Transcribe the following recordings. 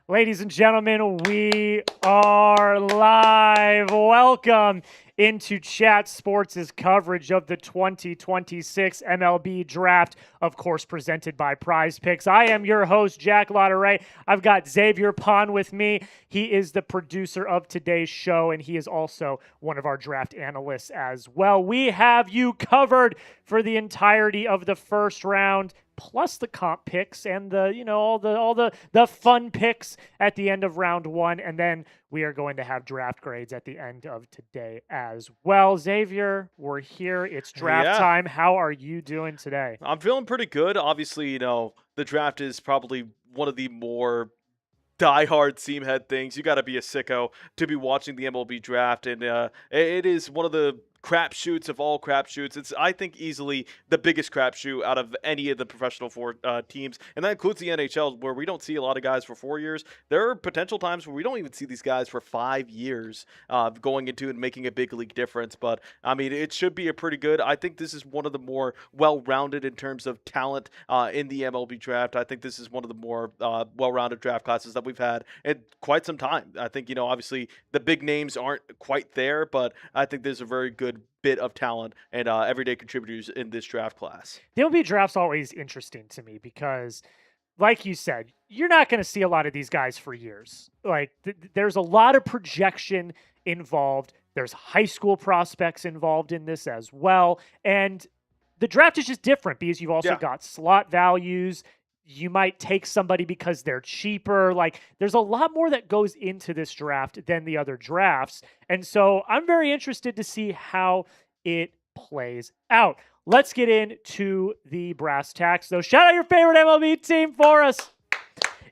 Ladies and gentlemen, we are live. Welcome into Chat Sports' coverage of the 2026 MLB Draft, of course, presented by Prize Picks. I am your host, Jack Lotteray. I've got Xavier Pon with me. He is the producer of today's show, and he is also one of our draft analysts as well. We have you covered for the entirety of the first round, plus the comp picks and all the fun picks at the end of round one, and then we are going to have draft grades at the end of today as well. Xavier, we're here. It's draft time. How are you doing today? I'm feeling pretty good. Obviously, the draft is probably one of the more diehard seam head things. You got to be a sicko to be watching the MLB draft, and it is one of the crapshoots of all crapshoots. It's, I think, easily the biggest crapshoot out of any of the professional teams, and that includes the NHL, where we don't see a lot of guys for 4 years. There are potential times where we don't even see these guys for 5 years going into and making a big league difference. But I mean, it should be a pretty good. I think this is one of the more well-rounded in terms of talent in the MLB draft. I think this is one of the more well-rounded draft classes that we've had in quite some time. I think, obviously the big names aren't quite there, but I think there's a very good bit of talent and everyday contributors in this draft class. The MLB draft's always interesting to me because, like you said, you're not going to see a lot of these guys for years. Like, there's a lot of projection involved. There's high school prospects involved in this as well. And the draft is just different because you've also got slot values. You might take somebody because they're cheaper. Like, there's a lot more that goes into this draft than the other drafts. And so I'm very interested to see how it plays out. Let's get into the brass tacks, though. Shout out your favorite MLB team for us.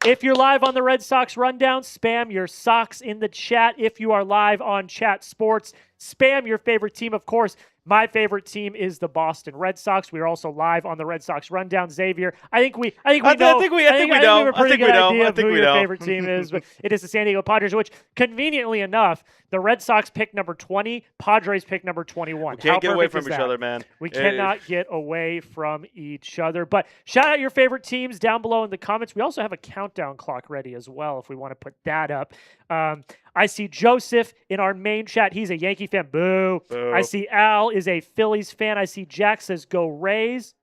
If you're live on the Red Sox Rundown, spam your Sox in the chat. If you are live on Chat Sports, spam your favorite team. Of course, my favorite team is the Boston Red Sox. We are also live on the Red Sox Rundown. Xavier, I think we know. I think we have a pretty good idea of who your favorite team is, but it is the San Diego Padres, which, conveniently enough, the Red Sox pick number 20, Padres pick number 21. We can't get away from each other, man. We cannot get away from each other. But shout out your favorite teams down below in the comments. We also have a countdown clock ready as well if we want to put that up. I see Joseph in our main chat. He's a Yankee fan. Boo. Boo. I see Al is a Phillies fan. I see Jack says go Rays.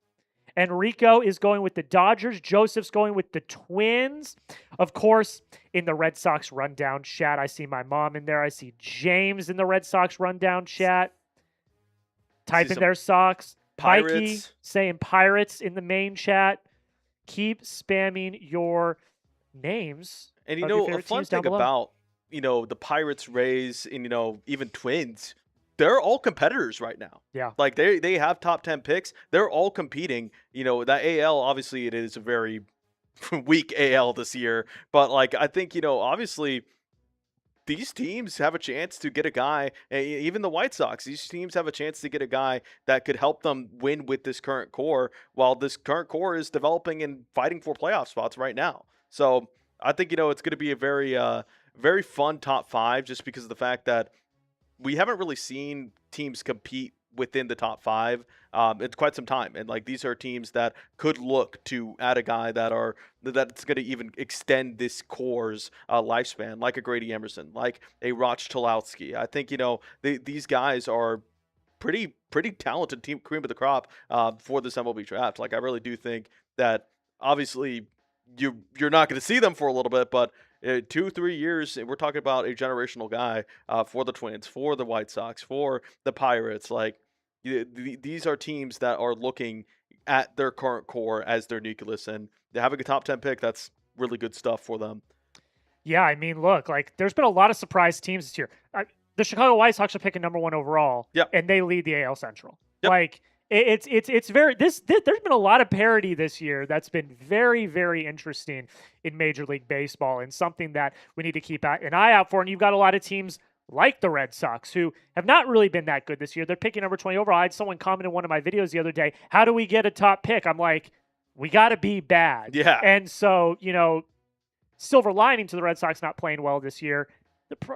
Enrico is going with the Dodgers. Joseph's going with the Twins. Of course, in the Red Sox Rundown chat, I see my mom in there. I see James in the Red Sox Rundown chat. Type in their Sox. Mikey saying Pirates in the main chat. Keep spamming your names. And a fun thing about the Pirates, Rays, and even Twins, they're all competitors right now. Yeah. Like they have top 10 picks. They're all competing. That AL, obviously it is a very weak AL this year, but like I think, obviously these teams have a chance to get a guy, even the White Sox, these teams have a chance to get a guy that could help them win with this current core, while this current core is developing and fighting for playoff spots right now. So I think, it's going to be a very fun top 5, just because of the fact that we haven't really seen teams compete within the top 5 in quite some time. And like, these are teams that could look to add a guy that's going to even extend this core's lifespan, like a Grady Emerson, like a Roch Cholowsky. I think, these guys are pretty talented team, cream of the crop for this MLB draft. Like, I really do think that obviously you're not going to see them for a little bit, but 2-3 years, we're talking about a generational guy for the Twins, for the White Sox, for the Pirates. Like, these are teams that are looking at their current core as their nucleus, and having a top 10 pick, that's really good stuff for them. Yeah, I mean, look, like, there's been a lot of surprise teams this year. The Chicago White Sox are picking number 1 overall, and they lead the AL Central. Yep. Like, it's very there's been a lot of parity this year that's been very, very interesting in Major League Baseball, and something that we need to keep an eye out for. And you've got a lot of teams like the Red Sox who have not really been that good this year. They're picking number 20 overall. I had someone comment in one of my videos the other day, how do we get a top pick? I'm like, we got to be bad. Yeah. And so, silver lining to the Red Sox not playing well this year,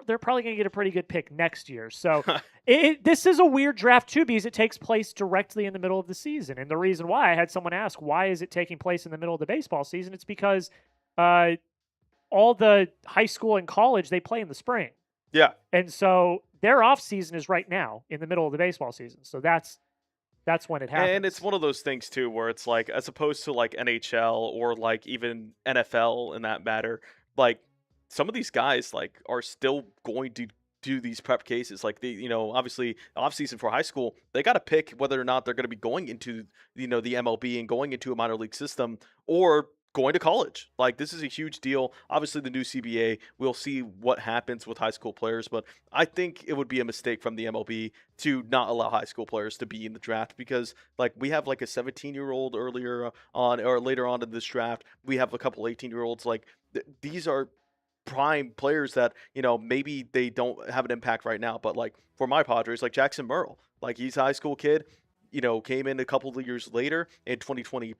they're probably going to get a pretty good pick next year. So this is a weird draft too, because it takes place directly in the middle of the season. And the reason why, I had someone ask, why is it taking place in the middle of the baseball season? It's because all the high school and college, they play in the spring. Yeah. And so their off season is right now in the middle of the baseball season. So that's when it happens. And it's one of those things too where it's like, as opposed to like NHL or like even NFL in that matter, like some of these guys like are still going to do these prep cases. Like obviously off season for high school, they got to pick whether or not they're going to be going into the MLB and going into a minor league system or going to college. Like this is a huge deal. Obviously the new CBA, we'll see what happens with high school players, but I think it would be a mistake from the MLB to not allow high school players to be in the draft, because like we have like a 17-year-old earlier on or later on in this draft. We have a couple 18-year-olds. Like these are prime players that maybe they don't have an impact right now, but like for my Padres, like Jackson Merle, like he's a high school kid, came in a couple of years later in 2022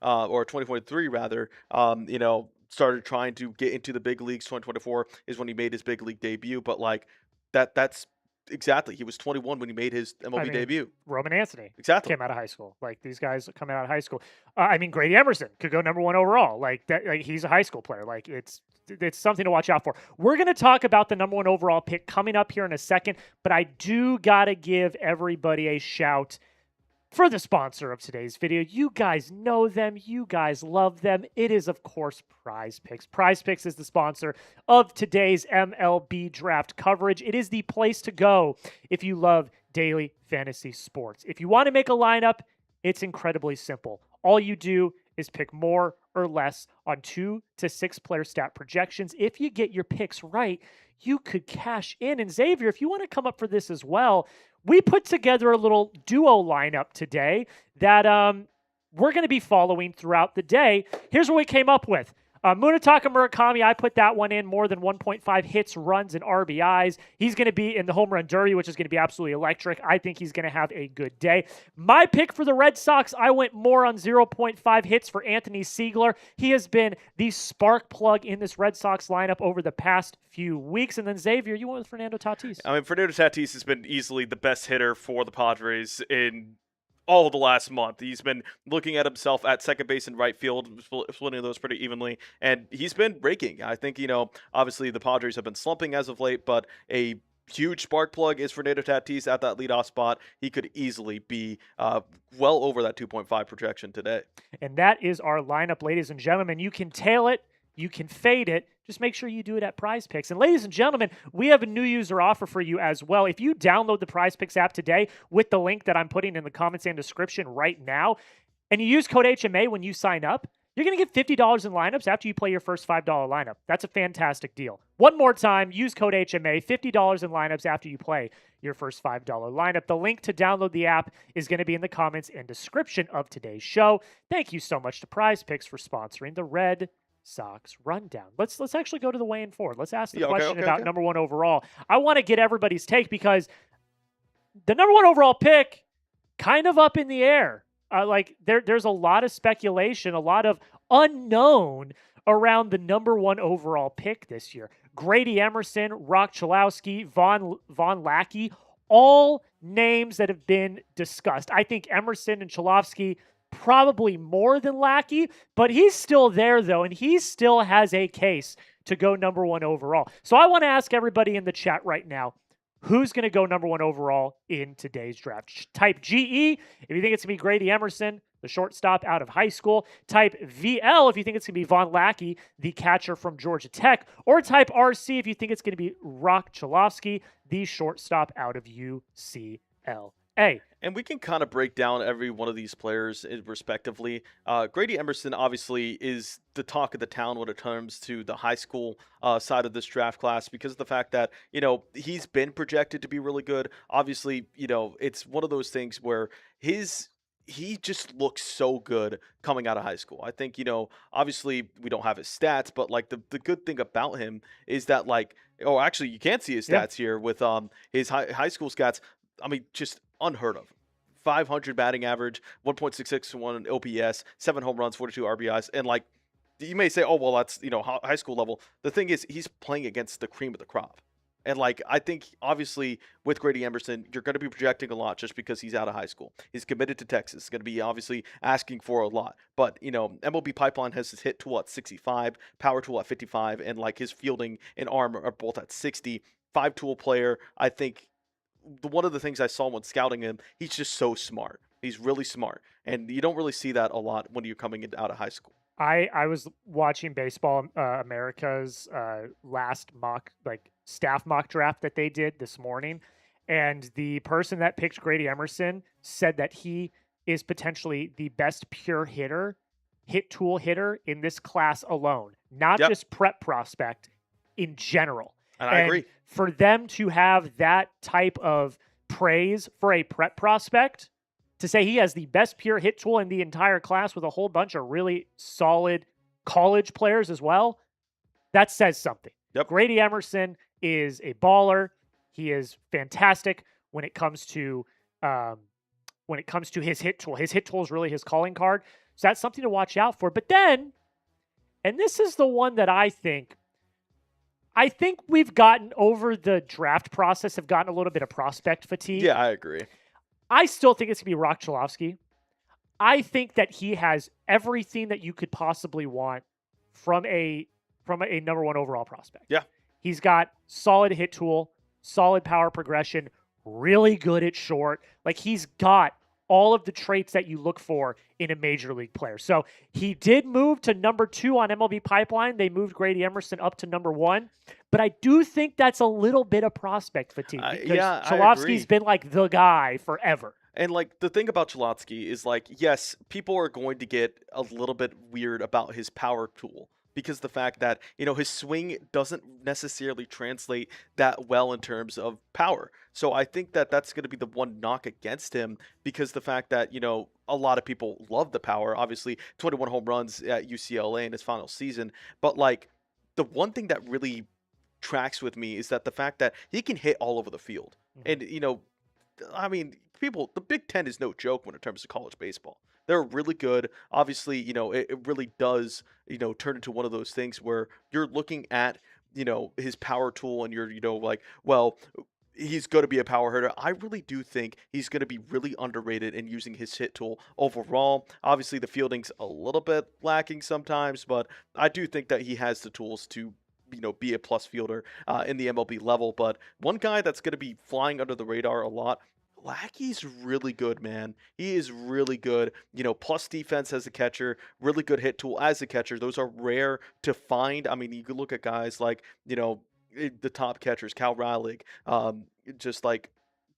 or 2023 rather, started trying to get into the big leagues. 2024 is when he made his big league debut, but like that's exactly, he was 21 when he made his MLB debut. Roman Anthony exactly came out of high school. Like these guys coming out of high school. Grady Emerson could go number 1 overall. Like that, like he's a high school player. Like it's something to watch out for. We're going to talk about the number 1 overall pick coming up here in a second, but I do got to give everybody a shout for the sponsor of today's video. You guys know them. You guys love them. It is, of course, Prize Picks. Prize Picks is the sponsor of today's MLB draft coverage. It is the place to go if you love daily fantasy sports. If you want to make a lineup, it's incredibly simple. All you do is pick more or less on 2 to 6 player stat projections. If you get your picks right, you could cash in. And Xavier, if you want to come up for this as well, we put together a little duo lineup today that we're going to be following throughout the day. Here's what we came up with. Munetaka Murakami, I put that one in, more than 1.5 hits, runs, and RBIs. He's going to be in the home run derby, which is going to be absolutely electric. I think he's going to have a good day. My pick for the Red Sox, I went more on 0.5 hits for Anthony Siegler. He has been the spark plug in this Red Sox lineup over the past few weeks. And then Xavier, you went with Fernando Tatis. Fernando Tatis has been easily the best hitter for the Padres in all of the last month. He's been looking at himself at second base and right field, splitting those pretty evenly, and he's been raking. I think, obviously the Padres have been slumping as of late, but a huge spark plug is Fernando Tatis at that leadoff spot. He could easily be well over that 2.5 projection today. And that is our lineup, ladies and gentlemen. You can tail it, you can fade it. Just make sure you do it at Prize Picks. And ladies and gentlemen, we have a new user offer for you as well. If you download the Prize Picks app today with the link that I'm putting in the comments and description right now, and you use code HMA when you sign up, you're going to get $50 in lineups after you play your first $5 lineup. That's a fantastic deal. One more time, use code HMA, $50 in lineups after you play your first $5 lineup. The link to download the app is going to be in the comments and description of today's show. Thank you so much to Prize Picks for sponsoring the Red Sox rundown. Let's actually go to the weigh-in forward. Let's ask the question about number 1 overall. I want to get everybody's take because the number 1 overall pick kind of up in the air. There's a lot of speculation, a lot of unknown around the number 1 overall pick this year. Grady Emerson, Roch, Cholowsky, Vahn, Lackey, all names that have been discussed. I think Emerson and Cholowsky probably more than Lackey, but he's still there, though, and he still has a case to go number 1 overall. So I want to ask everybody in the chat right now, who's going to go number 1 overall in today's draft? Type GE if you think it's going to be Grady Emerson, the shortstop out of high school. Type VL if you think it's going to be Vahn Lackey, the catcher from Georgia Tech. Or type RC if you think it's going to be Roch Cholowsky, the shortstop out of UCLA. And we can kind of break down every one of these players respectively. Grady Emerson obviously is the talk of the town when it comes to the high school side of this draft class because of the fact that, he's been projected to be really good. Obviously, it's one of those things where he just looks so good coming out of high school. I think, obviously we don't have his stats, but like the good thing about him is that actually you can't see his stats here with his high school stats. Just unheard of. 500 batting average, 1.661 OPS, 7 home runs, 42 RBIs. And you may say, oh, well, that's, high school level. The thing is, he's playing against the cream of the crop. And like, I think obviously with Grady Emerson, you're going to be projecting a lot just because he's out of high school. He's committed to Texas. He's going to be obviously asking for a lot. But, MLB Pipeline has his hit tool at 65, power tool at 55, and like his fielding and arm are both at 60. 5-tool player. I think one of the things I saw when scouting him, he's just so smart. He's really smart. And you don't really see that a lot when you're coming out of high school. I was watching Baseball America's last staff mock draft that they did this morning, and the person that picked Grady Emerson said that he is potentially the best pure hit tool hitter in this class alone, not just prep prospect in general. And I agree. For them to have that type of praise for a prep prospect, to say he has the best pure hit tool in the entire class with a whole bunch of really solid college players as well, that says something. Yep. Grady Emerson is a baller. He is fantastic when it comes to his hit tool. His hit tool is really his calling card. So that's something to watch out for. But then, and this is the one that I think we've gotten over the draft process, have gotten a little bit of prospect fatigue. Yeah, I agree. I still think it's going to be Roch Cholowsky. I think that he has everything that you could possibly want from a number one overall prospect. Yeah. He's got solid hit tool, solid power progression, really good at short. Like, he's got all of the traits that you look for in a major league player. So he did move to number 2 on MLB Pipeline. They moved Grady Emerson up to number 1. But I do think that's a little bit of prospect fatigue. Because Cholowsky's been like the guy forever. And like, the thing about Cholowsky is like, yes, people are going to get a little bit weird about his power tool, because the fact that, his swing doesn't necessarily translate that well in terms of power. So I think that that's going to be the one knock against him, because the fact that, a lot of people love the power, obviously 21 home runs at UCLA in his final season. But like, the one thing that really tracks with me is that the fact that he can hit all over the field. And, the Big Ten is no joke when it comes to college baseball. They're really good. Obviously, it really does, turn into one of those things where you're looking at, his power tool and you're, like, well, he's going to be a power hitter. I really do think he's going to be really underrated in using his hit tool overall. Obviously, the fielding's a little bit lacking sometimes, but I do think that he has the tools to, be a plus fielder in the MLB level. But one guy that's going to be flying under the radar a lot, Lackey's really good, man. He is really good. Plus defense as a catcher, really good hit tool as a catcher. Those are rare to find. I mean, you could look at guys like, the top catchers, Cal Raleigh, just like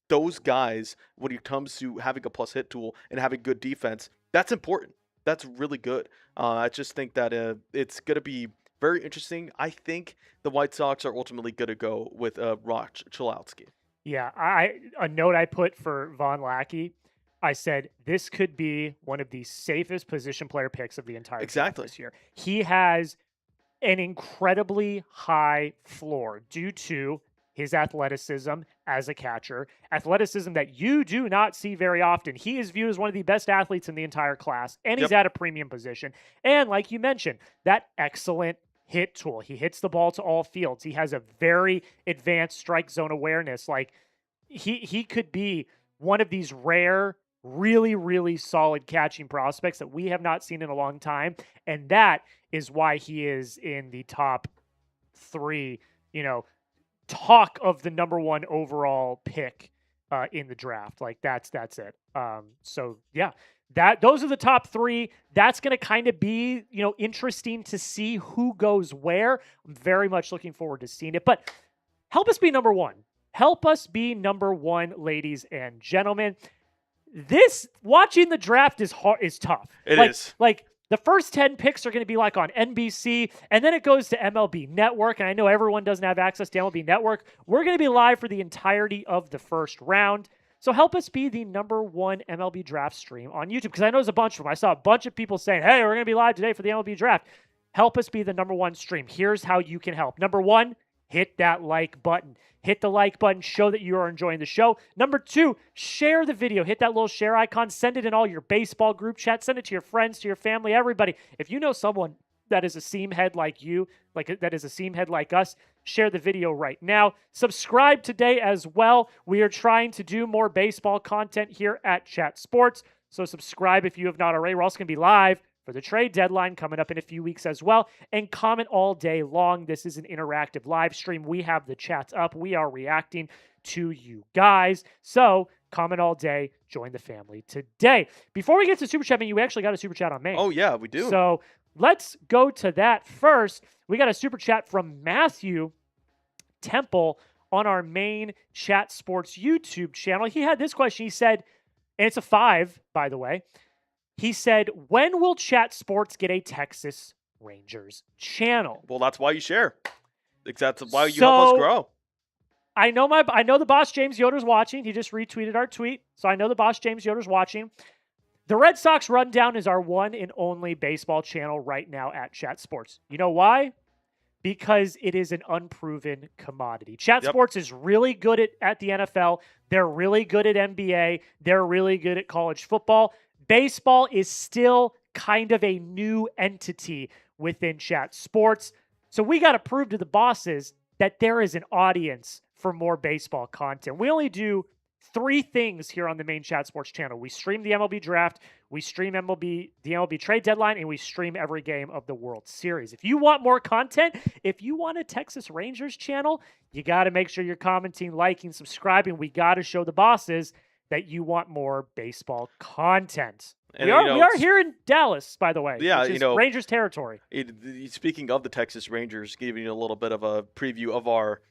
those guys, when it comes to having a plus hit tool and having good defense, that's important. That's really good. I just think that it's going to be very interesting. I think the White Sox are ultimately going to go with Roch Cholowsky. Yeah, a note I put for Vahn Lackey, I said this could be one of the safest position player picks of the entire draft this year. He has an incredibly high floor due to his athleticism as a catcher, athleticism that you do not see very often. He is viewed as one of the best athletes in the entire class, and he's at a premium position. And like you mentioned, that excellent hit tool. He hits the ball to all fields. He has a very advanced strike zone awareness. Like, he could be one of these rare, really, really solid catching prospects that we have not seen in a long time. And that is why he is in the top 3, talk of the number 1 overall pick in the draft. Like, that's it. So yeah, those are the top 3. That's going to kind of be, interesting to see who goes where. I'm very much looking forward to seeing it, but help us be number 1. Help us be number 1, ladies and gentlemen. Watching the draft is tough. It is. Like, the first 10 picks are going to be like on NBC, and then it goes to MLB Network, and I know everyone doesn't have access to MLB Network. We're going to be live for the entirety of the first round. So help us be the number 1 MLB draft stream on YouTube, because I know there's a bunch of them. I saw a bunch of people saying, hey, we're going to be live today for the MLB draft. Help us be the number 1 stream. Here's how you can help. Number 1, hit that like button. Hit the like button. Show that you are enjoying the show. Number 2, share the video. Hit that little share icon. Send it in all your baseball group chats. Send it to your friends, to your family, everybody. If you know someone that is a seam head like you, that is a seam head like us, share the video right now. Subscribe today as well. We are trying to do more baseball content here at Chat Sports. So subscribe if you have not already. We're also going to be live for the trade deadline coming up in a few weeks as well. And comment all day long. This is an interactive live stream. We have the chats up. We are reacting to you guys. So comment all day. Join the family today. Before we get to Super Chat, we actually got a Super Chat on main. Oh, yeah, we do. So let's go to that first. We got a Super Chat from Matthew Temple on our main Chat Sports YouTube channel. He had this question. He said, and it's a 5, by the way. He said, when will Chat Sports get a Texas Rangers channel? Well, that's why you share. That's why you help us grow. I know the boss James Yoder's watching. He just retweeted our tweet. So I know the boss James Yoder's watching. The Red Sox Rundown is our one and only baseball channel right now at Chat Sports. You know why? Because it is an unproven commodity. Chat Sports is really good at the NFL. They're really good at NBA. They're really good at college football. Baseball is still kind of a new entity within Chat Sports. So we got to prove to the bosses that there is an audience for more baseball content. We only do 3 things here on the main Chat Sports channel. We stream the MLB Draft, we stream the MLB Trade Deadline, and we stream every game of the World Series. If you want more content, if you want a Texas Rangers channel, you got to make sure you're commenting, liking, subscribing. We got to show the bosses that you want more baseball content. And we are here in Dallas, by the way. Yeah, which is Rangers territory. Speaking of the Texas Rangers, giving you a little bit of a preview of our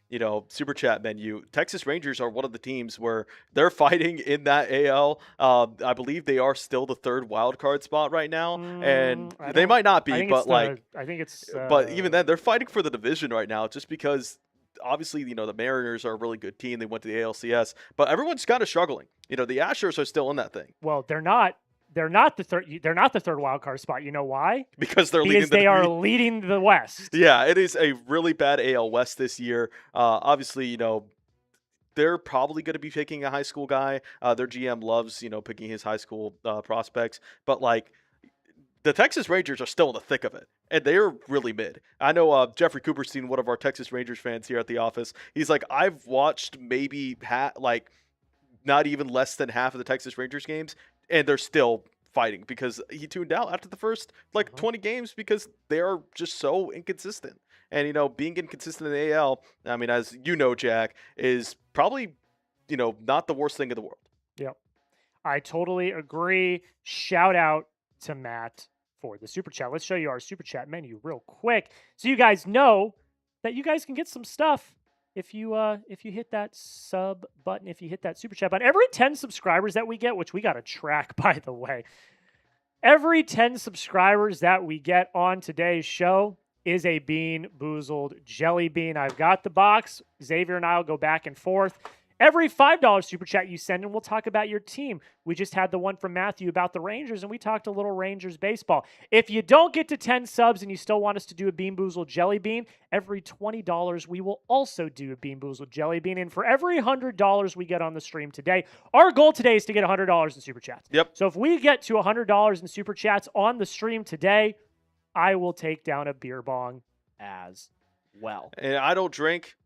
Super Chat menu. Texas Rangers are one of the teams where they're fighting in that AL. I believe they are still the 3rd wild card spot right now, and they might not be, but I think it's. But even then, they're fighting for the division right now, just because. Obviously, the Mariners are a really good team. They went to the ALCS, but everyone's kind of struggling. The Astros are still in that thing. Well, they're not. They're not the third. They're not the 3rd wild card spot. You know why? Because they are leading the West. Yeah, it is a really bad AL West this year. Obviously, they're probably going to be picking a high school guy. Their GM loves picking his high school prospects, but the Texas Rangers are still in the thick of it, and they're really mid. I know Jeffrey Cooperstein, one of our Texas Rangers fans here at the office, he's like, I've watched maybe not even less than half of the Texas Rangers games, and they're still fighting because he tuned out after the first 20 games because they are just so inconsistent. And, being inconsistent in the AL, I mean, as you know, Jack, is probably, not the worst thing in the world. Yep. I totally agree. Shout out to Matt for the Super Chat. Let's show you our Super Chat menu real quick so you guys know that you guys can get some stuff if you hit that sub button, if you hit that Super Chat button. Every 10 subscribers that we get, which we got to track, by the way, every 10 subscribers that we get on today's show is a Bean Boozled Jelly Bean. I've got the box. Xavier and I will go back and forth. Every $5 Super Chat you send in, we'll talk about your team. We just had the one from Matthew about the Rangers, and we talked a little Rangers baseball. If you don't get to 10 subs and you still want us to do a Bean Boozled Jelly Bean, every $20 we will also do a Bean Boozled Jelly Bean. And for every $100 we get on the stream today, our goal today is to get $100 in Super Chats. Yep. So if we get to $100 in Super Chats on the stream today, I will take down a beer bong as well. And I don't drink.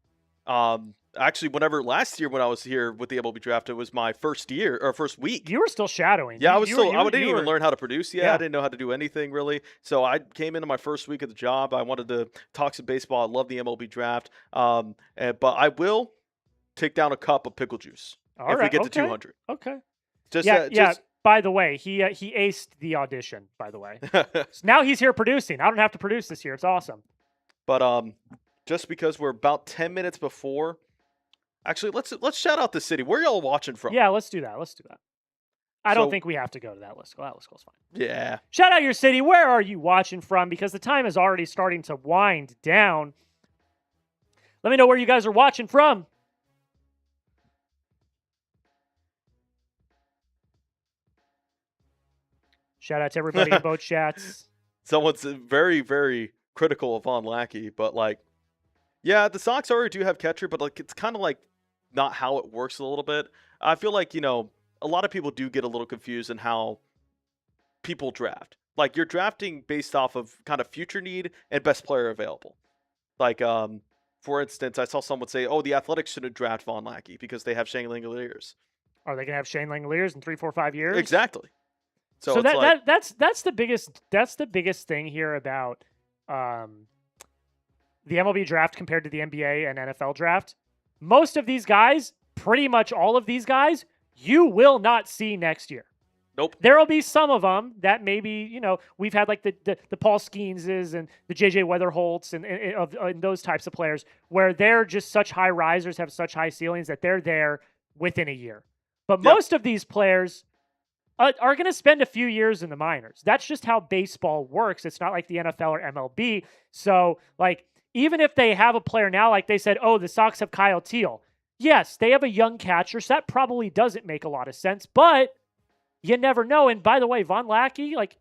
Actually, last year when I was here with the MLB Draft, it was my first week. You were still shadowing. Yeah, I didn't even learn how to produce yet. Yeah. I didn't know how to do anything really. So I came into my first week of the job. I wanted to talk some baseball. I love the MLB Draft. But I will take down a cup of pickle juice if we get to 200. Okay. Yeah. By the way, he aced the audition. By the way, so now he's here producing. I don't have to produce this year. It's awesome. But just because we're about 10 minutes before. Actually, let's shout out the city. Where y'all watching from? Yeah, let's do that. I don't think we have to go to that list. That list goes fine. Yeah. Shout out your city. Where are you watching from? Because the time is already starting to wind down. Let me know where you guys are watching from. Shout out to everybody in both chats. Someone's very, very critical of Vahn Lackey, but yeah, the Sox already do have catcher, but it's kind of not how it works a little bit. I feel like, a lot of people do get a little confused in how people draft. Like, you're drafting based off of kind of future need and best player available. Like, for instance, I saw someone say, "Oh, the Athletics shouldn't draft Vaughn Lackey because they have Shane Langoliers." Are they going to have Shane Langoliers in 3, 4, 5 years? Exactly. So it's that's the biggest thing here about the MLB draft compared to the NBA and NFL draft. Most of these guys, pretty much all of these guys, you will not see next year. Nope. There will be some of them that maybe, we've had like the Paul Skeenses and the JJ Weatherholts and those types of players where they're just such high risers, have such high ceilings that they're there within a year. But most of these players are going to spend a few years in the minors. That's just how baseball works. It's not like the NFL or MLB. So, like, even if they have a player now, like they said, oh, the Sox have Kyle Teal. Yes, they have a young catcher, so that probably doesn't make a lot of sense, but you never know. And by the way, Vahn Lackey, like,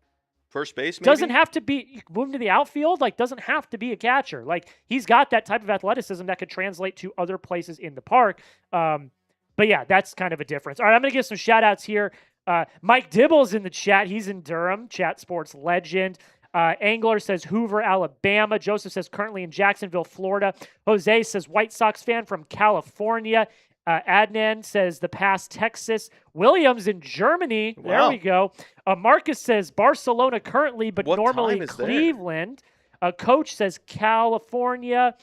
first base, maybe? Doesn't have to be moving to the outfield, like, doesn't have to be a catcher. Like, he's got that type of athleticism that could translate to other places in the park. But yeah, that's kind of a difference. All right, I'm going to give some shout outs here. Mike Dibble's in the chat. He's in Durham, chat sports legend. Angler says Hoover, Alabama. Joseph says currently in Jacksonville, Florida. Jose says White Sox fan from California. Adnan says the past Texas. Williams in Germany. Wow. There we go. Marcus says Barcelona currently, but What normally time is there? Cleveland. Coach says California.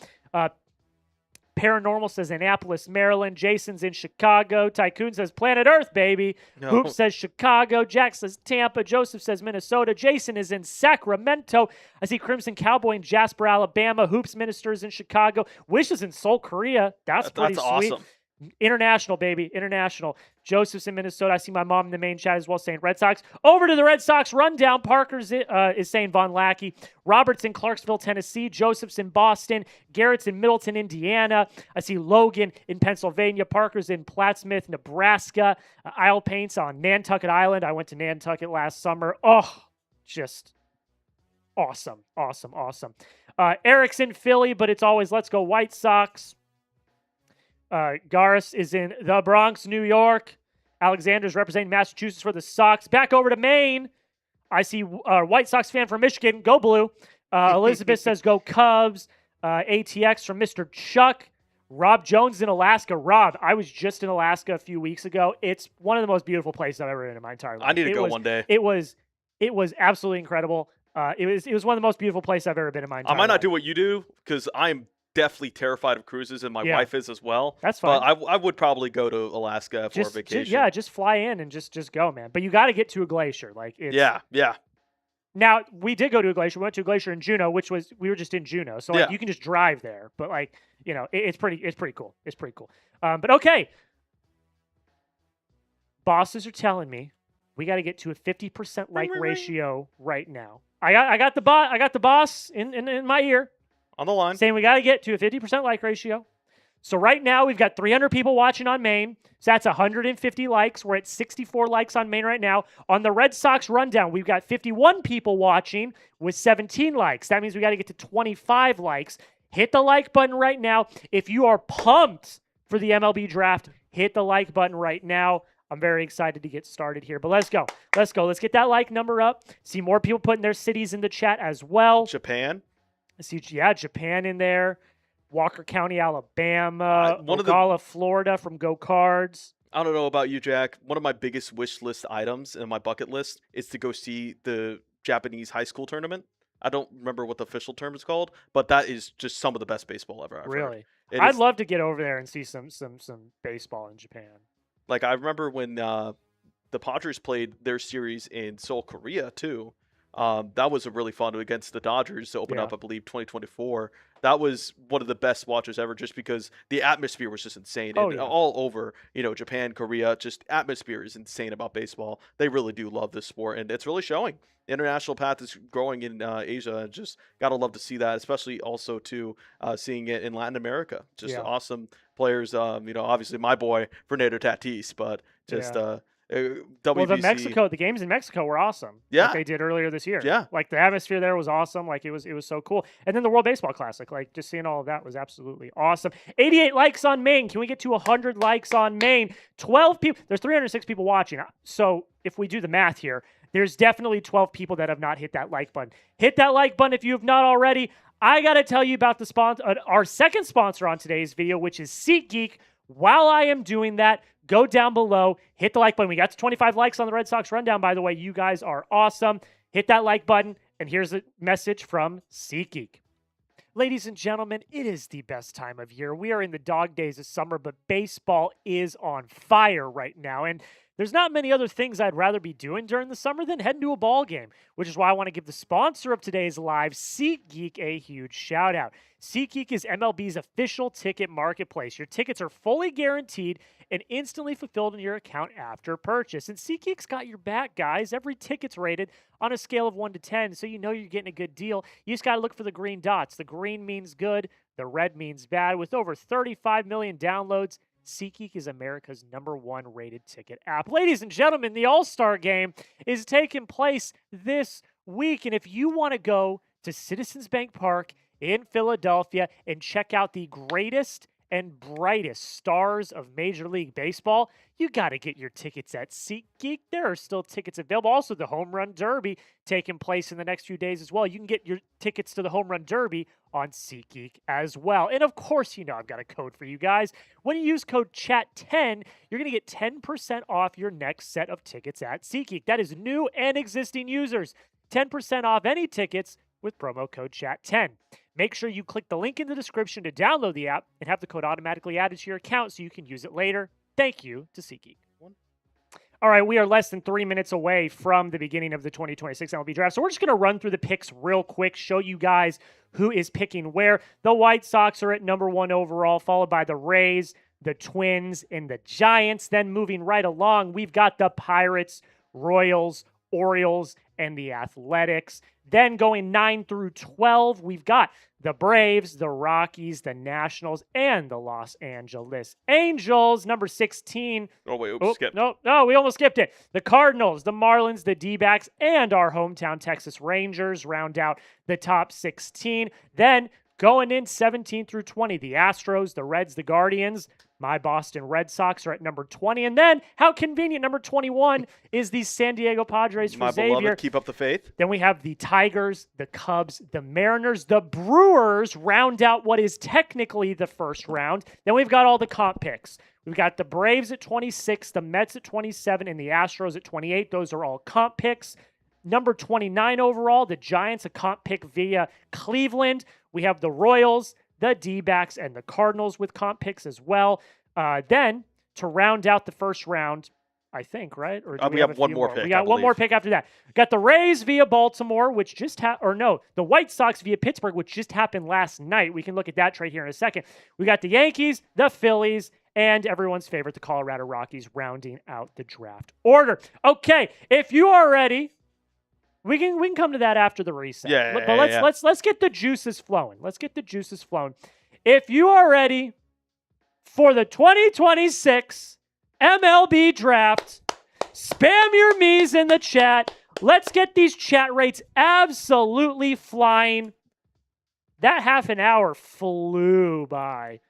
Paranormal says Annapolis, Maryland. Jason's in Chicago. Tycoon says Planet Earth, baby. No. Hoop says Chicago. Jack says Tampa. Joseph says Minnesota. Jason is in Sacramento. I see Crimson Cowboy in Jasper, Alabama. Hoops Minister is in Chicago. Wish is in Seoul, Korea. That's pretty sweet. Awesome. International, baby. International. Joseph's in Minnesota. I see my mom in the main chat as well saying Red Sox. Over to the Red Sox rundown. Parker's is saying Vaughn Lackey. Robert's in Clarksville, Tennessee. Joseph's in Boston. Garrett's in Middleton, Indiana. I see Logan in Pennsylvania. Parker's in Plattsmouth, Nebraska. Isle Paints on Nantucket Island. I went to Nantucket last summer. Oh, just awesome. Awesome. Awesome. Eric's in Philly, but it's always let's go White Sox. Garis is in the Bronx, New York. Alexander's representing Massachusetts for the Sox. Back over to Maine. I see a White Sox fan from Michigan. Go Blue. Elizabeth says go Cubs. ATX from Mr. Chuck. Rob Jones in Alaska. Rob, I was just in Alaska a few weeks ago. It's one of the most beautiful places I've ever been in my entire life. I need to go one day. It was absolutely incredible. It was one of the most beautiful places I've ever been in my entire life. I might not do what you do because I'm definitely terrified of cruises, and my wife is as well. That's fine. But I would probably go to Alaska for a vacation. Just fly in and just go, man. But you got to get to a glacier. Like, it's, yeah. Now, we did go to a glacier. We went to a glacier in Juneau, we were just in Juneau. So like, you can just drive there. But like, it's pretty cool. It's pretty cool. But okay. Bosses are telling me we got to get to a 50% like ratio right now. I got the boss in my ear. On the line. Saying we got to get to a 50% like ratio. So right now we've got 300 people watching on Maine. So that's 150 likes. We're at 64 likes on Maine right now. On the Red Sox rundown, we've got 51 people watching with 17 likes. That means we got to get to 25 likes. Hit the like button right now. If you are pumped for the MLB draft, hit the like button right now. I'm very excited to get started here. But let's go. Let's get that like number up. See more people putting their cities in the chat as well. Japan. I see, Japan in there. Walker County, Alabama. Ocala, Florida from Go Cards. I don't know about you, Jack. One of my biggest wish list items in my bucket list is to go see the Japanese high school tournament. I don't remember what the official term is called, but that is just some of the best baseball ever. Really? I'd love to get over there and see some baseball in Japan. Like, I remember when the Padres played their series in Seoul, Korea, too. That was a really fun against the Dodgers to open up, I believe, 2024. That was one of the best watches ever just because the atmosphere was just insane. All over, Japan, Korea, just atmosphere is insane about baseball. They really do love this sport, and it's really showing. The international path is growing in Asia, and just got to love to see that, especially also, too, seeing it in Latin America. Just awesome players, obviously my boy, Fernando Tatis, but just WBC. Well, the games in Mexico were awesome. Yeah. Like they did earlier this year. Yeah. Like the atmosphere there was awesome. Like it was so cool. And then the World Baseball Classic, like just seeing all of that was absolutely awesome. 88 likes on Maine. Can we get to 100 likes on Maine? 12 people. There's 306 people watching. So if we do the math here, there's definitely 12 people that have not hit that like button. Hit that like button if you have not already. I got to tell you about the our second sponsor on today's video, which is SeatGeek. While I am doing that, go down below, hit the like button. We got to 25 likes on the Red Sox rundown, by the way. You guys are awesome. Hit that like button, and here's a message from SeatGeek. Ladies and gentlemen, it is the best time of year. We are in the dog days of summer, but baseball is on fire right now. And there's not many other things I'd rather be doing during the summer than heading to a ball game, which is why I want to give the sponsor of today's live, SeatGeek, a huge shout out. SeatGeek is MLB's official ticket marketplace. Your tickets are fully guaranteed and instantly fulfilled in your account after purchase. And SeatGeek's got your back, guys. Every ticket's rated on a scale of 1 to 10, so you know you're getting a good deal. You just got to look for the green dots. The green means good. The red means bad. With over 35 million downloads, SeatGeek is America's #1 rated ticket app. Ladies and gentlemen, the All-Star Game is taking place this week, and if you want to go to Citizens Bank Park in Philadelphia and check out the greatest and brightest stars of Major League Baseball, you got to get your tickets at SeatGeek. There are still tickets available. Also, the Home Run Derby taking place in the next few days as well. You can get your tickets to the Home Run Derby on SeatGeek as well. And of course, you know I've got a code for you guys. When you use code CHAT10, you're going to get 10% off your next set of tickets at SeatGeek. That is new and existing users. 10% off any tickets with promo code CHAT10. Make sure you click the link in the description to download the app and have the code automatically added to your account so you can use it later. Thank you to SeatGeek. All right, we are less than 3 minutes away from the beginning of the 2026 MLB Draft, so we're just going to run through the picks real quick, show you guys who is picking where. The White Sox are at #1 overall, followed by the Rays, the Twins, and the Giants. Then moving right along, we've got the Pirates, Royals, Orioles, and the Athletics. Then going 9 through 12, we've got the Braves, the Rockies, the Nationals, and the Los Angeles Angels. Number 16. Oh, wait, oops, skipped. No, we almost skipped it. The Cardinals, the Marlins, the D-backs, and our hometown Texas Rangers round out the top 16. Then going in 17 through 20, the Astros, the Reds, the Guardians, my Boston Red Sox are at number 20. And then, how convenient, number 21 is the San Diego Padres for my Xavier. Beloved, keep up the faith. Then we have the Tigers, the Cubs, the Mariners, the Brewers round out what is technically the first round. Then we've got all the comp picks. We've got the Braves at 26, the Mets at 27, and the Astros at 28. Those are all comp picks. Number 29 overall, the Giants, a comp pick via Cleveland. We have the Royals, the D-backs, and the Cardinals with comp picks as well. Then, to round out the first round, I think, right? Or do we have one more pick. We got one more pick after that. Got the Rays via Baltimore, which just the White Sox via Pittsburgh, which just happened last night. We can look at that trade here in a second. We got the Yankees, the Phillies, and everyone's favorite, the Colorado Rockies, rounding out the draft order. Okay, if you are ready, we can come to that after the reset. Let's get the juices flowing. If you are ready for the 2026 MLB Draft, spam your me's in the chat. Let's get these chat rates absolutely flying. That half an hour flew by.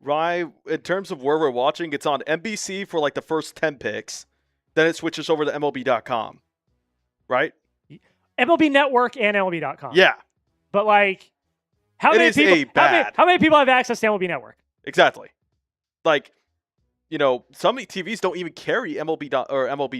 Right, in terms of where we're watching, it's on NBC for like the first 10 picks. Then it switches over to MLB.com. Right? MLB Network and MLB.com. Yeah. But like, how many people have access to MLB Network? Exactly. Like, you know, some TVs don't even carry MLB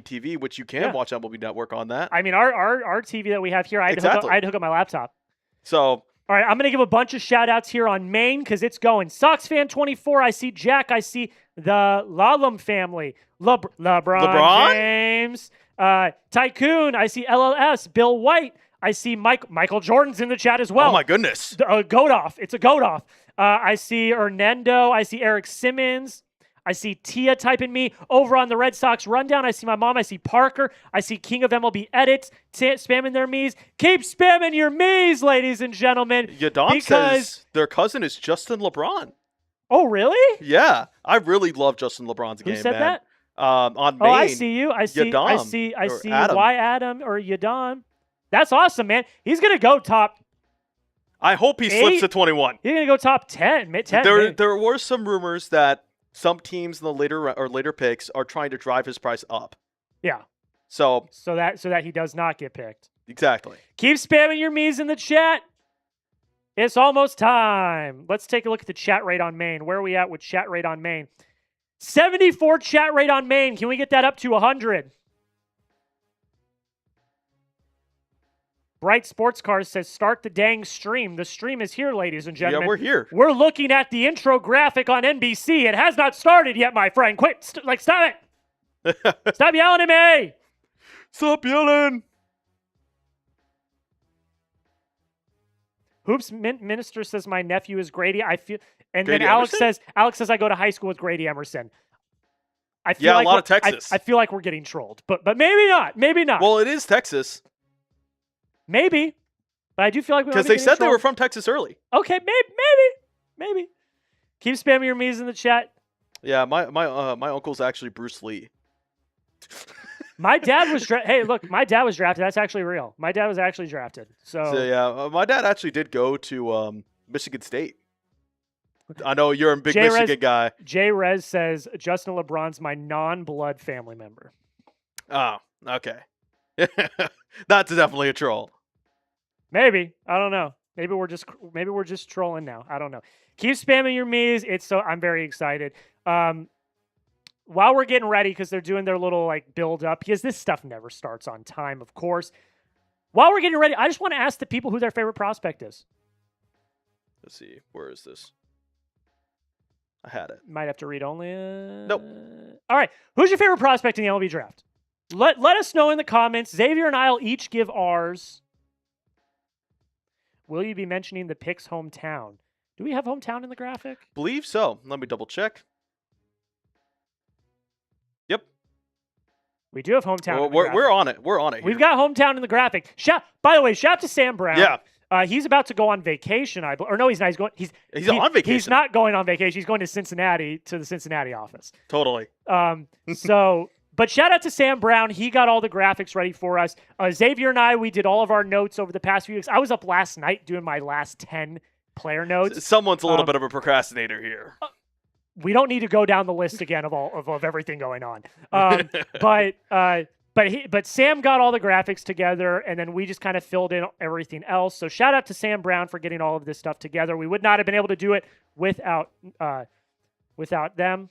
TV, which you can watch MLB Network on that. I mean, our TV that we have here, I had to hook up my laptop. So, all right, I'm going to give a bunch of shout-outs here on Maine because it's going. Sox fan 24, I see Jack. I see the Lalum family. LeBron James. Tycoon, I see LLS. Bill White. I see Michael Jordan's in the chat as well. Oh, my goodness. Goat off. It's a goat off. I see Hernando. I see Eric Simmons. I see Tia typing me over on the Red Sox rundown. I see my mom. I see Parker. I see King of MLB Edits spamming their me's. Keep spamming your me's, ladies and gentlemen. Yadam says their cousin is Justin LeBron. Oh, really? Yeah. I really love Justin LeBron's game, Who said man. that? On Maine. Oh, I see you. I see Adam. Y Adam or Yadam. That's awesome, man. He's going to go top. I hope he slips to 21. He's going to go top 10. There were some rumors that some teams in the later picks are trying to drive his price up. Yeah. So that he does not get picked. exactly. Keep spamming your me's in the chat. It's almost time. Let's take a look at the chat rate on Maine. Where are we at with chat rate on Maine? 74 chat rate on Maine. Can we get that up to 100? Bright Sports Cars says, start the dang stream. The stream is here, ladies and gentlemen. Yeah, we're here. We're looking at the intro graphic on NBC. It has not started yet, my friend. Quit. Stop it. Stop yelling at me. Stop yelling. Hoops Minister says, my nephew is Grady. And Grady then Alex Emerson? says, I go to high school with Grady Emerson. I feel Yeah, like a lot of Texas. I feel like we're getting trolled, but maybe not. Maybe not. Well, it is Texas. Maybe, but I do feel like because they said they were from Texas early. Okay, maybe. Keep spamming your me's in the chat. Yeah, my uncle's actually Bruce Lee. My dad was hey, look, my dad was drafted. That's actually real. My dad was actually drafted. So yeah, my dad actually did go to Michigan State. I know you're a big Michigan guy. Jay Rez says Justin LeBron's my non-blood family member. Oh, okay. That's definitely a troll. Maybe. I don't know. Maybe we're just trolling now. I don't know. Keep spamming your me's. I'm very excited. While we're getting ready, because they're doing their little like build up, because this stuff never starts on time, of course. While we're getting ready, I just want to ask the people who their favorite prospect is. Let's see. Where is this? I had it. Might have to read only. Nope. All right. Who's your favorite prospect in the MLB draft? Let us know in the comments. Xavier and I will each give ours. Will you be mentioning the pick's hometown? Do we have hometown in the graphic? Believe so. Let me double check. Yep. We do have hometown. Well, we're on it. We're on it here. We've got hometown in the graphic. By the way, shout out to Sam Brown. Yeah. He's about to go on vacation. Or no, he's not. He's on vacation. He's not going on vacation. He's going to Cincinnati, to the Cincinnati office. Totally. But shout out to Sam Brown. He got all the graphics ready for us. Xavier and I, we did all of our notes over the past few weeks. I was up last night doing my last 10 player notes. Someone's a little bit of a procrastinator here. We don't need to go down the list again of everything going on. But Sam got all the graphics together, and then we just kind of filled in everything else. So shout out to Sam Brown for getting all of this stuff together. We would not have been able to do it without them.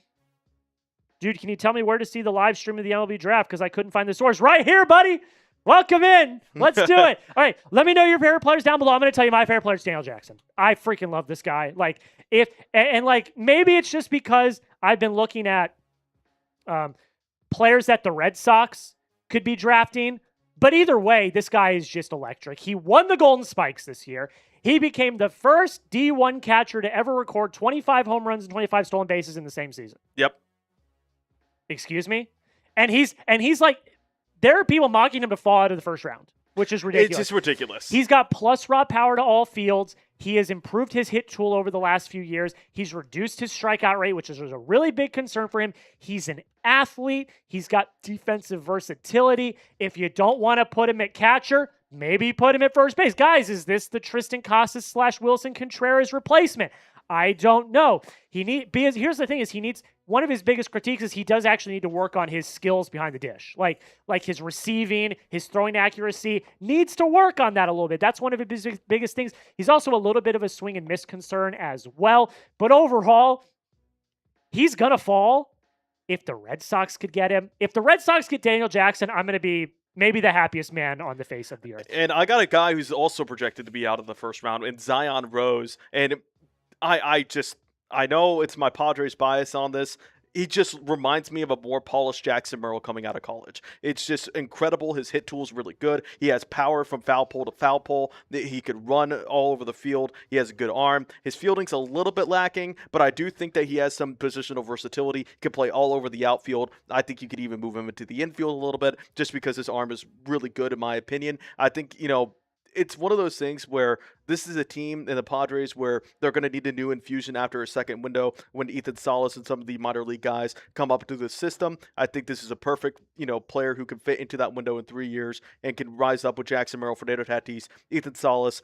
Dude, can you tell me where to see the live stream of the MLB draft? Because I couldn't find the source. Right here, buddy. Welcome in. Let's do it. All right. Let me know your favorite players down below. I'm going to tell you my favorite player is Daniel Jackson. I freaking love this guy. Maybe it's just because I've been looking at players that the Red Sox could be drafting. But either way, this guy is just electric. He won the Golden Spikes this year. He became the first D1 catcher to ever record 25 home runs and 25 stolen bases in the same season. Yep. Excuse me? And he's like, there are people mocking him to fall out of the first round, which is ridiculous. It's just ridiculous. He's got plus raw power to all fields. He has improved his hit tool over the last few years. He's reduced his strikeout rate, which is a really big concern for him. He's an athlete. He's got defensive versatility. If you don't want to put him at catcher, maybe put him at first base. Guys, is this the Tristan Casas / Wilson Contreras replacement? I don't know. Because here's the thing is he needs, one of his biggest critiques is he does actually need to work on his skills behind the dish. Like his receiving, his throwing accuracy needs to work on that a little bit. That's one of his biggest things. He's also a little bit of a swing and miss concern as well. But overall, he's going to fall if the Red Sox could get him. If the Red Sox get Daniel Jackson, I'm going to be maybe the happiest man on the face of the earth. And I got a guy who's also projected to be out of the first round in Zion Rose. And I know it's my Padres bias on this. He just reminds me of a more polished Jackson Merrill coming out of college. It's just incredible. His hit tool is really good. He has power from foul pole to foul pole. He could run all over the field. He has a good arm. His fielding's a little bit lacking, but I do think that he has some positional versatility. He can play all over the outfield. I think you could even move him into the infield a little bit just because his arm is really good in my opinion. I think, it's one of those things where this is a team in the Padres where they're going to need a new infusion after a second window when Ethan Salas and some of the minor league guys come up into the system. I think this is a perfect, player who can fit into that window in 3 years and can rise up with Jackson Merrill, Fernando Tatis, Ethan Salas,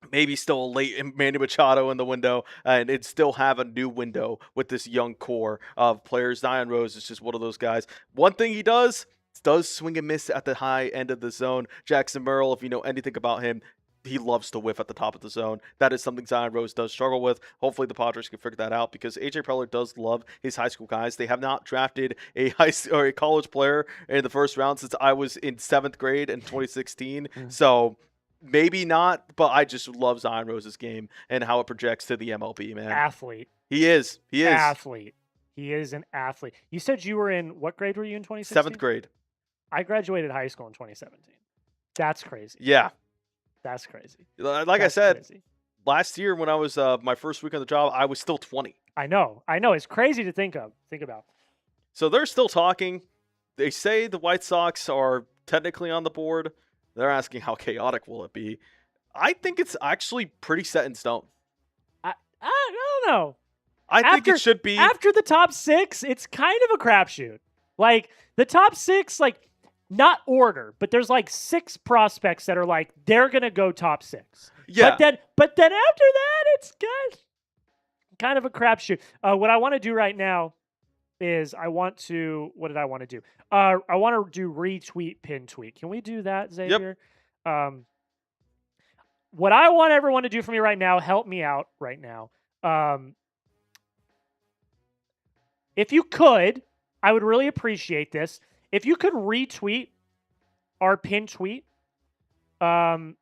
maybe still a late Manny Machado in the window, and it'd still have a new window with this young core of players. Zion Rose is just one of those guys. One thing he does, does swing and miss at the high end of the zone. Jackson Merrill, if you know anything about him, he loves to whiff at the top of the zone. That is something Zion Rose does struggle with. Hopefully the Padres can figure that out because AJ Preller does love his high school guys. They have not drafted a a college player in the first round since I was in 7th grade in 2016. So maybe not, but I just love Zion Rose's game and how it projects to the MLB, man. Athlete. He is. Athlete. He is an athlete. You said you were in, what grade were you in 2016? 7th grade. I graduated high school in 2017. That's crazy. Yeah. That's crazy. Like I said, last year when I was my first week on the job, I was still 20. I know. It's crazy to think about. So they're still talking. They say the White Sox are technically on the board. They're asking how chaotic will it be. I think it's actually pretty set in stone. I don't know. I think it should be. After the top 6, it's kind of a crapshoot. Like, the top 6, like, not order, but there's like 6 prospects that are like, they're going to go top 6. Yeah. But then after that, it's kind of a crapshoot. What I want to do right now is what did I want to do? I want to do retweet, pin tweet. Can we do that, Xavier? Yep. What I want everyone to do for me right now, help me out right now. If you could, I would really appreciate this. If you could retweet our pin tweet, I'm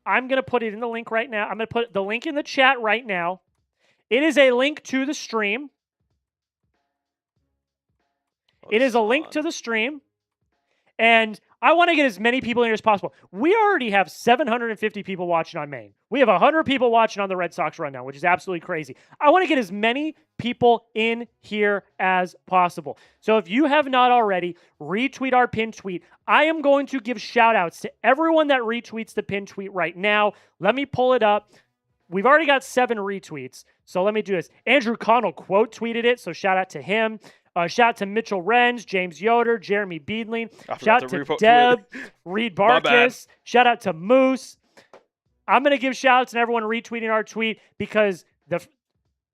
going to put it in the link right now. I'm going to put the link in the chat right now. It is a link to the stream. It is a link to the stream. And I want to get as many people in here as possible. We already have 750 people watching on Maine. We have 100 people watching on the Red Sox right now, which is absolutely crazy. I want to get as many people in here as possible. So if you have not already, retweet our pin tweet. I am going to give shout-outs to everyone that retweets the pin tweet right now. Let me pull it up. We've already got 7 retweets, so let me do this. Andrew Connell quote tweeted it, so shout out to him. Shout out to Mitchell Renz, James Yoder, Jeremy Beedling. Shout out to Deb, Reed Barkus. Shout out to Moose. I'm going to give shout outs to everyone retweeting our tweet because the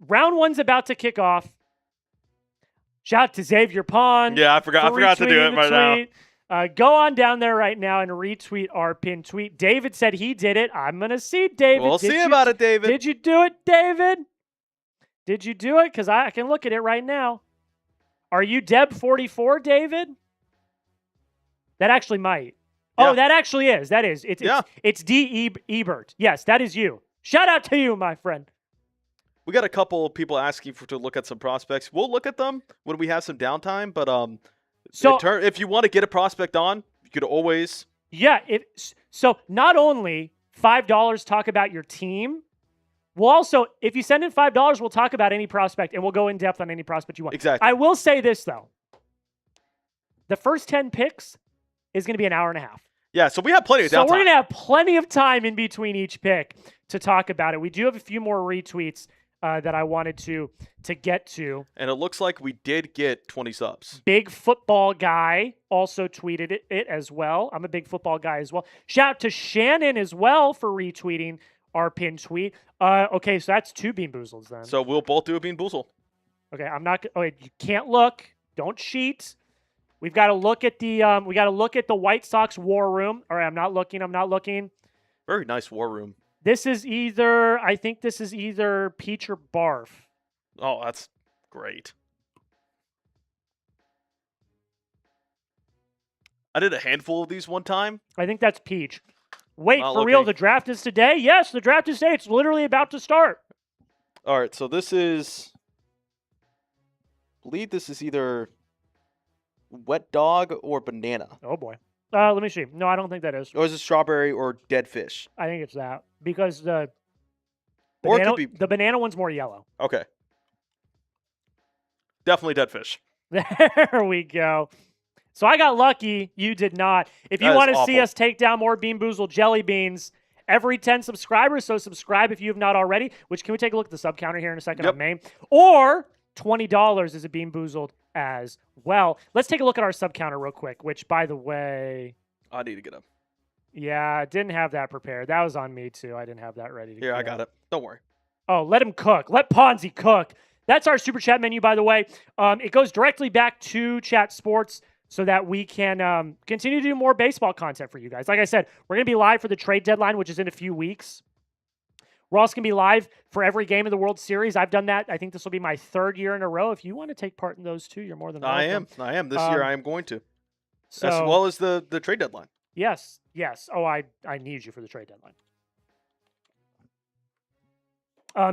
round 1's about to kick off. Shout out to Xavier Pond. Yeah, I forgot to do it right now. Go on down there right now and retweet our pin tweet. David said he did it. I'm going to see David. We'll see about it, David. Did you do it, David? Did you do it? Because I can look at it right now. Are you Deb44, David? That actually might. Yeah. Oh, that actually is. That is. It's D. Ebert. Yes, that is you. Shout out to you, my friend. We got a couple of people asking to look at some prospects. We'll look at them when we have some downtime. But if you want to get a prospect on, you could always. Yeah. So not only $5 talk about your team. We'll also, if you send in $5, we'll talk about any prospect, and we'll go in depth on any prospect you want. Exactly. I will say this, though. The first 10 picks is going to be an hour and a half. Yeah, so we have plenty of downtime. So we're going to have plenty of time in between each pick to talk about it. We do have a few more retweets that I wanted to get to. And it looks like we did get 20 subs. Big Football Guy also tweeted it as well. I'm a big football guy as well. Shout out to Shannon as well for retweeting our pin tweet. Okay, so that's 2 Bean Boozles then. So we'll both do a Bean Boozle. Okay, I'm not. Oh, you can't look. Don't cheat. We've got to look at the. We got to look at the White Sox War Room. All right, I'm not looking. Very nice War Room. This is either. I think this is either peach or barf. Oh, that's great. I did a handful of these one time. I think that's peach. Wait, for real, the draft is today? Yes, the draft is today. It's literally about to start. All right, so this is, I believe this is either wet dog or banana. Oh, boy. Let me see. No, I don't think that is. Or is it strawberry or dead fish? I think it's that because the banana one's more yellow. Okay. Definitely dead fish. There we go. So I got lucky. You did not. If you want to see us take down more Bean Boozled jelly beans, every 10 subscribers, so subscribe if you have not already, which can we take a look at the sub counter here in a second on Maine? Or $20 is a Bean Boozled as well. Let's take a look at our sub counter real quick, which, by the way... I need to get up. Yeah, didn't have that prepared. That was on me, too. I didn't have that ready to Here, I got it. Don't worry. Oh, let him cook. Let Ponzi cook. That's our super chat menu, by the way. It goes directly back to Chat Sports. so that we can continue to do more baseball content for you guys. Like I said, we're going to be live for the trade deadline, which is in a few weeks. We're also going to be live for every game of the World Series. I've done that. I think this will be my 3rd year in a row. If you want to take part in those too, you're more than welcome. I am. This year I am going to. So, as well as the trade deadline. Yes. Oh, I need you for the trade deadline.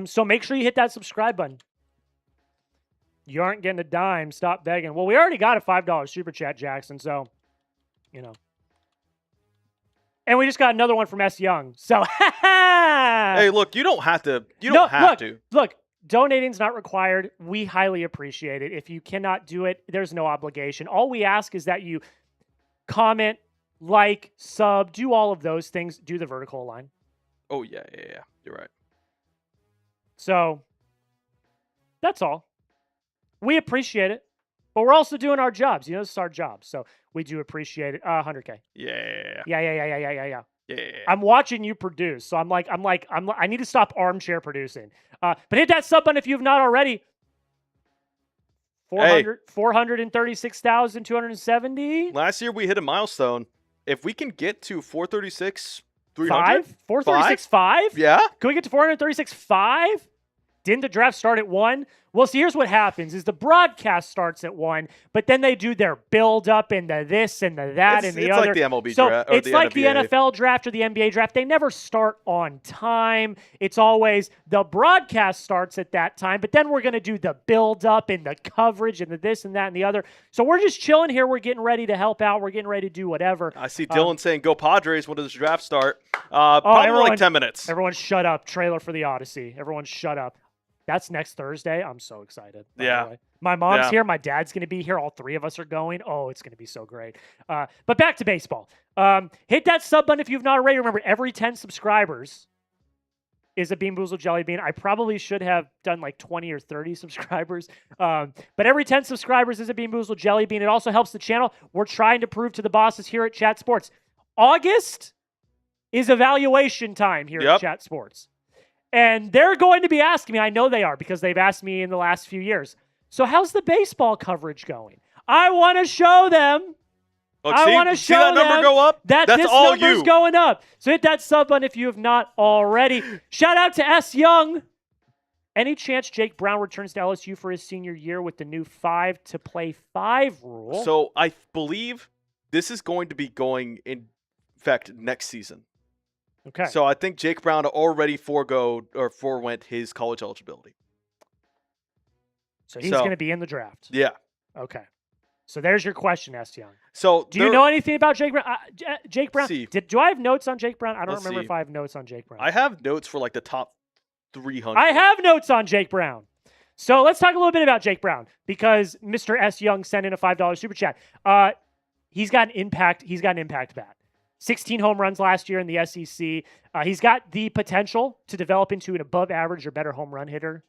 So make sure you hit that subscribe button. You aren't getting a dime. Stop begging. Well, we already got a $5 super chat, Jackson. So, and we just got another one from S. Young. So, hey, look, you don't have to. You don't have to. Look, donating's not required. We highly appreciate it. If you cannot do it, there's no obligation. All we ask is that you comment, like, sub, do all of those things. Do the vertical line. Oh, yeah. You're right. So, that's all. We appreciate it, but we're also doing our jobs. This is our job, so we do appreciate it. 100K. Yeah. I'm watching you produce, so I need to stop armchair producing. But hit that sub button if you've not already. 436,270. Last year we hit a milestone. If we can get to 436, 300, 436.5. Yeah. Can we get to 436.5? Didn't the draft start at 1? Well, see, here's what happens is the broadcast starts at 1, but then they do their build-up and the this and the that and the other. It's like the MLB so draft. It's like the NFL draft or the NBA draft. They never start on time. It's always the broadcast starts at that time, but then we're going to do the build-up and the coverage and the this and that and the other. So we're just chilling here. We're getting ready to help out. We're getting ready to do whatever. I see Dylan saying, go Padres. When does the draft start? Probably like 10 minutes. Everyone shut up. Trailer for the Odyssey. Everyone shut up. That's next Thursday. I'm so excited. Yeah. My mom's here. My dad's going to be here. All 3 of us are going. Oh, it's going to be so great. But back to baseball. Hit that sub button if you've not already. Remember, every 10 subscribers is a Bean Boozled Jelly Bean. I probably should have done like 20 or 30 subscribers. But every 10 subscribers is a Bean Boozled Jelly Bean. It also helps the channel. We're trying to prove to the bosses here at Chat Sports. August is evaluation time here at Chat Sports. And they're going to be asking me, I know they are because they've asked me in the last few years, so how's the baseball coverage going? I want to show them. Look, I want to show that number them go up? that That's this all number's you. going up. So hit that sub button if you have not already. Shout out to S. Young. Any chance Jake Brown returns to LSU for his senior year with the new 5 to play 5 rule? So I believe this is going to be going in effect next season. Okay. So I think Jake Brown already forewent his college eligibility. So he's going to be in the draft. Yeah. Okay. So there's your question, S. Young. So do you know anything about Jake Brown? Jake Brown. See. Do I have notes on Jake Brown? I don't Let's remember see. if I have notes on Jake Brown. I have notes for like the top 300. I have notes on Jake Brown. So let's talk a little bit about Jake Brown because Mr. S. Young sent in a $5 super chat. He's got an impact. He's got an impact bat. 16 home runs last year in the SEC. He's got the potential to develop into an above average or better home run hitter.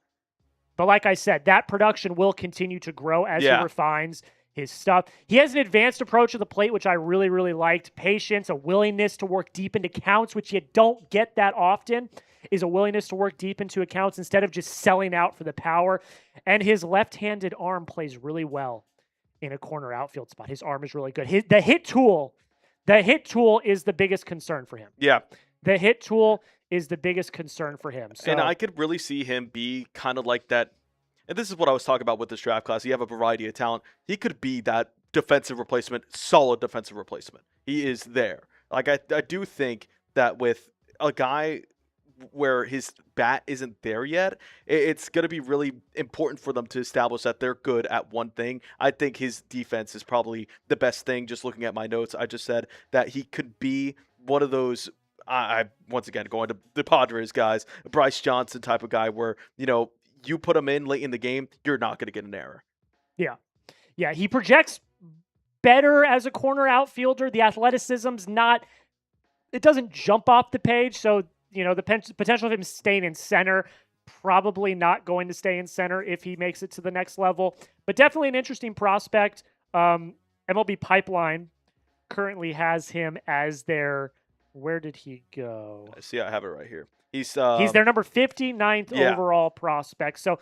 But like I said, that production will continue to grow as he refines his stuff. He has an advanced approach to the plate, which I really, really liked. Patience, a willingness to work deep into counts, which you don't get that often, is a willingness to work deep into accounts instead of just selling out for the power. And his left-handed arm plays really well in a corner outfield spot. His arm is really good. The hit tool is the biggest concern for him. Yeah. The hit tool is the biggest concern for him. So, and I could really see him be kind of like that. And this is what I was talking about with this draft class. You have a variety of talent. He could be that defensive replacement, solid defensive replacement. He is there. Like I do think that with a guy where his bat isn't there yet, it's going to be really important for them to establish that they're good at one thing. I think his defense is probably the best thing. Just looking at my notes, I just said that he could be one of those, I once again, going to the Padres guys, Bryce Johnson type of guy where, you put him in late in the game, you're not going to get an error. Yeah. Yeah, he projects better as a corner outfielder. The athleticism's it doesn't jump off the page, so the potential of him staying in center, probably not going to stay in center if he makes it to the next level. But definitely an interesting prospect. MLB Pipeline currently has him as their, where did he go? I see, I have it right here. He's their number 59th overall prospect. So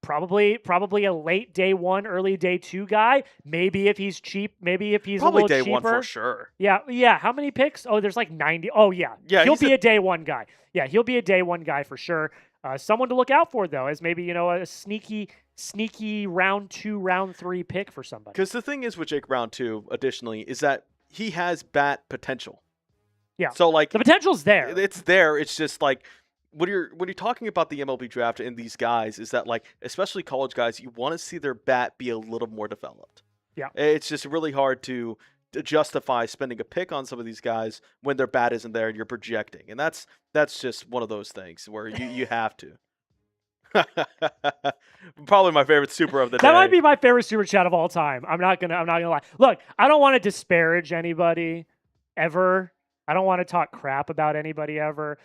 Probably a late day one, early day two guy. Maybe if he's cheap, maybe if he's Probably a little day cheaper. one for sure. Yeah. How many picks? Oh, there's like 90. Oh, yeah. Yeah, He'll be a day one guy. Yeah, he'll be a day one guy for sure. Someone to look out for, though, as maybe, a sneaky round 2, round 3 pick for somebody. Because the thing is with Jake round 2, additionally, is that he has bat potential. Yeah. So, like, the potential's there. It's there. It's just like, when you're talking about the MLB draft and these guys, is that, like, especially college guys, you want to see their bat be a little more developed. Yeah. It's just really hard to justify spending a pick on some of these guys when their bat isn't there and you're projecting. And that's just one of those things where you have to. Probably my favorite super of the day. That might be my favorite super chat of all time. I'm not gonna lie. Look, I don't want to disparage anybody ever. I don't want to talk crap about anybody ever.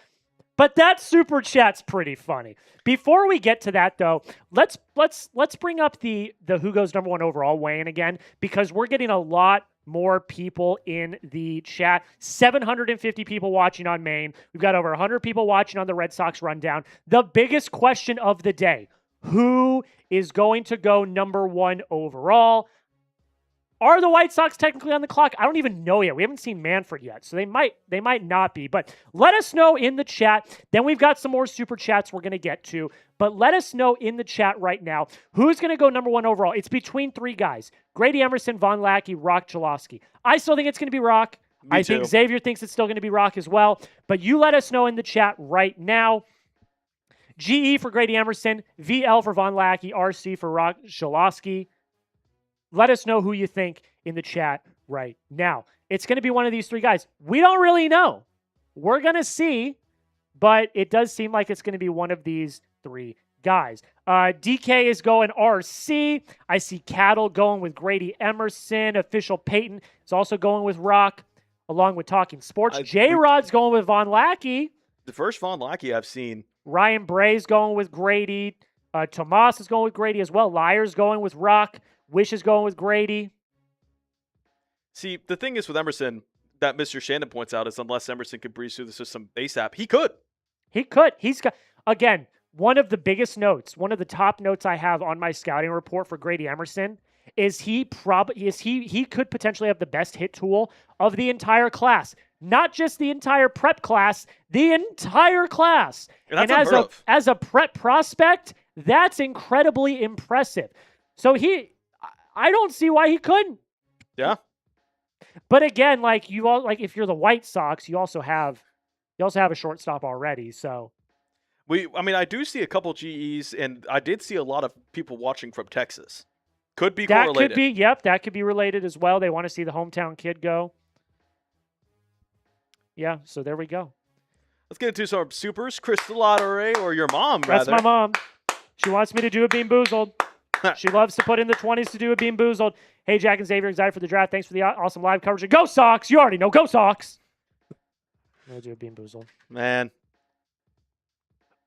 But that super chat's pretty funny. Before we get to that, though, let's bring up the who goes number 1 overall weigh-in again, because we're getting a lot more people in the chat. 750 people watching on Maine. We've got over 100 people watching on the Red Sox rundown. The biggest question of the day: who is going to go number 1 overall? Are the White Sox technically on the clock? I don't even know yet. We haven't seen Manfred yet, so they might not be. But let us know in the chat. Then we've got some more super chats we're going to get to. But let us know in the chat right now who's going to go number 1 overall. It's between 3 guys: Grady Emerson, Vahn, Lackey, Roch, Cholowsky. I still think it's going to be Roch. Me too. Think Xavier thinks it's still going to be Roch as well. But you let us know in the chat right now. GE for Grady Emerson, VL for Vahn, Lackey, RC for Roch, Cholowsky. Let us know who you think in the chat right now. It's going to be one of these 3 guys. We don't really know. We're going to see, but it does seem like it's going to be one of these 3 guys. DK is going RC. I see Cattle going with Grady Emerson. Official Peyton is also going with Roch, along with Talking Sports. J-Rod's going with Vahn Lackey. The first Vahn Lackey I've seen. Ryan Bray's going with Grady. Tomas is going with Grady as well. Lyer's going with Roch. Wish is going with Grady. See, the thing is with Emerson that Mr. Shannon points out is unless Emerson could breeze through the system ASAP, he could. He's got, again, one of the biggest notes, one of the top notes I have on my scouting report for Grady Emerson is he could potentially have the best hit tool of the entire class. Not just the entire prep class, the entire class. And as a prep prospect, that's incredibly impressive. So I don't see why he couldn't. Yeah. But again, if you're the White Sox, you also have a shortstop already. So I do see a couple GEs, and I did see a lot of people watching from Texas. Could be correlated. That could be related as well. They want to see the hometown kid go. Yeah, so there we go. Let's get into some supers. Crystal Lottery, or your mom, That's rather. my mom. She wants me to do a Bean Boozled. She loves to put in the 20s to do a Bean Boozled. Hey, Jack and Xavier, excited for the draft. Thanks for the awesome live coverage. Go Sox! You already know. Go Sox! I'm going to do a Bean Boozled. Man.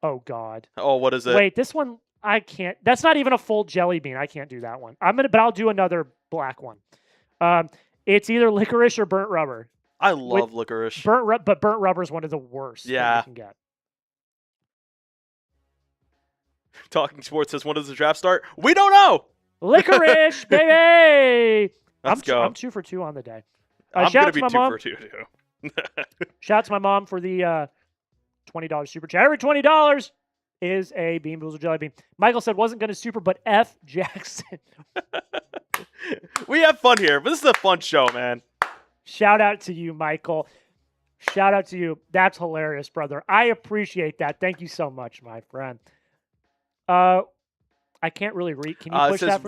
Oh, God. Oh, what is it? Wait, this one, I can't. That's not even a full jelly bean. I can't do that one. But I'll do another black one. It's either licorice or burnt rubber. I love licorice. But burnt rubber is one of the worst that you can get. Talking Sports says, when does the draft start? We don't know. Licorice, baby. Let's go. I'm 2 for 2 on the day. I'm going to be 2 for 2, too. Shout out to my mom for the $20 super chat. Every $20 is a Bean Boozled jelly bean. Michael said wasn't going to super, but F Jackson. We have fun here, but this is a fun show, man. Shout out to you, Michael. Shout out to you. That's hilarious, brother. I appreciate that. Thank you so much, my friend. I can't really read. Can you push that? It says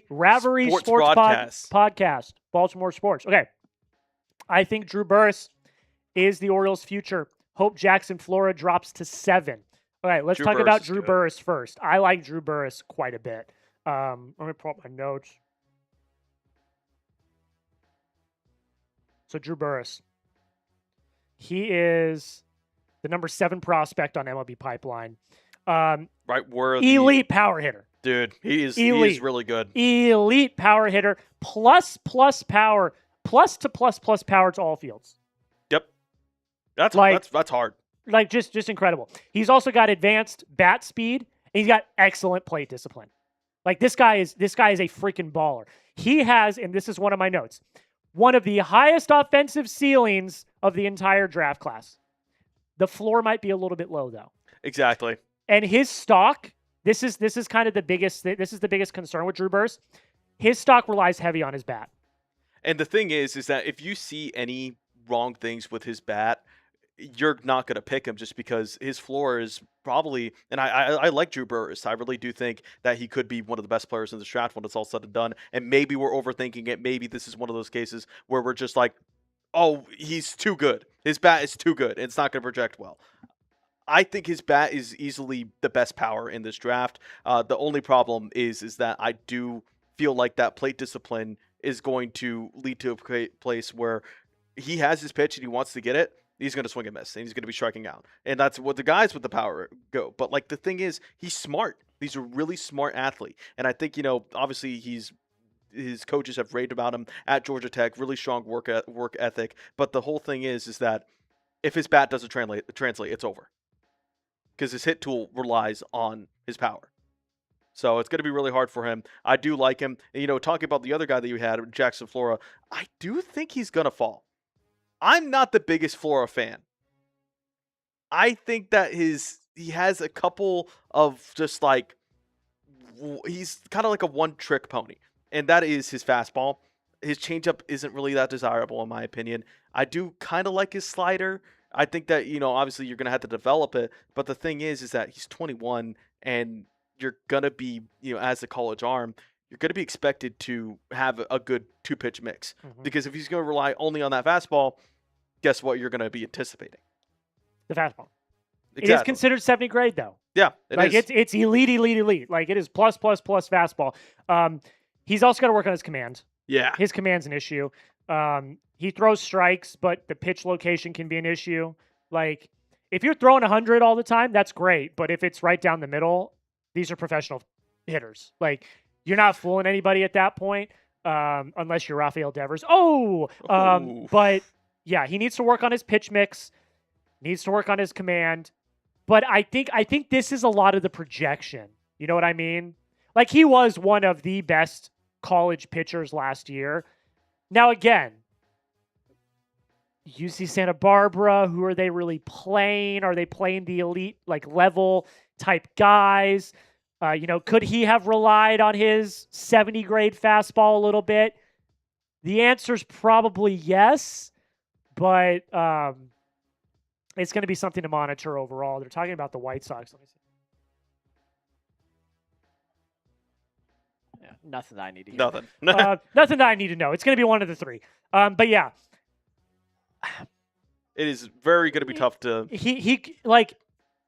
Ravery Sports Podcast. Baltimore Sports. Okay. I think Drew Burress is the Orioles' future. Hope Jackson Flora drops to 7. All right, let's talk about Drew Burress first. I like Drew Burress quite a bit. Let me pull up my notes. So Drew Burress. He is the number 7 prospect on MLB Pipeline. Elite power hitter. Dude, he's really good. Elite power hitter. Plus power. Plus power to all fields. Yep. That's hard. Just incredible. He's also got advanced bat speed And he's got excellent plate discipline. Like this guy is a freaking baller. He has, and this is one of my notes, one of the highest offensive ceilings of the entire draft class. The floor might be a little bit low though. Exactly. And his stock, this is kind of the biggest concern with Drew Burst. His stock relies heavy on his bat. And the thing is that if you see any wrong things with his bat, you're not going to pick him just because his floor is probably, and I like Drew Burst. I really do think that he could be one of the best players in the draft when it's all said and done. And maybe we're overthinking it. Maybe this is one of those cases where we're just like, oh, he's too good. His bat is too good. It's not going to project well. I think his bat is easily the best power in this draft. The only problem is that I do feel like that plate discipline is going to lead to a place where he has his pitch and he wants to get it. He's going to swing and miss, and he's going to be striking out. And that's what the guys with the power go. But, like, the thing is, he's smart. He's a really smart athlete. And I think, obviously his coaches have raved about him at Georgia Tech, really strong work ethic. But the whole thing is that if his bat doesn't translate, it's over. Because his hit tool relies on his power. So it's going to be really hard for him. I do like him. And, talking about the other guy that you had, Jackson Flora, I do think he's going to fall. I'm not the biggest Flora fan. I think that he has a couple of just like, he's kind of like a one-trick pony. And that is his fastball. His changeup isn't really that desirable in my opinion. I do kind of like his slider. I think that, obviously you're going to have to develop it. But the thing is that he's 21 and you're going to be, as a college arm, you're going to be expected to have a good two-pitch mix. Mm-hmm. Because if he's going to rely only on that fastball, guess what you're going to be anticipating? The fastball. Exactly. It is considered 70 grade, though. Yeah, it is. It's elite. Like, it is plus fastball. He's also got to work on his command. Yeah. His command's an issue. He throws strikes, but the pitch location can be an issue. Like, if you're throwing 100 all the time, that's great. But if it's right down the middle, these are professional hitters. Like, you're not fooling anybody at that point, unless you're Rafael Devers. But yeah, he needs to work on his pitch mix, needs to work on his command. But I think this is a lot of the projection. You know what I mean? Like, he was one of the best college pitchers last year. Now, again, UC Santa Barbara, who are they really playing? Are they playing the elite, like, level type guys? Could he have relied on his 70 grade fastball a little bit? The answer is probably yes, but it's going to be something to monitor overall. They're talking about the White Sox. Let me see. Yeah, nothing that I need to hear. Nothing that I need to know. It's going to be one of the three. But yeah. It is very going to be tough to...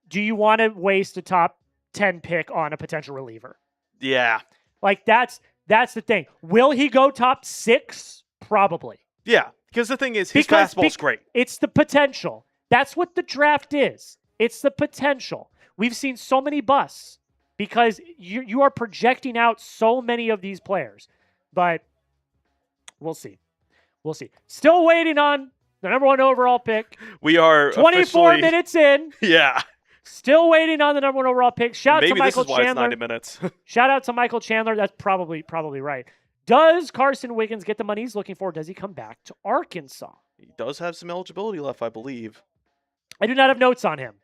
Do you want to waste a top 10 pick on a potential reliever? Yeah. Like, that's the thing. Will he go top 6? Probably. Yeah, because the thing is, his fastball's great. It's the potential. That's what the draft is. It's the potential. We've seen so many busts because you are projecting out so many of these players. But we'll see. Still waiting on the number 1 overall pick. We are 24 minutes in. Yeah. Still waiting on the number 1 overall pick. Shout out to Michael Chandler. Maybe this is why it's 90 minutes. Shout out to Michael Chandler. That's probably right. Does Carson Wiggins get the money he's looking for? Does he come back to Arkansas? He does have some eligibility left, I believe. I do not have notes on him.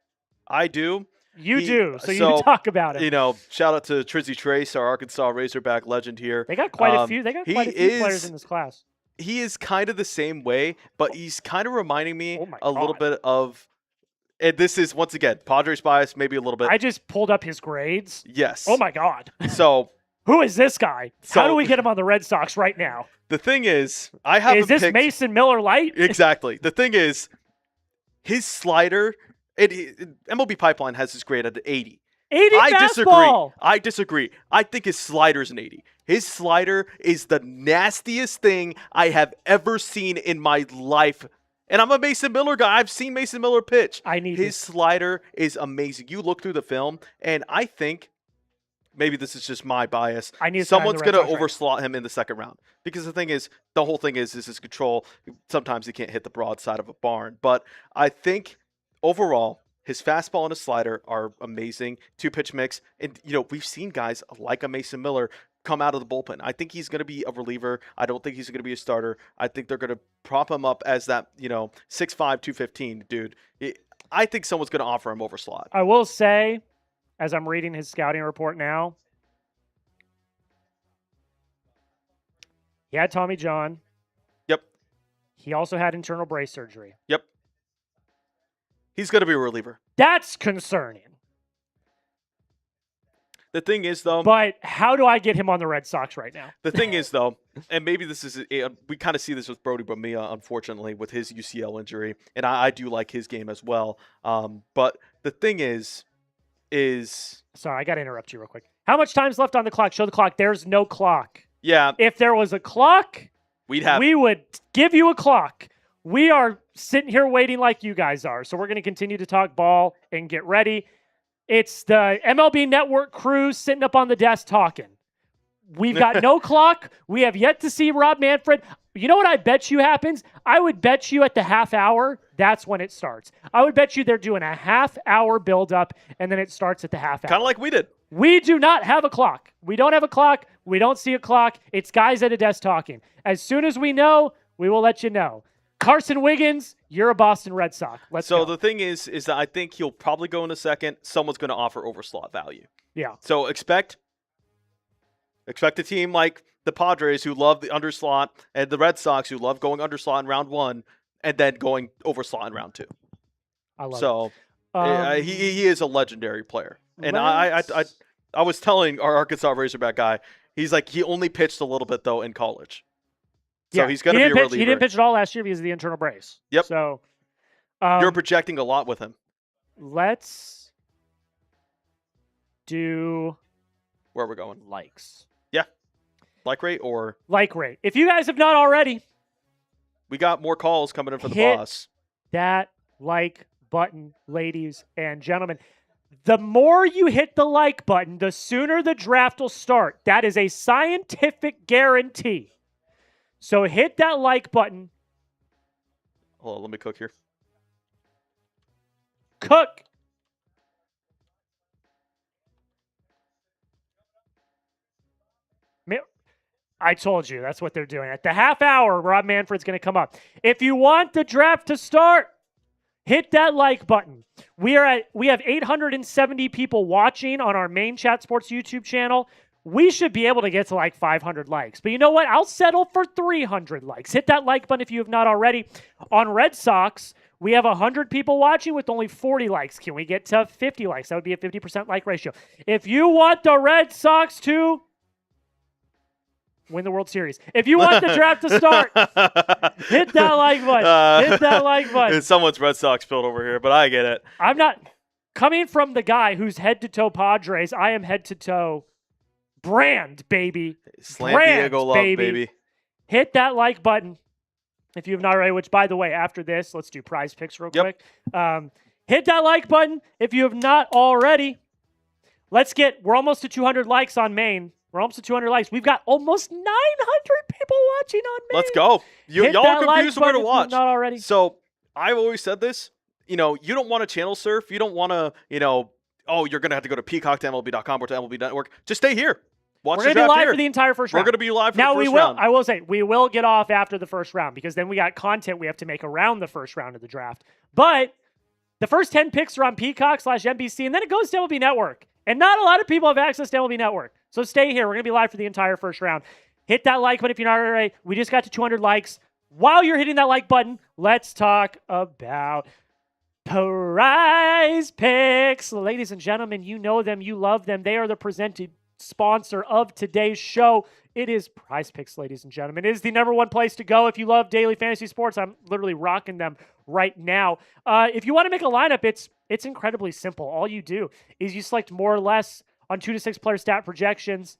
I do. You do, so you can talk about it. Shout out to Trizzy Trace, our Arkansas Razorback legend here. They got quite a few. They got quite a few players in this class. He is kind of the same way, but he's kind of reminding me a little bit of. And this is, once again, Padres bias, maybe a little bit. I just pulled up his grades. Yes. Oh, my God. So. Who is this guy? How do we get him on the Red Sox right now? The thing is, I have Is this Mason Miller light? Exactly. The thing is, his slider, MLB Pipeline has his grade at 80. 80 fastball. I disagree. I think his slider's an 80. His slider is the nastiest thing I have ever seen in my life. And I'm a Mason Miller guy. I've seen Mason Miller pitch. His slider is amazing. You look through the film, and I think maybe this is just my bias. Someone's going to overslot him in the second round. Because the whole thing is his control. Sometimes he can't hit the broadside of a barn. But I think overall, His fastball and his slider are amazing. 2-pitch mix. And, we've seen guys like a Mason Miller come out of the bullpen. I think he's going to be a reliever. I don't think he's going to be a starter. I think they're going to prop him up as that, 6'5", 215 dude. I think someone's going to offer him over slot. I will say, as I'm reading his scouting report now, he had Tommy John. Yep. He also had internal brace surgery. Yep. He's going to be a reliever. That's concerning. The thing is, though. But how do I get him on the Red Sox right now? The thing is, though, and maybe this is, we kind of see this with Brody Bumila, unfortunately, with his UCL injury. And I do like his game as well. But the thing is. Sorry, I got to interrupt you real quick. How much time's left on the clock? Show the clock. There's no clock. Yeah. If there was a clock, we would give you a clock. We are sitting here waiting like you guys are. So we're going to continue to talk ball and get ready. It's the MLB Network crew sitting up on the desk talking. We've got no clock. We have yet to see Rob Manfred. You know what I bet you happens? I would bet you at the half hour, that's when it starts. I would bet you they're doing a half-hour build-up, and then it starts at the half hour. Kind of like we did. We do not have a clock. We don't have a clock. We don't see a clock. It's guys at a desk talking. As soon as we know, we will let you know. Carson Wiggins, you're a Boston Red Sox. Let's go. So the thing is that I think he'll probably go in a second. Someone's going to offer over slot value. Yeah. So expect a team like the Padres who love the underslot and the Red Sox who love going underslot in round 1 and then going over slot in round 2. I love it. He is a legendary player. And I was telling our Arkansas Razorback guy, he's like, he only pitched a little bit, though, in college. So he's going to be a reliever. He didn't pitch at all last year because of the internal brace. Yep. So you're projecting a lot with him. Let's do where we're going. Likes. Yeah. Like rate or? Like rate. If you guys have not already. We got more calls coming in for the boss. That like button, ladies and gentlemen. The more you hit the like button, the sooner the draft will start. That is a scientific guarantee. So hit that like button. Hold on, let me cook here. Cook. I told you, that's what they're doing. At the half hour, Rob Manfred's going to come up. If you want the draft to start, hit that like button. We have 870 people watching on our main Chat Sports YouTube channel. We should be able to get to like 500 likes. But you know what? I'll settle for 300 likes. Hit that like button if you have not already. On Red Sox, we have 100 people watching with only 40 likes. Can we get to 50 likes? That would be a 50% like ratio. If you want the Red Sox to win the World Series. If you want the draft to start, hit that like button. Hit that like button. Someone's Red Sox built over here, but I get it. I'm not coming from the guy who's head-to-toe Padres. I am head-to-toe brand, baby. Slam brand, Diego love, baby. Hit that like button if you have not already, which, by the way, after this, let's do prize picks real quick. Hit that like button if you have not already. We're almost to 200 likes on Maine. We're almost to 200 likes. We've got almost 900 people watching on Maine. Let's go. Y'all are confused where to watch. Not already. So I've always said this. You don't want to channel surf. You don't want to, you're going to have to go to Peacock to MLB.com or to MLB Network. Just stay here. Watch the draft here. We're going to be live for the entire first round. We're going to be live for the first round. I will say, we will get off after the first round because then we got content we have to make around the first round of the draft. But the first 10 picks are on Peacock/NBC, and then it goes to MLB Network. And not a lot of people have access to MLB Network. So stay here. We're going to be live for the entire first round. Hit that like button if you're not already. We just got to 200 likes. While you're hitting that like button, let's talk about Prize Picks. Ladies and gentlemen, you know them. You love them. They are the presented sponsor of today's show. It is Prize Picks, ladies and gentlemen. It is the number one place to go if you love daily fantasy sports. I'm literally rocking them right now. If you want to make a lineup, it's incredibly simple. All you do is you select more or less on 2 to 6 player stat projections.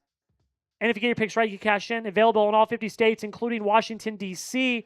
And if you get your picks right, you cash in. Available in all 50 states, including Washington, D.C.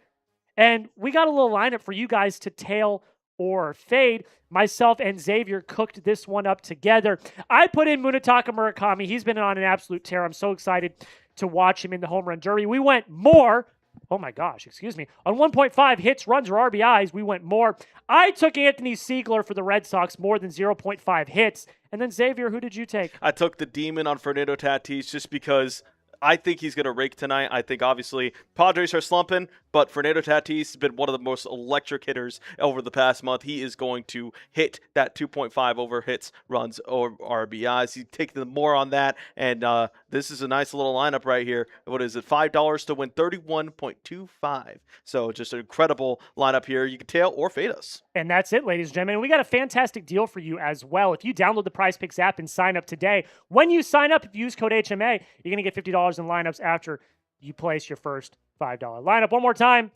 And we got a little lineup for you guys to tail or fade. Myself and Xavier cooked this one up together. I put in Munetaka Murakami. He's been on an absolute tear. I'm so excited to watch him in the home run derby. We went more Oh my gosh, excuse me. On 1.5 hits, runs, or RBIs, we went more. I took Anthony Siegler for the Red Sox, more than 0.5 hits. And then Xavier, who did you take? I took the Demon on Fernando Tatis just because I think he's going to rake tonight. I think, obviously, Padres are slumping, but Fernando Tatis has been one of the most electric hitters over the past month. He is going to hit that 2.5 over hits, runs, or RBIs. He's taking more on that, and this is a nice little lineup right here. What is it? $5 to win 31.25. So just an incredible lineup here. You can tail or fade us. And that's it, ladies and gentlemen. We got a fantastic deal for you as well. If you download the Prize Picks app and sign up today, when you sign up, if you use code HMA, you're going to get $50 in lineups after you place your first $5 lineup. One more time,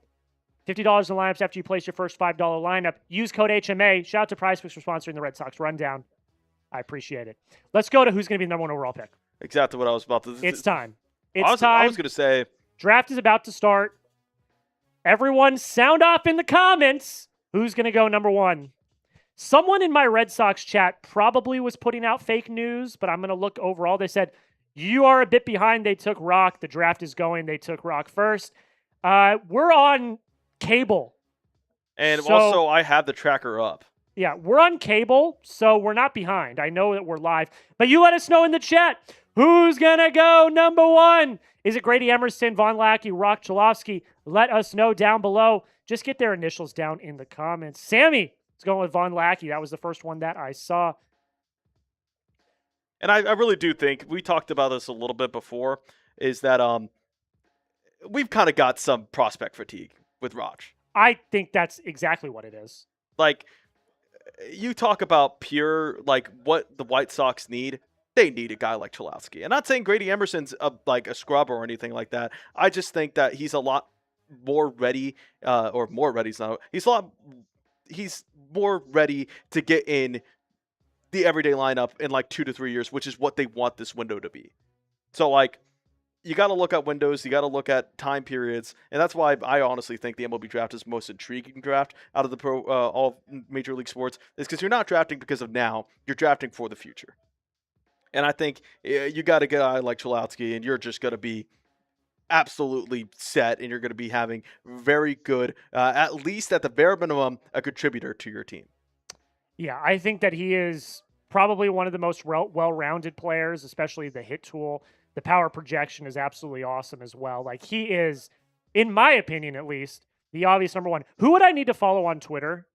$50 in lineups after you place your first $5 lineup. Use code HMA. Shout out to Prize Picks for sponsoring the Red Sox Rundown. I appreciate it. Let's go to who's going to be the number one overall pick. Exactly what I was about to say. It's time. I was going to say. Draft is about to start. Everyone sound off in the comments. Who's going to go number one? Someone in my Red Sox chat probably was putting out fake news, but I'm going to look overall. They said, you are a bit behind. They took Roch. The draft is going. They took Roch first. We're on cable. And also, I have the tracker up. Yeah, we're on cable, so we're not behind. I know that we're live. But you let us know in the chat, who's going to go number one? Is it Grady Emerson, Vahn, Lackey, Roch, Cholowsky? Let us know down below. Just get their initials down in the comments. Sammy is going with Vahn Lackey. That was the first one that I saw. And I really do think, we talked about this a little bit before, is that we've kind of got some prospect fatigue with Roch. I think that's exactly what it is. Like, you talk about pure, like, what the White Sox need. They need a guy like Cholowsky. I'm not saying Grady Emerson's like a scrub or anything like that. I just think that he's a lot more ready, or more ready. He's more ready to get in the everyday lineup in like 2 to 3 years, which is what they want this window to be. So, like, you got to look at windows, you got to look at time periods, and that's why I honestly think the MLB draft is the most intriguing draft out of the all major league sports, is because you're not drafting because of now, you're drafting for the future. And I think you got to get a guy like Cholowsky, and you're just going to be absolutely set, and you're going to be having very good, at least at the bare minimum, a contributor to your team. Yeah, I think that he is probably one of the most well-rounded players, especially the hit tool. The power projection is absolutely awesome as well. Like, he is, in my opinion at least, the obvious number one. Who would I need to follow on Twitter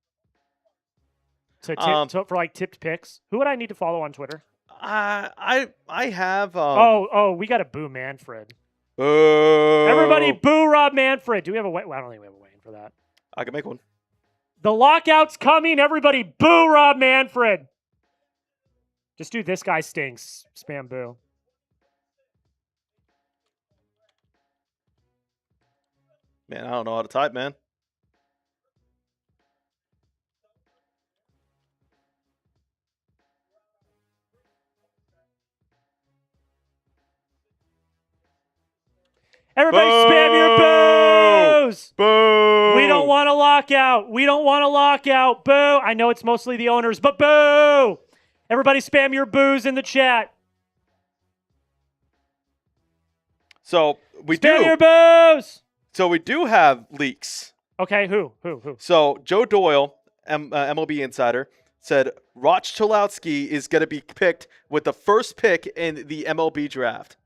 for like tipped picks? Who would I need to follow on Twitter? I have. We got to boo Manfred. Boo! Everybody boo Rob Manfred. Do we have a? Well, I don't think we have a Wayne for that. I can make one. The lockout's coming. Everybody boo Rob Manfred. Just do this guy stinks. Spam boo. Man, I don't know how to type, man. Everybody spam your boos! Boo! We don't want a lockout. We don't want a lockout. Boo! I know it's mostly the owners, but boo! Everybody spam your boos in the chat. So we spam your boos! So we do have leaks. Okay, who? So Joe Doyle, MLB Insider, said Roch Cholowsky is going to be picked with the first pick in the MLB draft.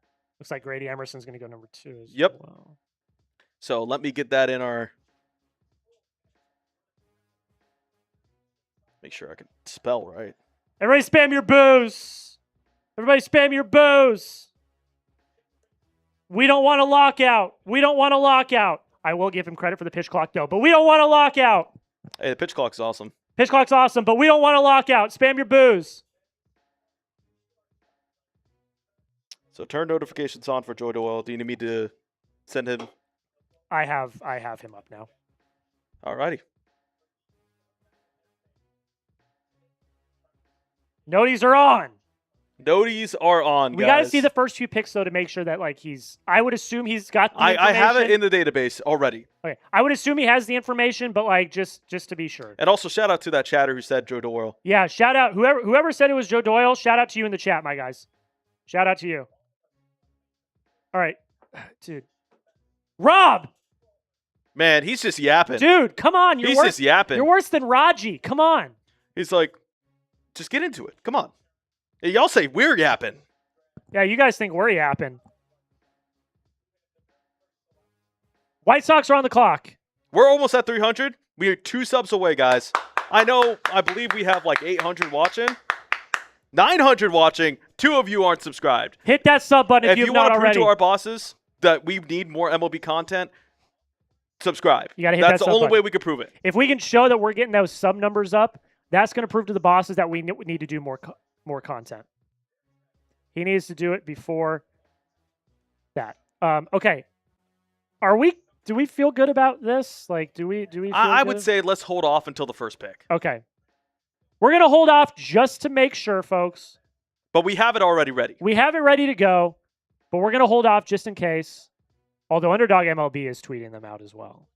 Looks like Grady Emerson's going to go number 2. Yep. Well. So let me get that in our... Make sure I can spell right. Everybody spam your boos. Everybody spam your boos. We don't want a lockout. We don't want a lockout. I will give him credit for the pitch clock, though, but we don't want a lockout. Hey, the pitch clock's awesome. Pitch clock's awesome, but we don't want a lockout. Spam your boos. So turn notifications on for Joe Doyle. Do you need me to send him? I have him up now. Alrighty. Noties are on. Noties are on, guys. We got to see the first few picks, though, to make sure that, like, I would assume he's got the information. I have it in the database already. Okay. I would assume he has the information, but, like, just to be sure. And also, shout out to that chatter who said Joe Doyle. Yeah, shout out. Whoever said it was Joe Doyle, shout out to you in the chat, my guys. Shout out to you. All right. Dude. Rob! Man, he's just yapping. Dude, come on. He's just yapping. You're worse than Raji. Come on. He's like, just get into it. Come on. Y'all say we're yapping. Yeah, you guys think we're yapping. White Sox are on the clock. We're almost at 300. We are 2 subs away, guys. I believe we have like 800 watching. 900 watching. 2 of you aren't subscribed. Hit that sub button if you've not already. If you want to prove to our bosses that we need more MLB content, subscribe. You gotta hit That's that the sub only button. way we can prove it. If we can show that we're getting those sub numbers up, that's going to prove to the bosses that we need to do more content. He needs to do it before that. Okay. Do we feel good about this? Like, do we feel I good? would say let's hold off until the first pick. Okay. We're going to hold off just to make sure, folks. But we have it already ready. We have it ready to go, but we're going to hold off just in case. Although Underdog MLB is tweeting them out as well.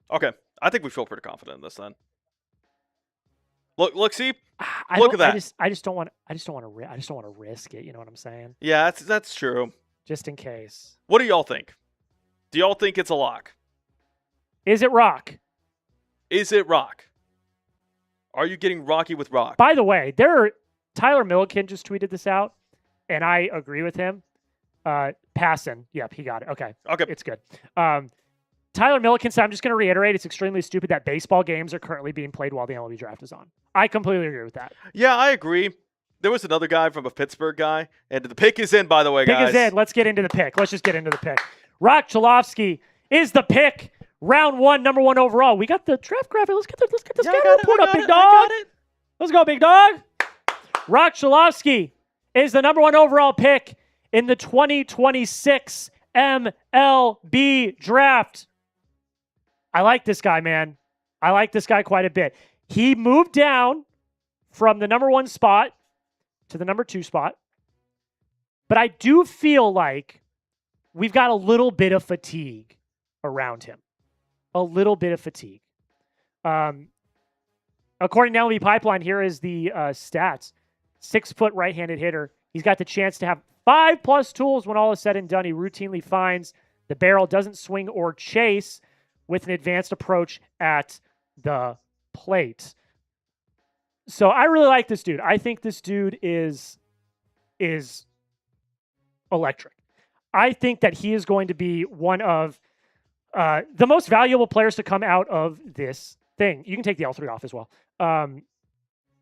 Okay. I think we feel pretty confident in this then. Look, see? Look at that. I just don't want to risk it, you know what I'm saying? Yeah, that's true. Just in case. What do y'all think? Do y'all think it's a lock? Is it Roch? Is it Roch? Are you getting rocky with Roch? By the way, Tyler Milliken just tweeted this out, and I agree with him. Passing. Yep, he got it. Okay. It's good. Tyler Milliken said, I'm just going to reiterate, it's extremely stupid that baseball games are currently being played while the MLB draft is on. I completely agree with that. Yeah, I agree. There was another guy from a Pittsburgh guy, and the pick is in, by the way, guys. Pick is in. Let's get into the pick. Let's just get into the pick. Roch Cholowsky is the pick. Round 1, number 1 overall. We got the draft graphic. Let's get the scouting report up, big dog. Let's go, big dog. Roch Cholowsky is the number 1 overall pick in the 2026 MLB draft. I like this guy, man. I like this guy quite a bit. He moved down from the number 1 spot to the number 2 spot. But I do feel like we've got a little bit of fatigue around him. A little bit of fatigue. According to MLB Pipeline, here is the stats. 6-foot right-handed hitter. He's got the chance to have 5+ tools when all is said and done. He routinely finds the barrel, doesn't swing or chase with an advanced approach at the plate. So I really like this dude. I think this dude is electric. I think that he is going to be one of the most valuable players to come out of this thing. You can take the L3 off as well.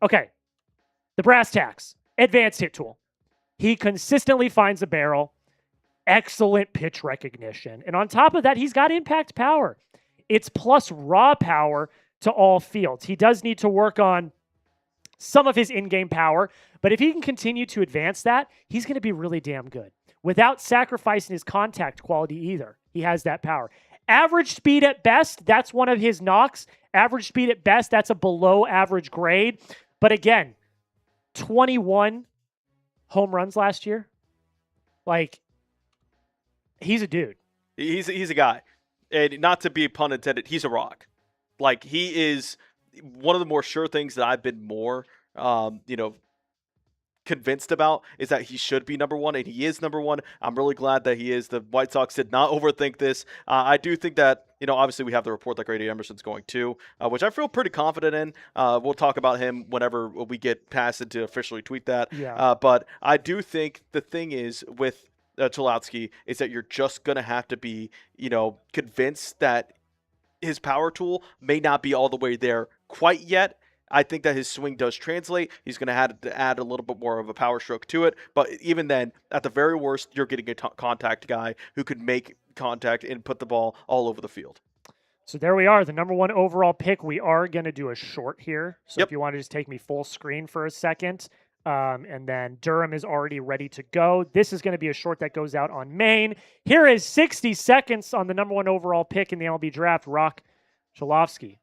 Okay. The brass tacks. Advanced hit tool. He consistently finds a barrel. Excellent pitch recognition. And on top of that, he's got impact power. It's plus raw power to all fields. He does need to work on some of his in-game power, but if he can continue to advance that, he's going to be really damn good. Without sacrificing his contact quality either. He has that power. Average speed at best, that's one of his knocks. Average speed at best, that's a below average grade. But again, 21 home runs last year. Like, he's a dude. He's a guy. And not to be pun intended, he's a rock. Like, he is one of the more sure things that I've been more, convinced about is that he should be number 1, and he is number 1. I'm really glad that he is. The White Sox did not overthink this. I do think that, obviously we have the report that Grady Emerson's going to, which I feel pretty confident in. We'll talk about him whenever we get past it to officially tweet that. Yeah. But I do think the thing is with Cholowsky is that you're just going to have to be, convinced that his power tool may not be all the way there quite yet. I think that his swing does translate. He's going to have to add a little bit more of a power stroke to it. But even then, at the very worst, you're getting a contact guy who could make contact and put the ball all over the field. So there we are, the number 1 overall pick. We are going to do a short here. So Yep. if you want to just take me full screen for a second. And then Durham is already ready to go. This is going to be a short that goes out on Maine. Here is 60 seconds on the number 1 overall pick in the MLB draft, Roch Cholowsky.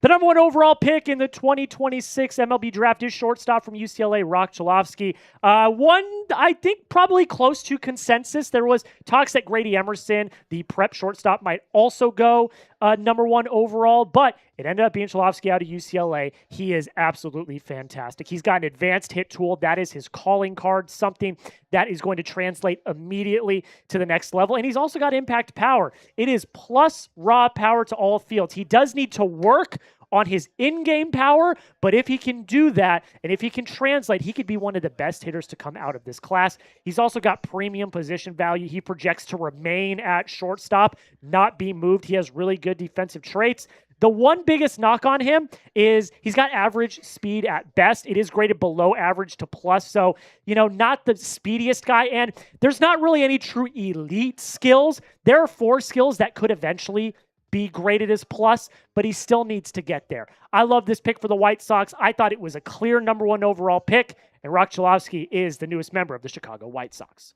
The number 1 overall pick in the 2026 MLB draft is shortstop from UCLA, Roch Cholowsky. One, I think, probably close to consensus. There was talks that Grady Emerson, the prep shortstop, might also go number 1 overall, but It ended up being Cholowsky out of UCLA. He is absolutely fantastic. He's got an advanced hit tool. That is his calling card, something that is going to translate immediately to the next level. And he's also got impact power. It is plus raw power to all fields. He does need to work on his in-game power, but if he can do that, and if he can translate, he could be one of the best hitters to come out of this class. He's also got premium position value. He projects to remain at shortstop, not be moved. He has really good defensive traits. The one biggest knock on him is he's got average speed at best. It is graded below average to plus, so, not the speediest guy, and there's not really any true elite skills. There are 4 skills that could eventually be graded as plus, but he still needs to get there. I love this pick for the White Sox. I thought it was a clear number 1 overall pick, and Roch Cholowsky is the newest member of the Chicago White Sox.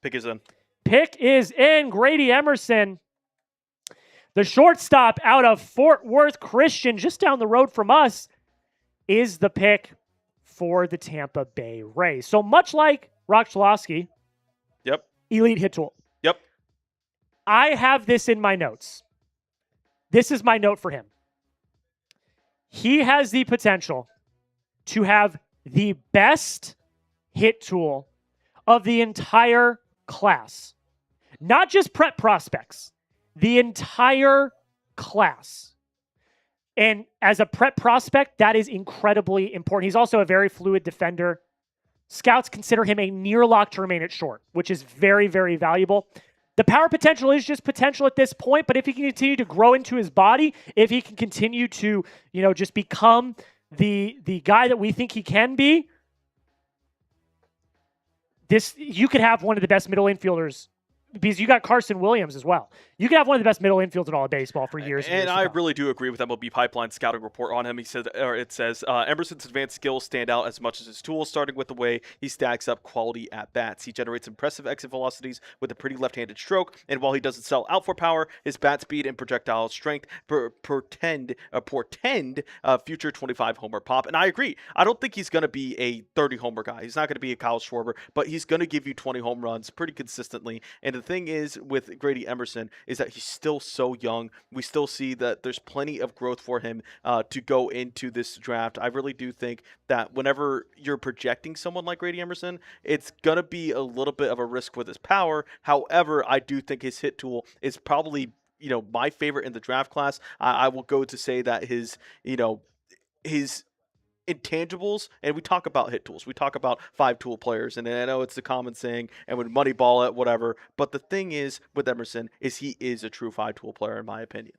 Pick is in. Pick is in. Grady Emerson, the shortstop out of Fort Worth Christian, just down the road from us, is the pick for the Tampa Bay Rays. So much like Roch Cholowsky, Yep. elite hit tool. Yep. I have this in my notes. This is my note for him. He has the potential to have the best hit tool of the entire class. Not just prep prospects, the entire class. And as a prep prospect, that is incredibly important. He's also a very fluid defender. Scouts consider him a near lock to remain at short, which is very, very valuable. The power potential is just potential at this point, but if he can continue to grow into his body, if he can continue to, just become the guy that we think he can be, you could have one of the best middle infielders, because you got Carson Williams as well. You could have one of the best middle infielders in all of baseball for years. And I really do agree with MLB Pipeline scouting report on him. It says Emerson's advanced skills stand out as much as his tools, starting with the way he stacks up quality at bats. He generates impressive exit velocities with a pretty left-handed stroke, and while he doesn't sell out for power, his bat speed and projectile strength portend a future 25 homer pop. And I agree. I don't think he's going to be a 30 homer guy. He's not going to be a Kyle Schwarber, but he's going to give you 20 home runs pretty consistently. And the thing is with Grady Emerson is that he's still so young. We still see that there's plenty of growth for him to go into this draft. I really do think that whenever you're projecting someone like Grady Emerson, it's going to be a little bit of a risk with his power. However, I do think his hit tool is probably, my favorite in the draft class. I will go to say that his intangibles, and we talk about hit tools, we talk about 5-tool players, and I know it's the common saying, and when Moneyball it, whatever, but the thing is with Emerson is he is a true 5-tool player in my opinion.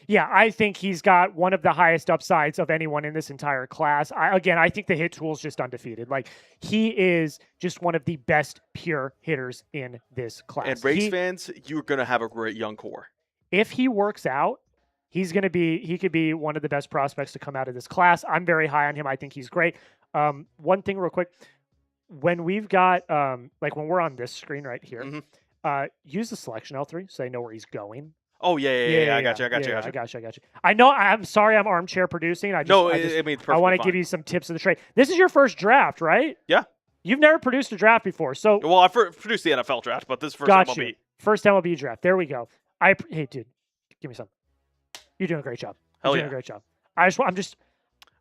Yeah, I think he's got one of the highest upsides of anyone in this entire class. I think the hit tool is just undefeated. Like, he is just one of the best pure hitters in this class. And Rays fans, you're going to have a great young core. If he works out, he could be one of the best prospects to come out of this class. I'm very high on him. I think he's great. One thing real quick, when we've got, when we're on this screen right here, use the selection L3 so they know where he's going. Oh, yeah. I got you. I know, I'm sorry I'm armchair producing. I want to give you some tips of the trade. This is your first draft, right? Yeah. You've never produced a draft before. So, well, I produced the NFL draft, but this is first MLB. First MLB draft. There we go. Hey, dude, give me some. You're doing a great job. You're doing a great job. I'm just.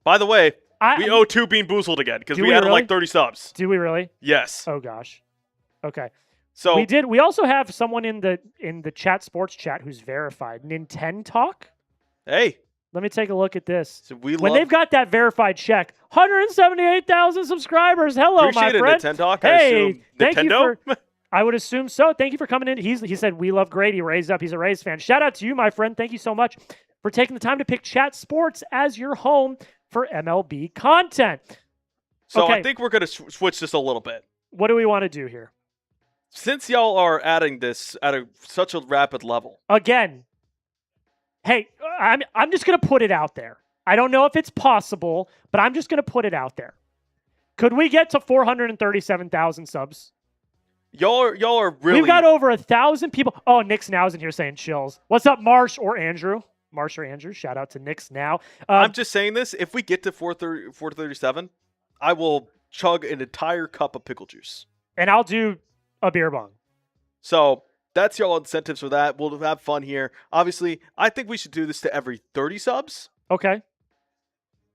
By the way, we owe 2 Bean Boozled again because we added like 30 subs. Do we really? Yes. Oh gosh. Okay. So we did. We also have someone in the chat, sports chat, who's verified. Nintendo Talk. Hey. Let me take a look at this. So when they've got that verified check, 178,000 subscribers. Hello, my friend. Nintendo Talk. Hey, thank Nintendo? you for. I would assume so. Thank you for coming in. He said, we love Grady. Raised up. He's a Rays fan. Shout out to you, my friend. Thank you so much for taking the time to pick Chat Sports as your home for MLB content. So okay. I think we're going to switch this a little bit. What do we want to do here? Since y'all are adding this at such a rapid level. Again, hey, I'm just going to put it out there. I don't know if it's possible, but I'm just going to put it out there. Could we get to 437,000 subs? Y'all are really. We've got over 1,000 people. Oh, Nick's Now's in here saying chills. What's up, Marsh or Andrew? Marsh or Andrew? Shout out to Nick's Now. I'm just saying this. If we get to 437, I will chug an entire cup of pickle juice. And I'll do a beer bong. So that's your incentives for that. We'll have fun here. Obviously, I think we should do this to every 30 subs. Okay.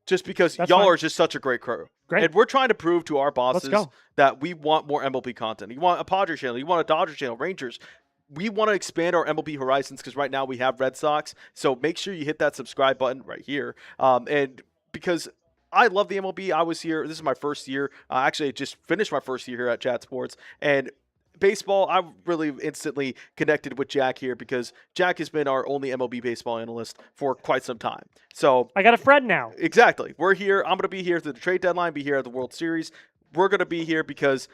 Just because That's y'all fine. are just such a great crew. Great. And we're trying to prove to our bosses Let's go. that we want more MLB content. You want a Padres channel. You want a Dodgers channel, Rangers. We want to expand our MLB horizons because right now we have Red Sox. So make sure you hit that subscribe button right here. And because I love the MLB. I was here. This is my first year. Actually, I just finished my first year here at Chat Sports. And baseball, I really instantly connected with Jack here because Jack has been our only MLB baseball analyst for quite some time. So I got a friend now. exactly. We're here. I'm going to be here through the trade deadline, be here at the World Series. We're going to be here because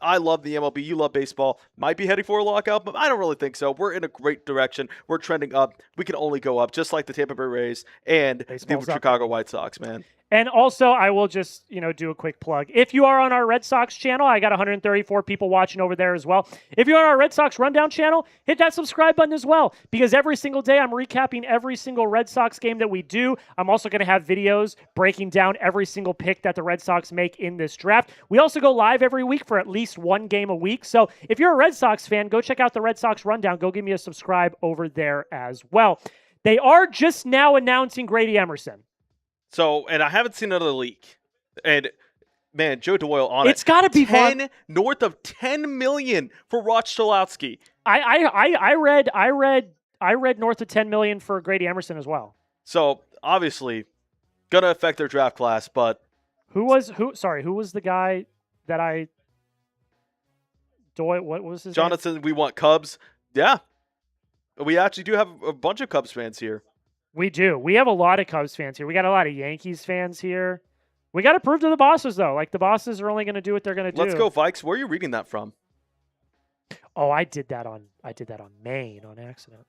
I love the MLB. You love baseball. Might be heading for a lockout, but I don't really think so. We're in a great direction. We're trending up. We can only go up, just like the Tampa Bay Rays and Baseball's the up. Chicago White Sox, man. And also, I will just, do a quick plug. If you are on our Red Sox channel, I got 134 people watching over there as well. If you're on our Red Sox Rundown channel, hit that subscribe button as well, because every single day I'm recapping every single Red Sox game that we do. I'm also going to have videos breaking down every single pick that the Red Sox make in this draft. We also go live every week for at least one game a week. So if you're a Red Sox fan, go check out the Red Sox Rundown. Go give me a subscribe over there as well. They are just now announcing Grady Emerson. So, and I haven't seen another leak. And man, Joe Doyle on it. It's got to be Vahn. North of $10 million for Roch Cholowsky. I read north of 10 million for Grady Emerson as well. So obviously, gonna affect their draft class. But who was the guy that Doyle? What was his Jonathan? name? We want Cubs. Yeah, we actually do have a bunch of Cubs fans here. We do. We have a lot of Cubs fans here. We got a lot of Yankees fans here. We got to prove to the bosses, though. Like, the bosses are only going to do what they're going to do. Let's go, Vikes. Where are you reading that from? Oh, I did that on Maine on accident.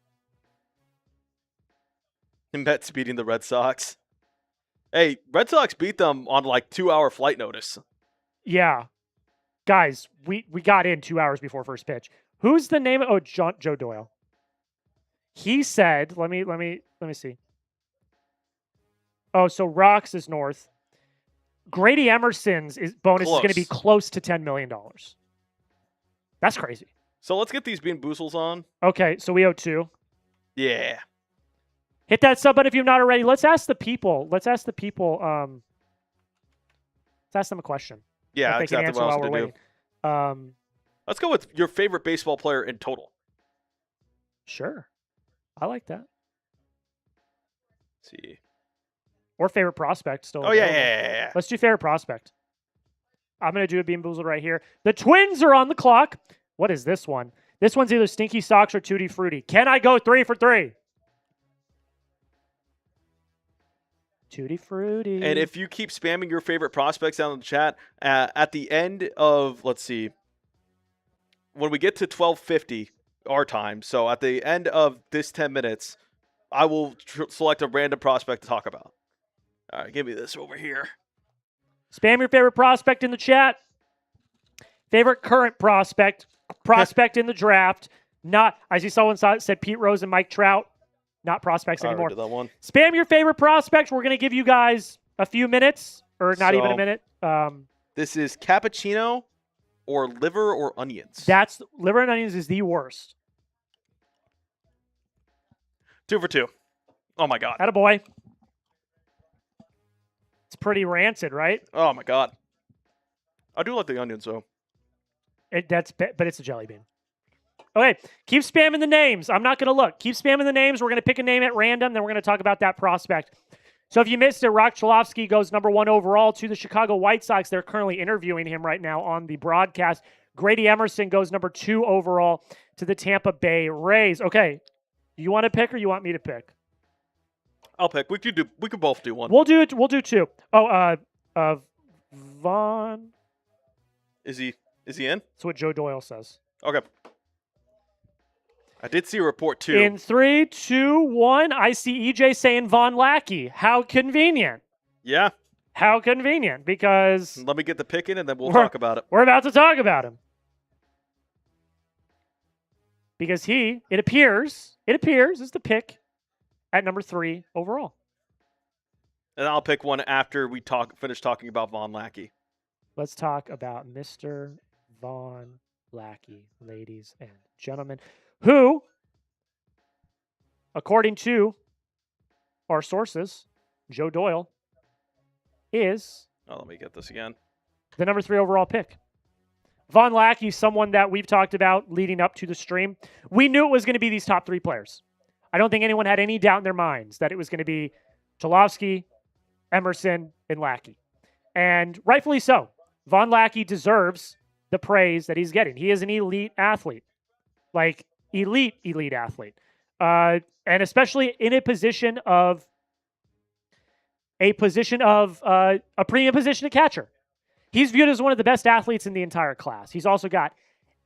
Mets beating the Red Sox. Hey, Red Sox beat them on like 2-hour flight notice. Yeah. Guys, we got in 2 hours before first pitch. Who's the name? Oh, Joe Doyle. He said, let me see. Oh, so Rocks is north. Grady Emerson's bonus is going to be close to $10 million. That's crazy. So let's get these Bean Boozles on. Okay, so we owe 2. Yeah. Hit that sub button if you're not already. Let's ask the people. Let's ask them a question. Yeah, they exactly can answer what I was while we're going to waiting. do. Let's go with your favorite baseball player in total. Sure. I like that. Let's see. Or favorite prospect still. Oh, yeah. Let's do favorite prospect. I'm going to do a Bean Boozled right here. The Twins are on the clock. What is this one? This one's either Stinky Socks or Tutti Frutti. Can I go 3 for 3? Tutti Frutti. And if you keep spamming your favorite prospects down in the chat, at the end of, let's see, when we get to 12:50 our time, so at the end of this 10 minutes, I will select a random prospect to talk about. All right, give me this over here. Spam your favorite prospect in the chat. Favorite current prospect. Prospect in the draft. Not, I see someone said Pete Rose and Mike Trout. Not prospects anymore. Did that one. Spam your favorite prospects. We're going to give you guys a few minutes, or not even a minute. This is cappuccino or liver or onions. That's liver and onions is the worst. 2 for 2. Oh, my God. Attaboy. It's pretty rancid, right? Oh, my God. I do like the onions, though. But it's a jelly bean. Okay, keep spamming the names. I'm not going to look. Keep spamming the names. We're going to pick a name at random, then we're going to talk about that prospect. So if you missed it, Roch Cholowsky goes number 1 overall to the Chicago White Sox. They're currently interviewing him right now on the broadcast. Grady Emerson goes number 2 overall to the Tampa Bay Rays. Okay, you want to pick or you want me to pick? I'll pick. We could both do one. We'll do 2. Oh, Vahn. Is he in? That's what Joe Doyle says. Okay. I did see a report, too. In 3, 2, 1, I see EJ saying Vahn Lackey. How convenient. Yeah. How convenient, because... Let me get the pick in, and then we'll talk about it. We're about to talk about him. Because it appears, is the pick at number 3 overall. And I'll pick one after we finish talking about Vahn Lackey. Let's talk about Mr. Vahn Lackey, ladies and gentlemen, who, according to our sources, Joe Doyle, is let me get this again. the number 3 overall pick. Vahn Lackey, someone that we've talked about leading up to the stream. We knew it was going to be these top 3 players. I don't think anyone had any doubt in their minds that it was going to be Cholowsky, Emerson, and Lackey. And rightfully so. Vahn Lackey deserves the praise that he's getting. He is an elite athlete. Like, elite athlete. And especially in a premium position at catcher. He's viewed as one of the best athletes in the entire class. He's also got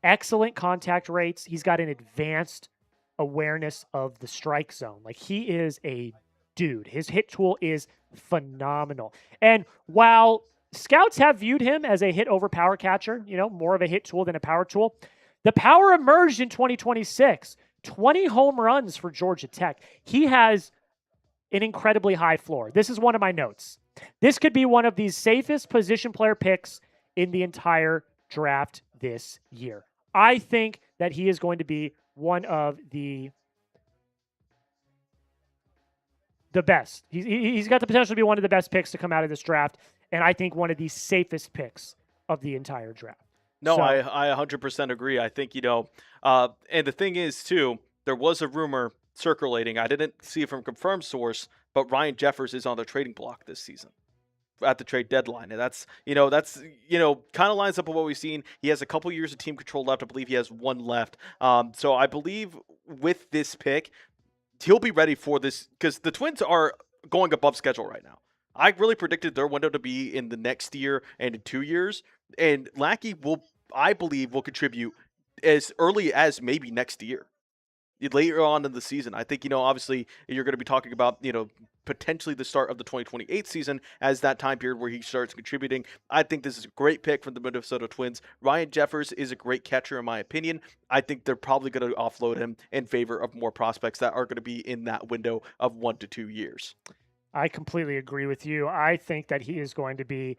excellent contact rates. He's got an advanced awareness of the strike zone. Like, he is a dude. His hit tool is phenomenal. And while scouts have viewed him as a hit over power catcher, more of a hit tool than a power tool, the power emerged in 2026. 20 home runs for Georgia Tech. He has an incredibly high floor. This is one of my notes. This could be one of the safest position player picks in the entire draft this year. I think that he is going to be one of the best. He's got the potential to be one of the best picks to come out of this draft, and I think one of the safest picks of the entire draft. No, I 100% agree. I think, and the thing is, too, there was a rumor circulating. I didn't see it from confirmed source, but Ryan Jeffers is on the trading block this season at the trade deadline. And that's kind of lines up with what we've seen. He has a couple years of team control left. I believe he has 1 left. So I believe with this pick, he'll be ready for this because the Twins are going above schedule right now. I really predicted their window to be in the next year and in 2 years. And Lackey I believe, will contribute as early as maybe next year. Later on in the season. I think, obviously you're going to be talking about, potentially the start of the 2028 season as that time period where he starts contributing. I think this is a great pick from the Minnesota Twins. Ryan Jeffers is a great catcher in my opinion. I think they're probably going to offload him in favor of more prospects that are going to be in that window of 1 to 2 years. I completely agree with you. I think that he is going to be,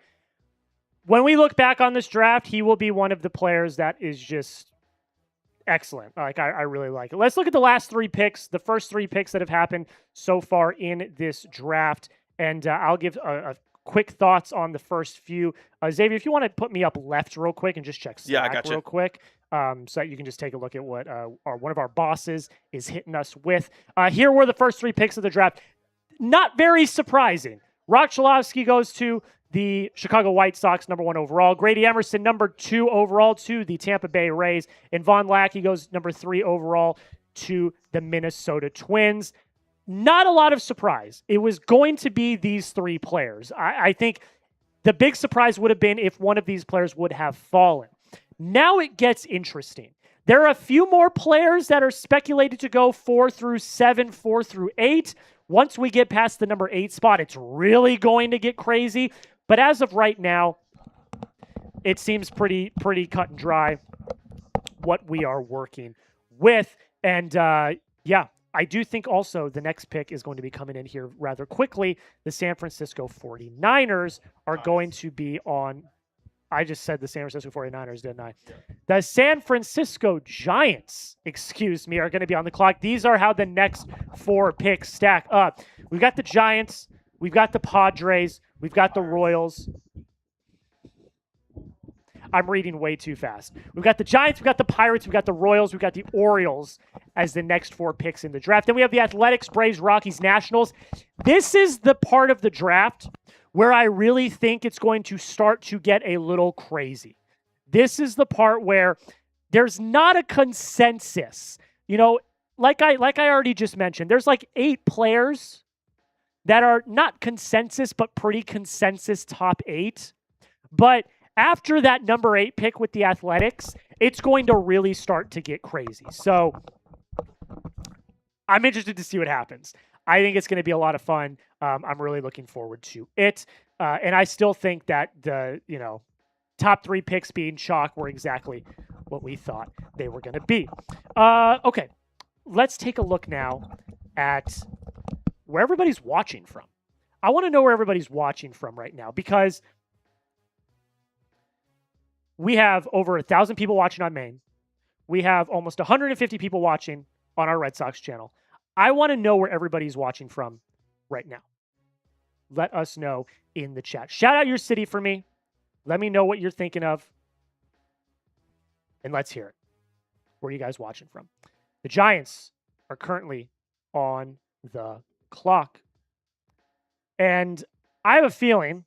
when we look back on this draft, he will be one of the players that is just excellent. Like, I really like it. Let's look at the last 3 picks, the first 3 picks that have happened so far in this draft. And I'll give a quick thoughts on the first few. Xavier, if you want to put me up left real quick and just check Slack real quick, so that you can just take a look at what one of our bosses is hitting us with. Here were the first 3 picks of the draft. Not very surprising. Roch Cholowsky goes to the Chicago White Sox, number 1 overall. Grady Emerson, number 2 overall to the Tampa Bay Rays. And Vahn Lackey goes number 3 overall to the Minnesota Twins. Not a lot of surprise. It was going to be these 3 players. I think the big surprise would have been if one of these players would have fallen. Now it gets interesting. There are a few more players that are speculated to go 4 through 7, 4 through 8. Once we get past the number 8 spot, it's really going to get crazy. But as of right now, it seems pretty cut and dry what we are working with. And I do think also the next pick is going to be coming in here rather quickly. The San Francisco 49ers are going to be on. I just said the San Francisco 49ers, didn't I? Yeah. The San Francisco Giants, are going to be on the clock. These are how the next 4 picks stack up. We've got the Giants. We've got the Padres. We've got the Royals. I'm reading way too fast. We've got the Giants. We've got the Pirates. We've got the Royals. We've got the Orioles as the next 4 picks in the draft. Then we have the Athletics, Braves, Rockies, Nationals. This is the part of the draft where I really think it's going to start to get a little crazy. This is the part where there's not a consensus. Like I already just mentioned, there's like 8 players that are not consensus, but pretty consensus top 8. But after that number 8 pick with the Athletics, it's going to really start to get crazy. So I'm interested to see what happens. I think it's going to be a lot of fun. I'm really looking forward to it. And I still think that the, top 3 picks being chalk were exactly what we thought they were going to be. Okay, let's take a look now at where everybody's watching from. I want to know where everybody's watching from right now because we have over 1,000 people watching on Maine. We have almost 150 people watching on our Red Sox channel. I want to know where everybody's watching from right now. Let us know in the chat. Shout out your city for me. Let me know what you're thinking of. And let's hear it. Where are you guys watching from? The Giants are currently on the clock. And I have a feeling,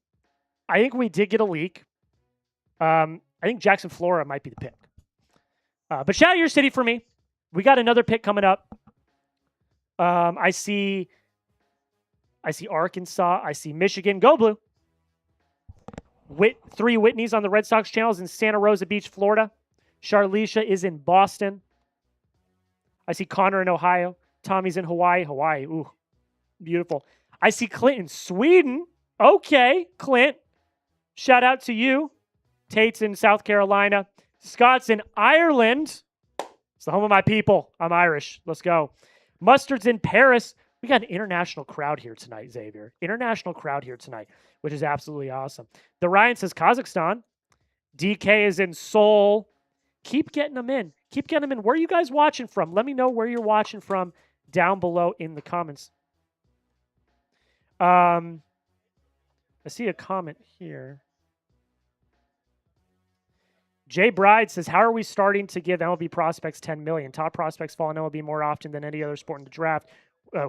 I think we did get a leak. I think Jackson Flora might be the pick. But shout out your city for me. We got another pick coming up. I see Arkansas. I see Michigan. Go Blue. 3 Whitneys on the Red Sox channels in Santa Rosa Beach, Florida. Charlicia is in Boston. I see Connor in Ohio. Tommy's in Hawaii. Hawaii. Ooh, beautiful. I see Clint in Sweden. Okay, Clint. Shout out to you. Tate's in South Carolina. Scott's in Ireland. It's the home of my people. I'm Irish. Let's go. Mustard's in Paris. We got an international crowd here tonight, Xavier. International crowd here tonight, which is absolutely awesome. The Ryan says Kazakhstan. DK is in Seoul. Keep getting them in. Keep getting them in. Where are you guys watching from? Let me know where you're watching from down below in the comments. I see a comment here. Jay Bride says, how are we starting to give MLB prospects $10 million? Top prospects fall in MLB more often than any other sport in the draft.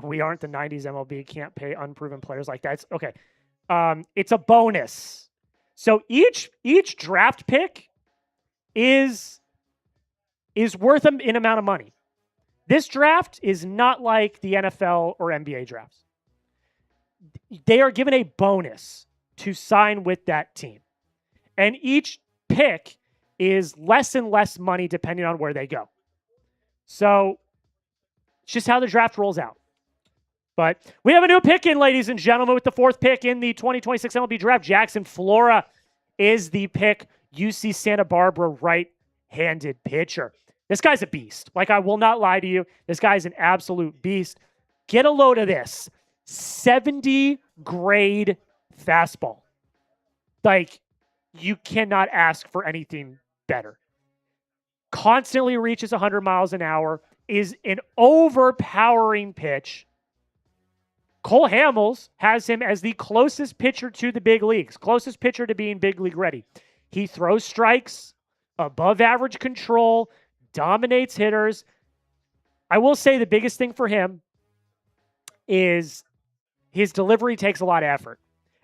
We aren't the 90s MLB. Can't pay unproven players like that. Okay. It's a bonus. So each draft pick is worth an amount of money. This draft is not like the NFL or NBA drafts. They are given a bonus to sign with that team. And each pick is less and less money depending on where they go. So it's just how the draft rolls out. But we have a new pick in, ladies and gentlemen, with the 4th pick in the 2026 MLB Draft. Jackson Flora is the pick. UC Santa Barbara right-handed pitcher. This guy's a beast. Like, I will not lie to you. This guy's an absolute beast. Get a load of this. 70 grade fastball. Like, you cannot ask for anything better. Constantly reaches 100 miles an hour. Is an overpowering pitch. Cole Hamels has him as the closest pitcher to the big leagues. Closest pitcher to being big league ready. He throws strikes, above average control, dominates hitters. I will say the biggest thing for him is his delivery takes a lot of effort.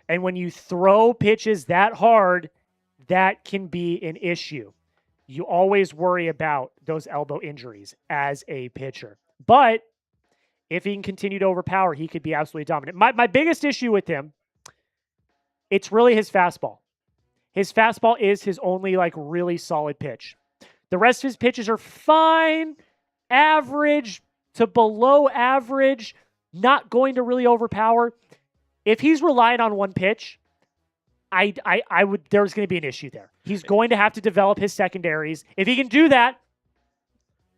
And when you throw pitches that hard, that can be an issue. You always worry about those elbow injuries as a pitcher. But if he can continue to overpower, he could be absolutely dominant. My biggest issue with him, it's really his fastball. His fastball is his only really solid pitch. The rest of his pitches are fine, average to below average, not going to really overpower. If he's relying on one pitch, I would. There's going to be an issue there. He's going to have to develop his secondaries. If he can do that,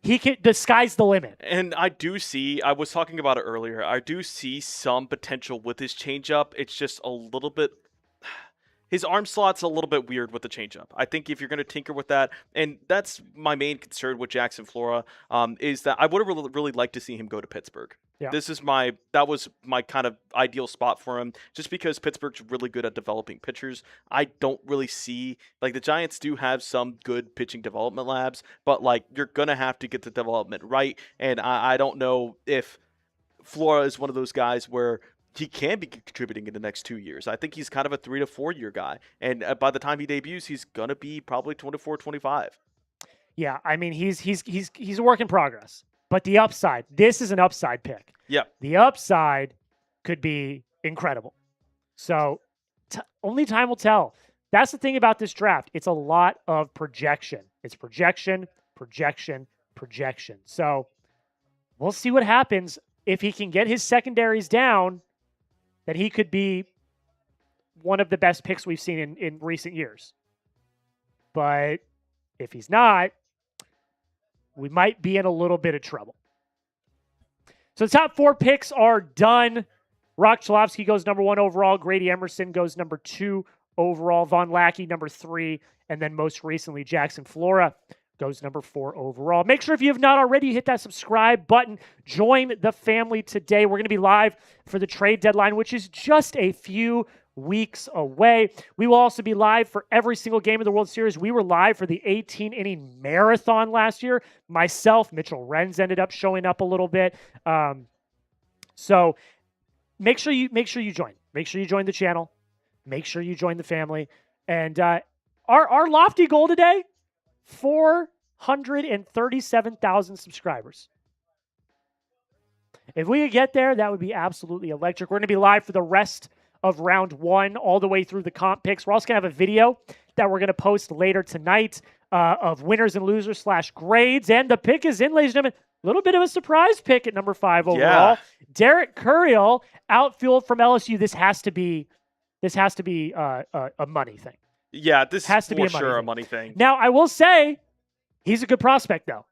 he can. The sky's the limit. And I was talking about it earlier. I do see some potential with his changeup. It's just a little bit. His arm slot's a little bit weird with the changeup. I think if you're going to tinker with that, and that's my main concern with Jackson Flora, is that I would have really liked to see him go to Pittsburgh. Yeah. That was my kind of ideal spot for him, just because Pittsburgh's really good at developing pitchers. I don't really see, the Giants do have some good pitching development labs, but you're going to have to get the development right. And I don't know if Flora is one of those guys where he can be contributing in the next 2 years. I think he's kind of a 3 to 4 year guy. And by the time he debuts, he's going to be probably 24, 25. Yeah, I mean, he's a work in progress. But the upside, this is an upside pick. Yeah. The upside could be incredible. So only time will tell. That's the thing about this draft. It's a lot of projection. It's projection, projection, projection. So we'll see what happens. If he can get his secondaries down, then he could be one of the best picks we've seen in recent years. But if he's not, we might be in a little bit of trouble. So the top 4 picks are done. Roch Cholowsky goes number 1 overall. Grady Emerson goes number 2 overall. Vahn Lackey, number 3. And then most recently, Jackson Flora goes number 4 overall. Make sure if you have not already, hit that subscribe button. Join the family today. We're going to be live for the trade deadline, which is just a few weeks away. We will also be live for every single game of the World Series. We were live for the 18-inning marathon last year. Myself, Mitchell Renz ended up showing up a little bit. So make sure you join. Make sure you join the channel. Make sure you join the family. And our lofty goal today, 437,000 subscribers. If we could get there, that would be absolutely electric. We're going to be live for the rest of round 1 all the way through the comp picks. We're also going to have a video that we're going to post later tonight of winners and losers / grades. And the pick is in, ladies and gentlemen. A little bit of a surprise pick at number 5 overall. Yeah. Derek Curiel, outfield from LSU. This has to be a money thing. Yeah, this has to be a money thing. Now, I will say he's a good prospect, though.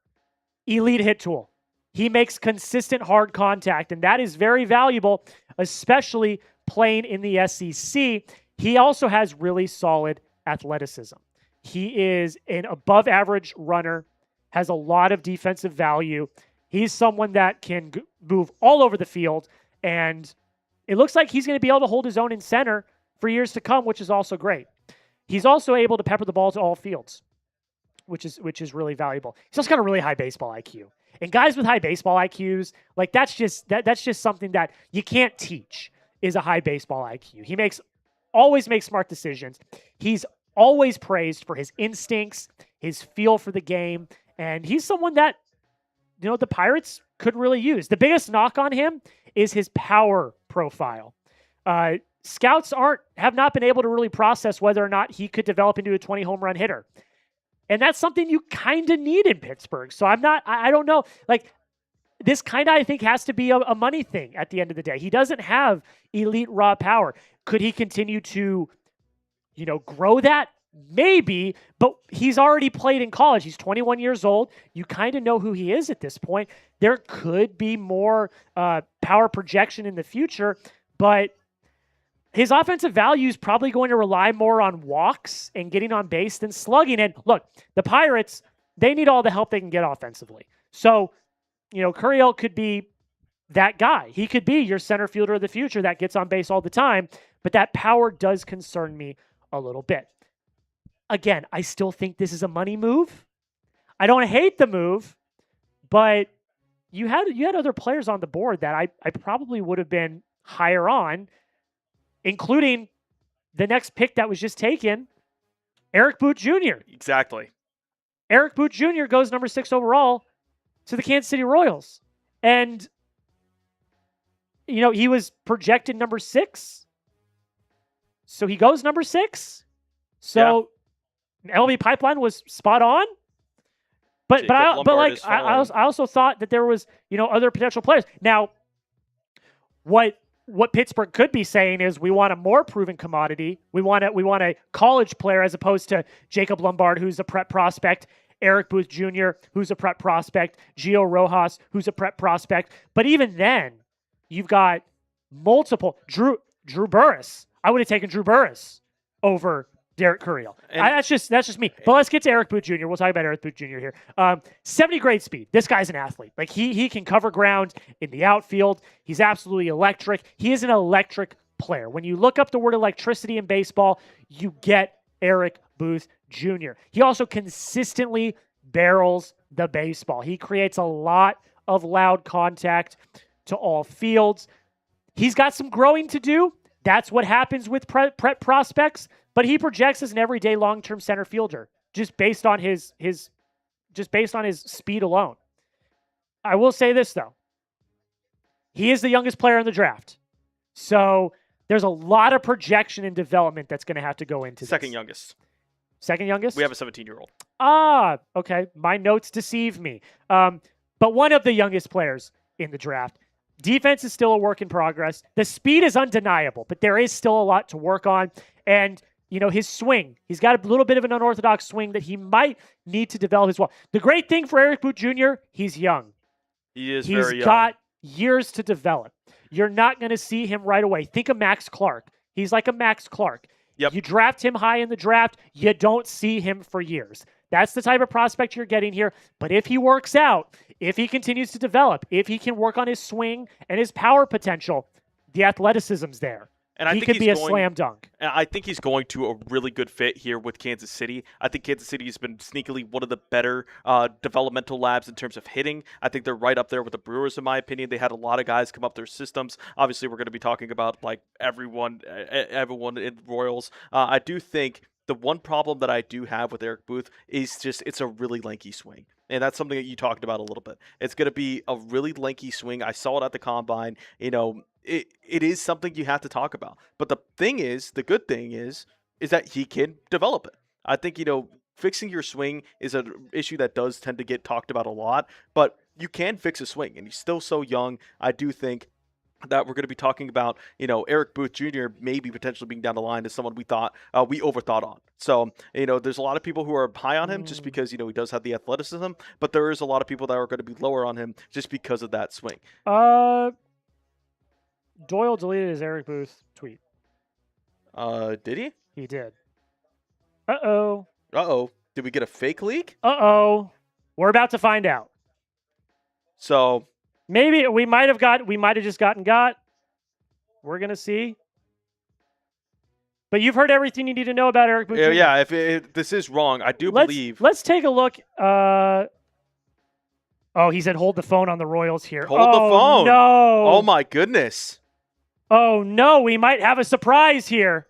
Elite hit tool. He makes consistent hard contact, and that is very valuable, especially playing in the SEC. He also has really solid athleticism. He is an above-average runner, has a lot of defensive value. He's someone that can move all over the field, and it looks like he's going to be able to hold his own in center for years to come, which is also great. He's also able to pepper the ball to all fields, which is really valuable. He's also got a really high baseball IQ. And guys with high baseball IQs, like that's just something that you can't teach, is a high baseball IQ. He always makes smart decisions. He's always praised for his instincts, his feel for the game, and he's someone that, the Pirates could really use. The biggest knock on him is his power profile. Scouts have not been able to really process whether or not he could develop into a 20 home run hitter. And that's something you kind of need in Pittsburgh. So I don't know. Like, this kind of, I think, has to be a money thing at the end of the day. He doesn't have elite raw power. Could he continue to, grow that? Maybe, but he's already played in college. He's 21 years old. You kind of know who he is at this point. There could be more power projection in the future, but his offensive value is probably going to rely more on walks and getting on base than slugging. And look, the Pirates, they need all the help they can get offensively. So, Curiel could be that guy. He could be your center fielder of the future that gets on base all the time, but that power does concern me a little bit. Again, I still think this is a money move. I don't hate the move, but you had other players on the board that I probably would have been higher on, including the next pick that was just taken, Eric Boot Jr. Exactly. Eric Boot Jr. goes number 6 overall to the Kansas City Royals. And, he was projected number 6. So he goes number 6. So MLB Pipeline was spot on. But I also thought that there was, other potential players. Now, what Pittsburgh could be saying is we want a more proven commodity. We want a college player as opposed to Jacob Lombard, who's a prep prospect, Eric Booth Jr., who's a prep prospect, Gio Rojas, who's a prep prospect. But even then, you've got multiple Drew Burris. I would have taken Drew Burris over Derek Curiel. That's just me. But let's get to Eric Booth Jr. We'll talk about Eric Booth Jr. here. 70 grade speed. This guy's an athlete. Like he can cover ground in the outfield. He's absolutely electric. He is an electric player. When you look up the word electricity in baseball, you get Eric Booth Jr. He also consistently barrels the baseball. He creates a lot of loud contact to all fields. He's got some growing to do. That's what happens with prep prospects. But he projects as an everyday long-term center fielder, just based on his speed alone. I will say this though. He is the youngest player in the draft. So there's a lot of projection and development that's going to have to go into Second this. youngest. Second youngest? We have a 17-year-old. Okay. My notes deceive me. But one of the youngest players in the draft. Defense is still a work in progress. The speed is undeniable, but there is still a lot to work on. And his swing. He's got a little bit of an unorthodox swing that he might need to develop as well. The great thing for Eric Booth Jr., he's young. Very young. He's got years to develop. You're not going to see him right away. Think of Max Clark. He's like a Max Clark. Yep. You draft him high in the draft, you don't see him for years. That's the type of prospect you're getting here. But if he works out, if he continues to develop, if he can work on his swing and his power potential, the athleticism's there. And I he think could be a slam dunk. And I think he's going to a really good fit here with Kansas City. I think Kansas City has been sneakily one of the better developmental labs in terms of hitting. I think they're right up there with the Brewers, in my opinion. They had a lot of guys come up their systems. Obviously, we're going to be talking about like everyone in Royals. I do think the one problem that I do have with Eric Booth is just it's a really lanky swing. And that's something that you talked about a little bit. It's going to be a really lanky swing. I saw it at the combine. It is something you have to talk about. But the good thing is that he can develop it. I think, fixing your swing is an issue that does tend to get talked about a lot. But you can fix a swing, and he's still so young. I do think that we're going to be talking about, Eric Booth Jr. maybe potentially being down the line as someone we overthought on. So, there's a lot of people who are high on him just because, he does have the athleticism, but there is a lot of people that are going to be lower on him just because of that swing. Doyle deleted his Eric Booth tweet. Did he? He did. Uh-oh. Did we get a fake leak? Uh-oh. We're about to find out. So maybe we might have just gotten got. We're going to see. But you've heard everything you need to know about Eric Booth Jr. Yeah, if this is wrong, I do believe. Let's take a look. He said hold the phone on the Royals here. Hold the phone. No. Oh, my goodness. Oh, no. We might have a surprise here.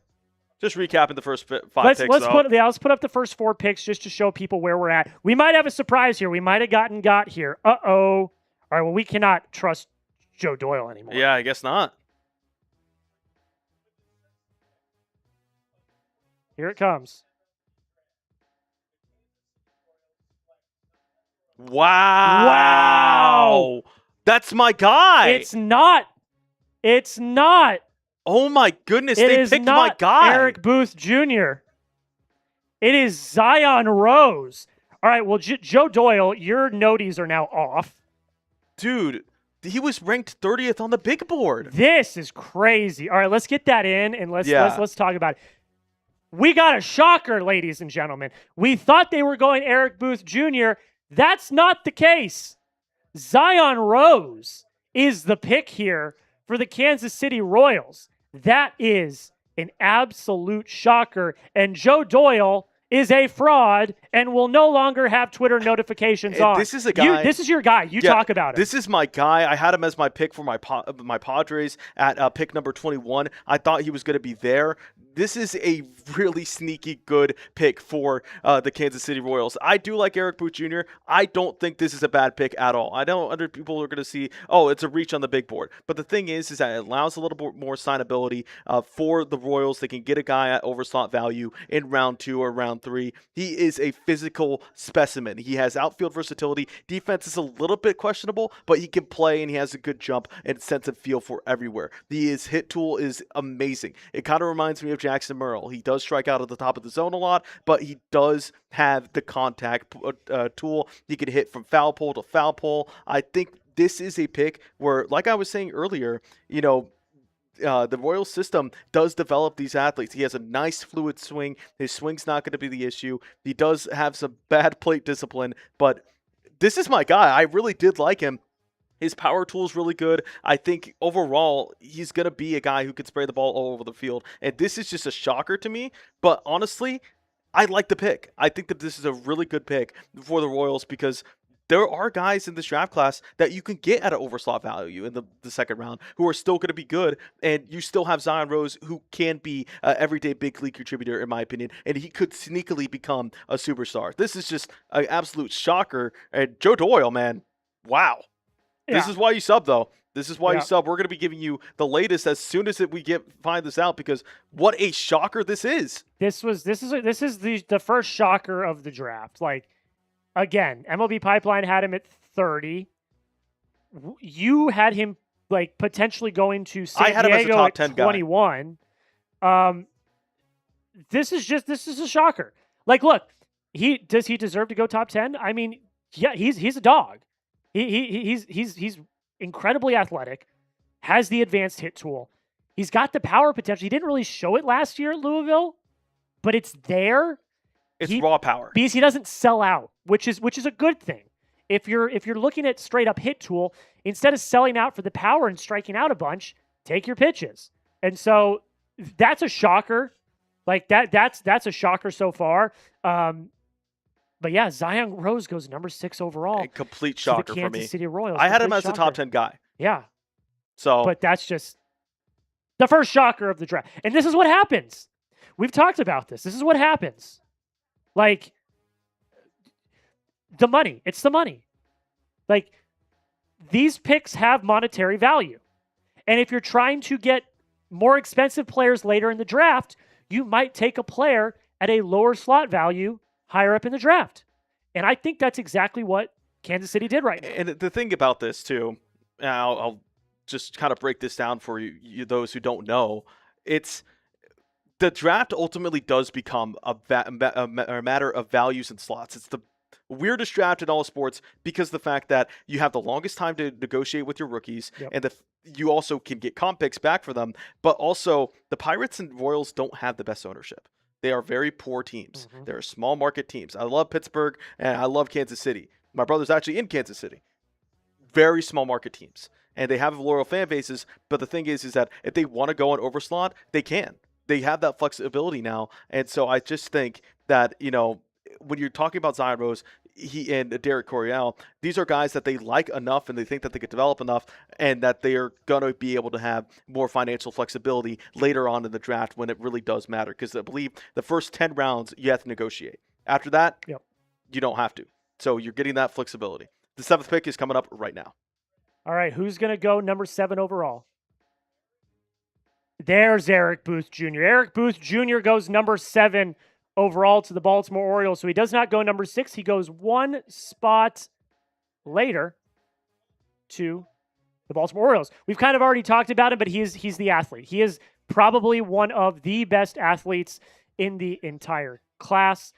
Just recapping the first five picks, let's put up the first 4 picks just to show people where we're at. We might have a surprise here. We might have gotten got here. Uh-oh. All right, well, we cannot trust Joe Doyle anymore. Yeah, I guess not. Here it comes. Wow. That's my guy. It's not. Oh, my goodness. They picked my guy. Eric Booth Jr. It is Zion Rose. All right, well, Joe Doyle, your noties are now off. Dude, he was ranked 30th on the big board. This is crazy. All right, let's get that in, and let's talk about it. We got a shocker, ladies and gentlemen. We thought they were going Eric Booth Jr. That's not the case. Zion Rose is the pick here for the Kansas City Royals. That is an absolute shocker. And Joe Doyle is a fraud and will no longer have Twitter notifications on. This is a guy. This is your guy. You talk about it. This is my guy. I had him as my pick for my Padres at pick number 21. I thought he was going to be there. This is a really sneaky good pick for the Kansas City Royals. I do like Eric Booth Jr. I don't think this is a bad pick at all. I know other people are going to see, it's a reach on the big board. But the thing is that it allows a little bit more signability for the Royals. They can get a guy at overslot value in round 2 or round 3. He is a physical specimen. He has outfield versatility. Defense is a little bit questionable, but he can play and he has a good jump and sense of feel for everywhere. His hit tool is amazing. It kind of reminds me of Jackson Merle. He does strike out at the top of the zone a lot, but he does have the contact tool. He can hit from foul pole to foul pole. I think this is a pick where, like I was saying earlier, the Royal system does develop these athletes. He has a nice fluid swing. His swing's not going to be the issue. He does have some bad plate discipline, but this is my guy. I really did like him. His power tool is really good. I think overall, he's going to be a guy who can spray the ball all over the field. And this is just a shocker to me. But honestly, I like the pick. I think that this is a really good pick for the Royals because there are guys in this draft class that you can get at an overslot value in the second round who are still going to be good. And you still have Zion Rose who can be an everyday big league contributor, in my opinion. And he could sneakily become a superstar. This is just an absolute shocker. And Joe Doyle, man, wow. Yeah. This is why you sub, though. This is why you sub. We're going to be giving you the latest as soon as we find this out because what a shocker this is. This is the first shocker of the draft. Like, again, MLB Pipeline had him at 30. You had him like potentially going to San Diego as a top 10 at 21. This is a shocker. Like, look, does he deserve to go top 10? I mean, yeah, he's a dog. He's incredibly athletic, has the advanced hit tool. He's got the power potential. He didn't really show it last year at Louisville. but it's there. It's raw power. Because he doesn't sell out, which is a good thing. If you're looking at straight up hit tool, instead of selling out for the power and striking out a bunch, take your pitches. And so that's a shocker. Like that's a shocker so far. But yeah, Zion Rose goes number 6 overall. A complete shocker to the for me. Kansas City Royals. I had him Complete as a shocker. top 10 guy. Yeah. So, but that's just the first shocker of the draft. And this is what happens. We've talked about this. This is what happens. Like the money. It's the money. Like these picks have monetary value. And if you're trying to get more expensive players later in the draft, you might take a player at a lower slot value higher up in the draft. And I think that's exactly what Kansas City did right now. And the thing about this too, and I'll just kind of break this down for you those who don't know, it's the draft ultimately does become a matter of values and slots. It's the weirdest draft in all sports because of the fact that you have the longest time to negotiate with your rookies, and you also can get comp picks back for them, but also the Pirates and Royals don't have the best ownership. They are very poor teams. Mm-hmm. They're small market teams. I love Pittsburgh and I love Kansas City. My brother's actually in Kansas City. Very small market teams. And they have loyal fan bases, but the thing is that if they want to go on overslot, they can. They have that flexibility now. And so I just think that, when you're talking about Zion Rose, he and Derek Coryell, these are guys that they like enough and they think that they could develop enough and that they are going to be able to have more financial flexibility later on in the draft when it really does matter. Because I believe the first 10 rounds, you have to negotiate. After that, you don't have to. So you're getting that flexibility. The 7th pick is coming up right now. All right, who's going to go number 7 overall? There's Eric Booth Jr. Eric Booth Jr. goes number 7 overall to the Baltimore Orioles. So he does not go number 6. He goes one spot later to the Baltimore Orioles. We've kind of already talked about him, but he's the athlete. He is probably one of the best athletes in the entire class.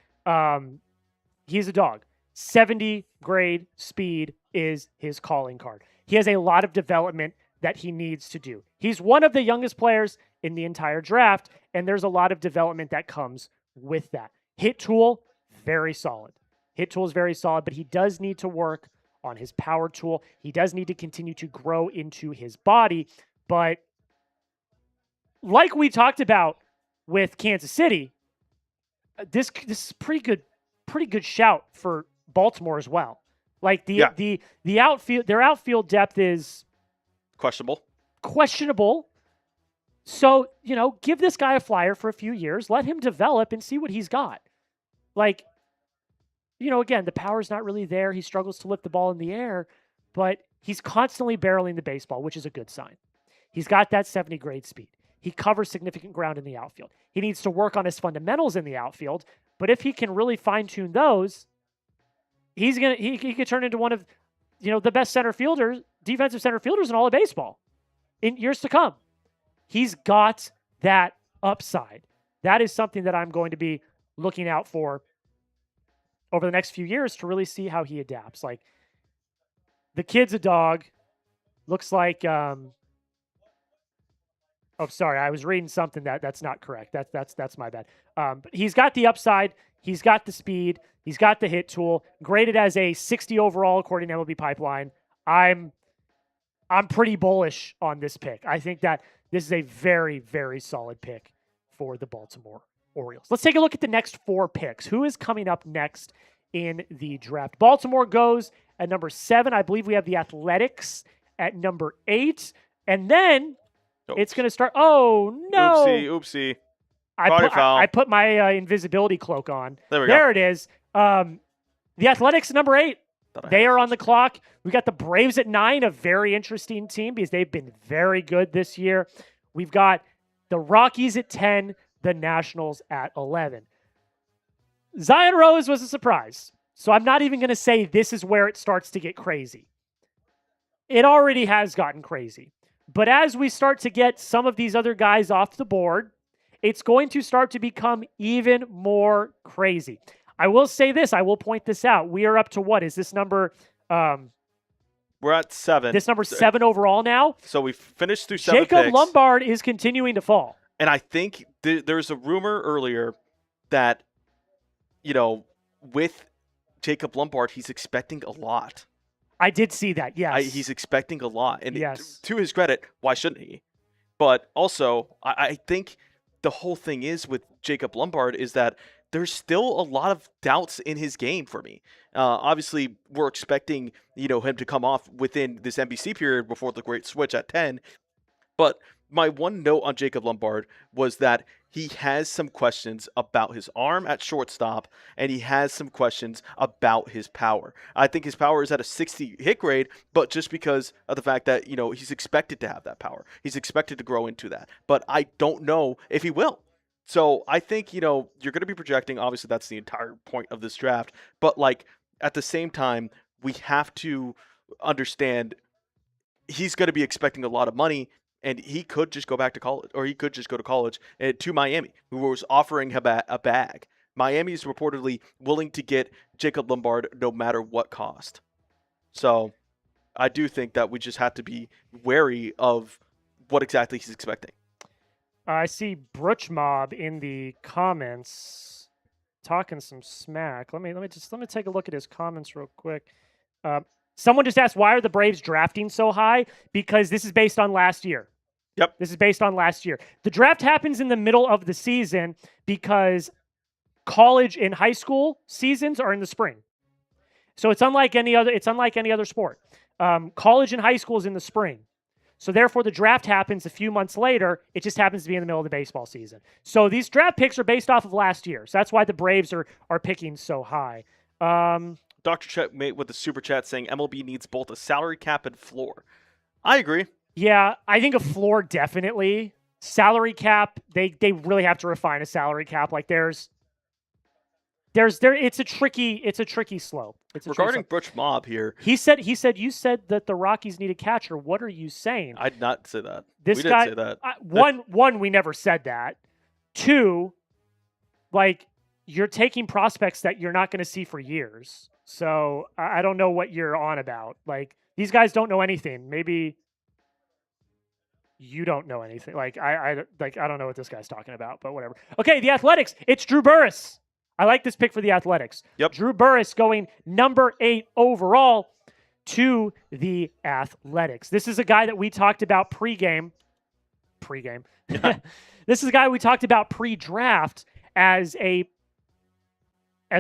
He's a dog. 70 grade speed is his calling card. He has a lot of development that he needs to do. He's one of the youngest players in the entire draft, and there's a lot of development that comes with that. Hit tool, very solid. Hit tool is very solid, but he does need to work on his power tool. He does need to continue to grow into his body, but like we talked about with Kansas City, this is pretty good shout for Baltimore as well. Like the outfield, their outfield depth is questionable. So, give this guy a flyer for a few years, let him develop and see what he's got. Like, again, the power's not really there. He struggles to lift the ball in the air, but he's constantly barreling the baseball, which is a good sign. He's got that 70 grade speed. He covers significant ground in the outfield. He needs to work on his fundamentals in the outfield, but if he can really fine-tune those, he could turn into one of, the best defensive center fielders in all of baseball in years to come. He's got that upside. That is something that I'm going to be looking out for over the next few years to really see how he adapts. Like, the kid's a dog. Looks like, sorry, I was reading something that's not correct. That's my bad. But he's got the upside. He's got the speed. He's got the hit tool. Graded as a 60 overall according to MLB Pipeline. I'm pretty bullish on this pick. I think that this is a very, very solid pick for the Baltimore Orioles. Let's take a look at the next 4 picks. Who is coming up next in the draft? Baltimore goes at number 7. I believe we have the Athletics at number 8. And then it's going to start. Oh, no. Oopsie. I put my invisibility cloak on. There it is. The Athletics at number 8. They are on the clock. We got the Braves at 9, a very interesting team because they've been very good this year. We've got the Rockies at 10, the Nationals at 11. Zion Rose was a surprise, so I'm not even going to say this is where it starts to get crazy. It already has gotten crazy. But as we start to get some of these other guys off the board, it's going to start to become even more crazy. I will say this. I will point this out. We are up to what? Is this number... we're at 7. This number 7 overall now. So we finished through 7 Jacob picks. Lombard is continuing to fall. And I think there's a rumor earlier that, with Jacob Lombard, he's expecting a lot. I did see that, yes. He's expecting a lot. And yes. to his credit, why shouldn't he? But also, I think the whole thing is with Jacob Lombard is that there's still a lot of doubts in his game for me. Obviously, we're expecting him to come off within this NBC period before the great switch at 10. But my one note on Jacob Lombard was that he has some questions about his arm at shortstop, and he has some questions about his power. I think his power is at a 60 hit grade, but just because of the fact that, he's expected to have that power. He's expected to grow into that. But I don't know if he will. So I think, you're going to be projecting. Obviously, that's the entire point of this draft. But, at the same time, we have to understand he's going to be expecting a lot of money. And he could just go back to college, or he could just go to college to Miami, who was offering him a bag. Miami is reportedly willing to get Jacob Lombard no matter what cost. So I do think that we just have to be wary of what exactly he's expecting. I see Brooch Mob in the comments talking some smack. Let me take a look at his comments real quick. Someone just asked, why are the Braves drafting so high? Because this is based on last year. Yep. This is based on last year. The draft happens in the middle of the season because college and high school seasons are in the spring. So it's unlike any other sport. College and high school is in the spring. So therefore, the draft happens a few months later. It just happens to be in the middle of the baseball season. So these draft picks are based off of last year. So that's why the Braves are picking so high. Dr. Checkmate with the super chat saying MLB needs both a salary cap and floor. I agree. Yeah, I think a floor definitely. Salary cap, they really have to refine a salary cap. Like it's a tricky slope. Regarding Brooch Mob here, he said you said that the Rockies need a catcher. What are you saying? I'd not say that. We didn't say that. One, we never said that. Two, you're taking prospects that you're not going to see for years. So I don't know what you're on about. These guys don't know anything. Maybe you don't know anything. I don't know what this guy's talking about, but whatever. Okay, the Athletics. It's Drew Burress. I like this pick for the Athletics. Yep. Drew Burress going number 8 overall to the Athletics. This is a guy that we talked about pregame. This is a guy we talked about pre-draft as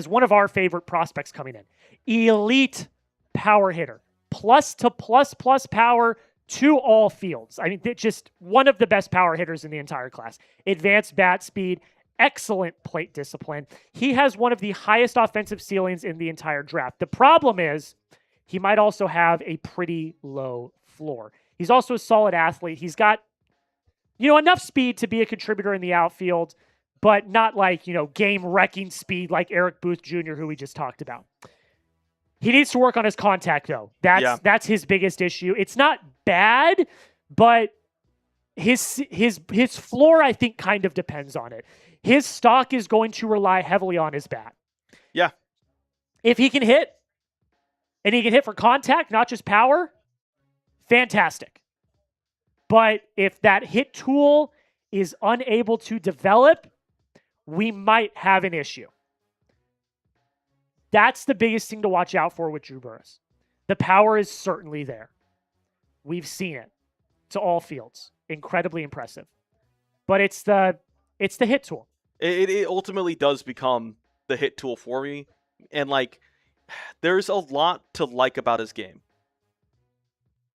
one of our favorite prospects coming in. Elite power hitter. Plus to plus power to all fields. I mean, just one of the best power hitters in the entire class. Advanced bat speed, excellent plate discipline. He has one of the highest offensive ceilings in the entire draft. The problem is he might also have a pretty low floor. He's also a solid athlete. He's got, enough speed to be a contributor in the outfield, but not game-wrecking speed like Eric Booth Jr., who we just talked about. He needs to work on his contact, though. That's his biggest issue. It's not bad, but his floor, I think, kind of depends on it. His stock is going to rely heavily on his bat. Yeah. If he can hit, and he can hit for contact, not just power, fantastic. But if that hit tool is unable to develop, we might have an issue. That's the biggest thing to watch out for with Drew Burress. The power is certainly there. We've seen it to all fields. Incredibly impressive. But it's the hit tool. It ultimately does become the hit tool for me. And there's a lot to like about his game.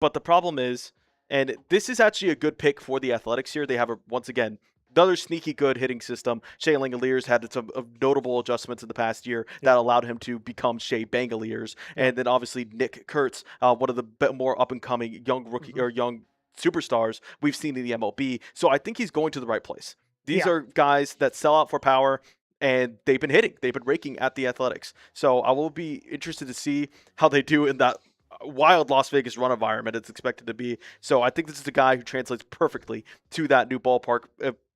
But the problem is, and this is actually a good pick for the Athletics here. They have, once again, another sneaky good hitting system. Shea Langoliers had some notable adjustments in the past year that allowed him to become Shea Bangoliers. And then obviously Nick Kurtz, one of the more up-and-coming young rookie or young superstars we've seen in the MLB. So I think he's going to the right place. These are guys that sell out for power, and they've been hitting. They've been raking at the Athletics. So I will be interested to see how they do in that wild Las Vegas run environment it's expected to be. So I think this is a guy who translates perfectly to that new ballpark,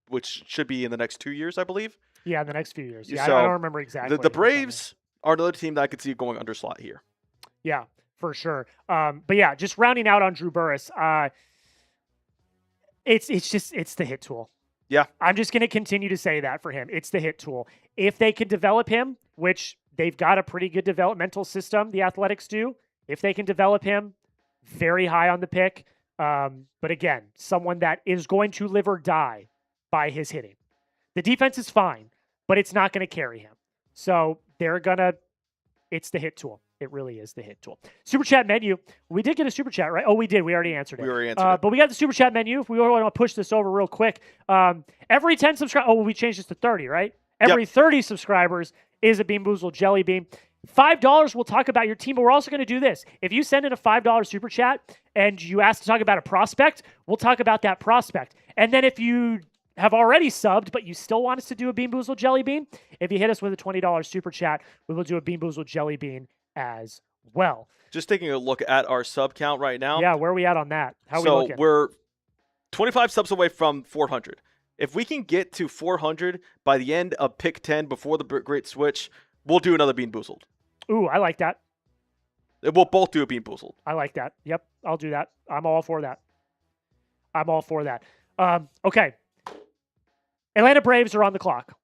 which should be in the next 2 years, I believe. Yeah, in the next few years. Yeah, so I don't remember exactly. The Braves are another team that I could see going under slot here. Yeah, for sure. But yeah, just rounding out on Drew Burress, it's the hit tool. Yeah. I'm just going to continue to say that for him. It's the hit tool. If they can develop him, which they've got a pretty good developmental system, the Athletics do. If they can develop him, very high on the pick. But again, someone that is going to live or die by his hitting. The defense is fine, but it's not going to carry him. So it's the hit tool. It really is the hit tool. Super chat menu. We did get a super chat, right? Oh, we did. We already answered it. We already answered it. But we got the super chat menu. If we want to push this over real quick. Every 10 subscribers. Oh, we changed this to 30, right? Every 30 subscribers is a Bean Boozled Jelly Bean. $5, we'll talk about your team, but we're also going to do this. If you send in a $5 super chat and you ask to talk about a prospect, we'll talk about that prospect. And then if you have already subbed, but you still want us to do a Bean Boozled Jelly Bean, if you hit us with a $20 super chat, we will do a Bean Boozled Jelly Bean as well. Just taking a look at our sub count right now. Yeah, where are we at on that? How are we looking? So we're 25 subs away from 400. If we can get to 400 by the end of pick 10 before the great switch, we'll do another Bean Boozled. Ooh, I like that. We'll both do a Bean Boozled. I like that. Yep, I'll do that. I'm all for that. Okay. Atlanta Braves are on the clock.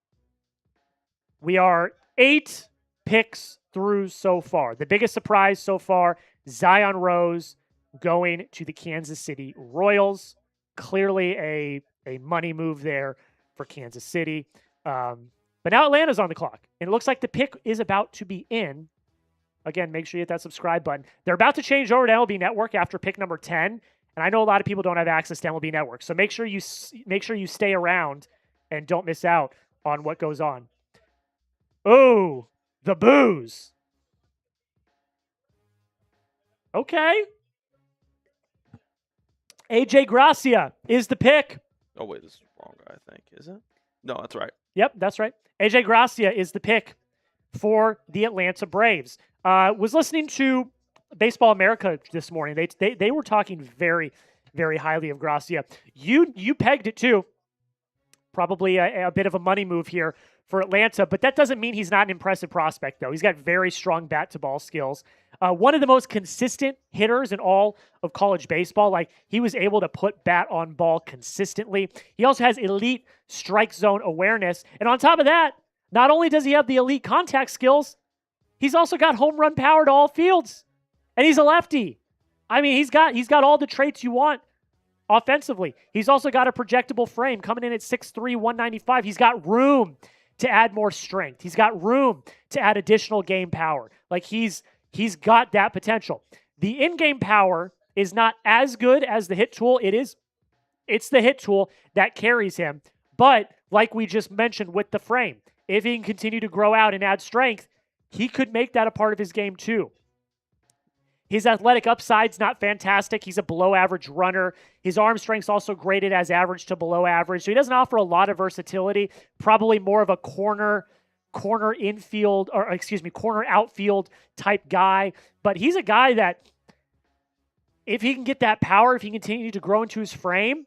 We are 8 picks through so far. The biggest surprise so far, Zion Rose going to the Kansas City Royals. Clearly a money move there for Kansas City. But now Atlanta's on the clock. And it looks like the pick is about to be in. Again, make sure you hit that subscribe button. They're about to change over to MLB Network after pick number 10. And I know a lot of people don't have access to MLB Network. So make sure you stay around and don't miss out on what goes on. Oh, the booze. Okay. AJ Gracia is the pick. Oh, wait, this is the wrong guy, I think. Is it? No, that's right. Yep, that's right. AJ Gracia is the pick for the Atlanta Braves. Was listening to Baseball America this morning. They were talking very, very highly of Gracia. You pegged it too. Probably a bit of a money move here for Atlanta, but that doesn't mean he's not an impressive prospect, though. He's got very strong bat-to-ball skills. One of the most consistent hitters in all of college baseball. Like, he was able to put bat on ball consistently. He also has elite strike zone awareness. And on top of that, not only does he have the elite contact skills, he's also got home run power to all fields. And he's a lefty. I mean, he's got all the traits you want offensively. He's also got a projectable frame coming in at 6'3", 195. He's got room to add more strength. He's got room to add additional game power. Like, he's got that potential. The in-game power is not as good as the hit tool. It's the hit tool that carries him. But like we just mentioned with the frame, if he can continue to grow out and add strength, he could make that a part of his game too. His athletic upside's not fantastic. He's a below-average runner. His arm strength's also graded as average to below average. So he doesn't offer a lot of versatility. Probably more of a corner outfield type guy. But he's a guy that, if he can get that power, if he can continue to grow into his frame,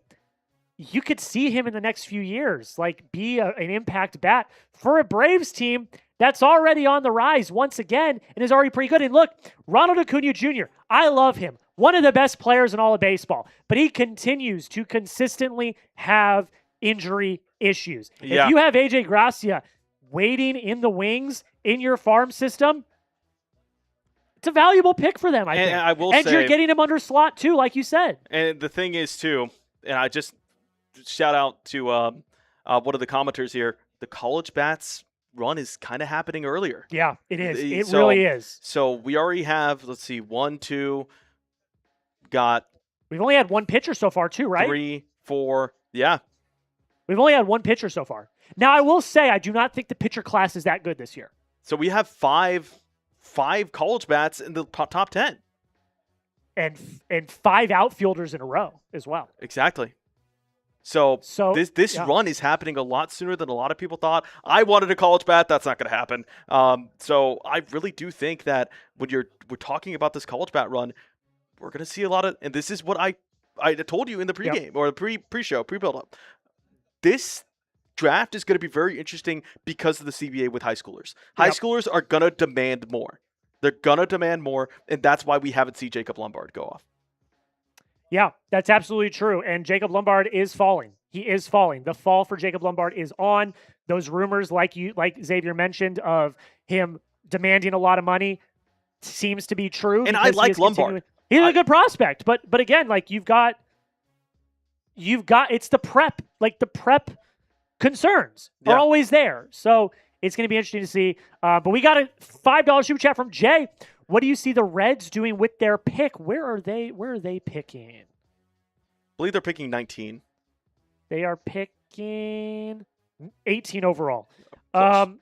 you could see him in the next few years, like, be an impact bat for a Braves team that's already on the rise once again and is already pretty good. And look, Ronald Acuna Jr., I love him. One of the best players in all of baseball. But he continues to consistently have injury issues. Yeah. If you have AJ Gracia waiting in the wings in your farm system, it's a valuable pick for them, I think. I will and say, you're getting him under slot too, like you said. And the thing is, too, and I just shout out to one of the commenters here, the college bats run is kind of happening earlier. Yeah, it is. It really is. So we already have, let's see, 1, 2, we've only had one pitcher so far too, right? 3, 4, yeah. We've only had one pitcher so far. Now, I will say, I do not think the pitcher class is that good this year. So we have five college bats in the top 10. And 5 outfielders in a row as well. Exactly. So this yeah. run is happening a lot sooner than a lot of people thought. I wanted a college bat. That's not going to happen. So I really do think that when we're talking about this college bat run, we're going to see a lot of, and this is what I told you in the pregame or the pre-show, pre-build-up. This draft is going to be very interesting because of the CBA with high schoolers. High schoolers are going to demand more. They're going to demand more, and that's why we haven't seen Jacob Lombard go off. Yeah, that's absolutely true. And Jacob Lombard is falling. He is falling. The fall for Jacob Lombard is on. Those rumors, like Xavier mentioned, of him demanding a lot of money seems to be true. And I like Lombard. He's a good prospect, but again, like you've got it's the prep, like the prep concerns are always there. So it's going to be interesting to see. But we got a $5 super chat from Jay. What do you see the Reds doing with their pick? Where are they picking? I believe they're picking 19. They are picking 18 overall. The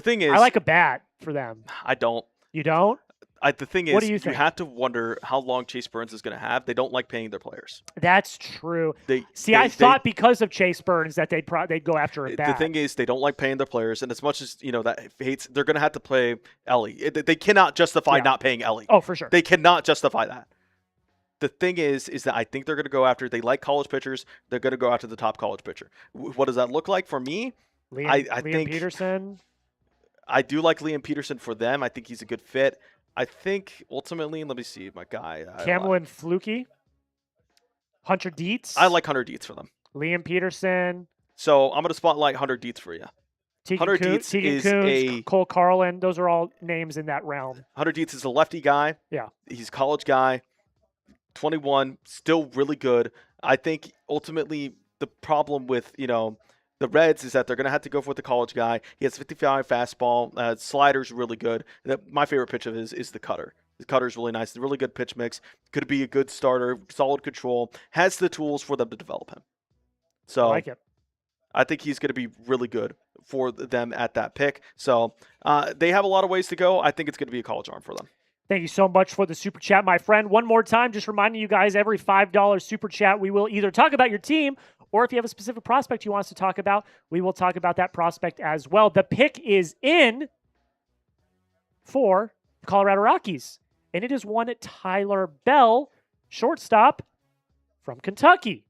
thing is, I like a bat for them. I don't. You don't? The thing is, what do you think? You have to wonder how long Chase Burns is going to have. They don't like paying their players. That's true. I thought because of Chase Burns that they'd go after a bat. The thing is, they don't like paying their players, and as much as that hates, they're going to have to play Ellie. They cannot justify not paying Ellie. Oh, for sure. They cannot justify that. The thing is that I think they're going to go after. They like college pitchers. They're going to go after the top college pitcher. What does that look like for me? I think Peterson. I do like Liam Peterson for them. I think he's a good fit. I think ultimately, let me see, my guy. Cameron Flukie. Hunter Dietz. I like Hunter Dietz for them. Liam Peterson. So I'm going to spotlight Hunter Dietz for you. Hunter Dietz is Cole Carlin. Those are all names in that realm. Hunter Dietz is a lefty guy. Yeah. He's a college guy. 21, still really good. I think ultimately the problem with, the Reds is that they're going to have to go for the college guy. He has 55 fastball. Slider's really good. My favorite pitch of his is the cutter. The cutter's really nice. Really good pitch mix. Could be a good starter. Solid control. Has the tools for them to develop him. So I like it. I think he's going to be really good for them at that pick. So they have a lot of ways to go. I think it's going to be a college arm for them. Thank you so much for the super chat, my friend. One more time, just reminding you guys, every $5 super chat, we will either talk about your team, or if you have a specific prospect you want us to talk about, we will talk about that prospect as well. The pick is in for the Colorado Rockies, and it is one Tyler Bell, shortstop from Kentucky.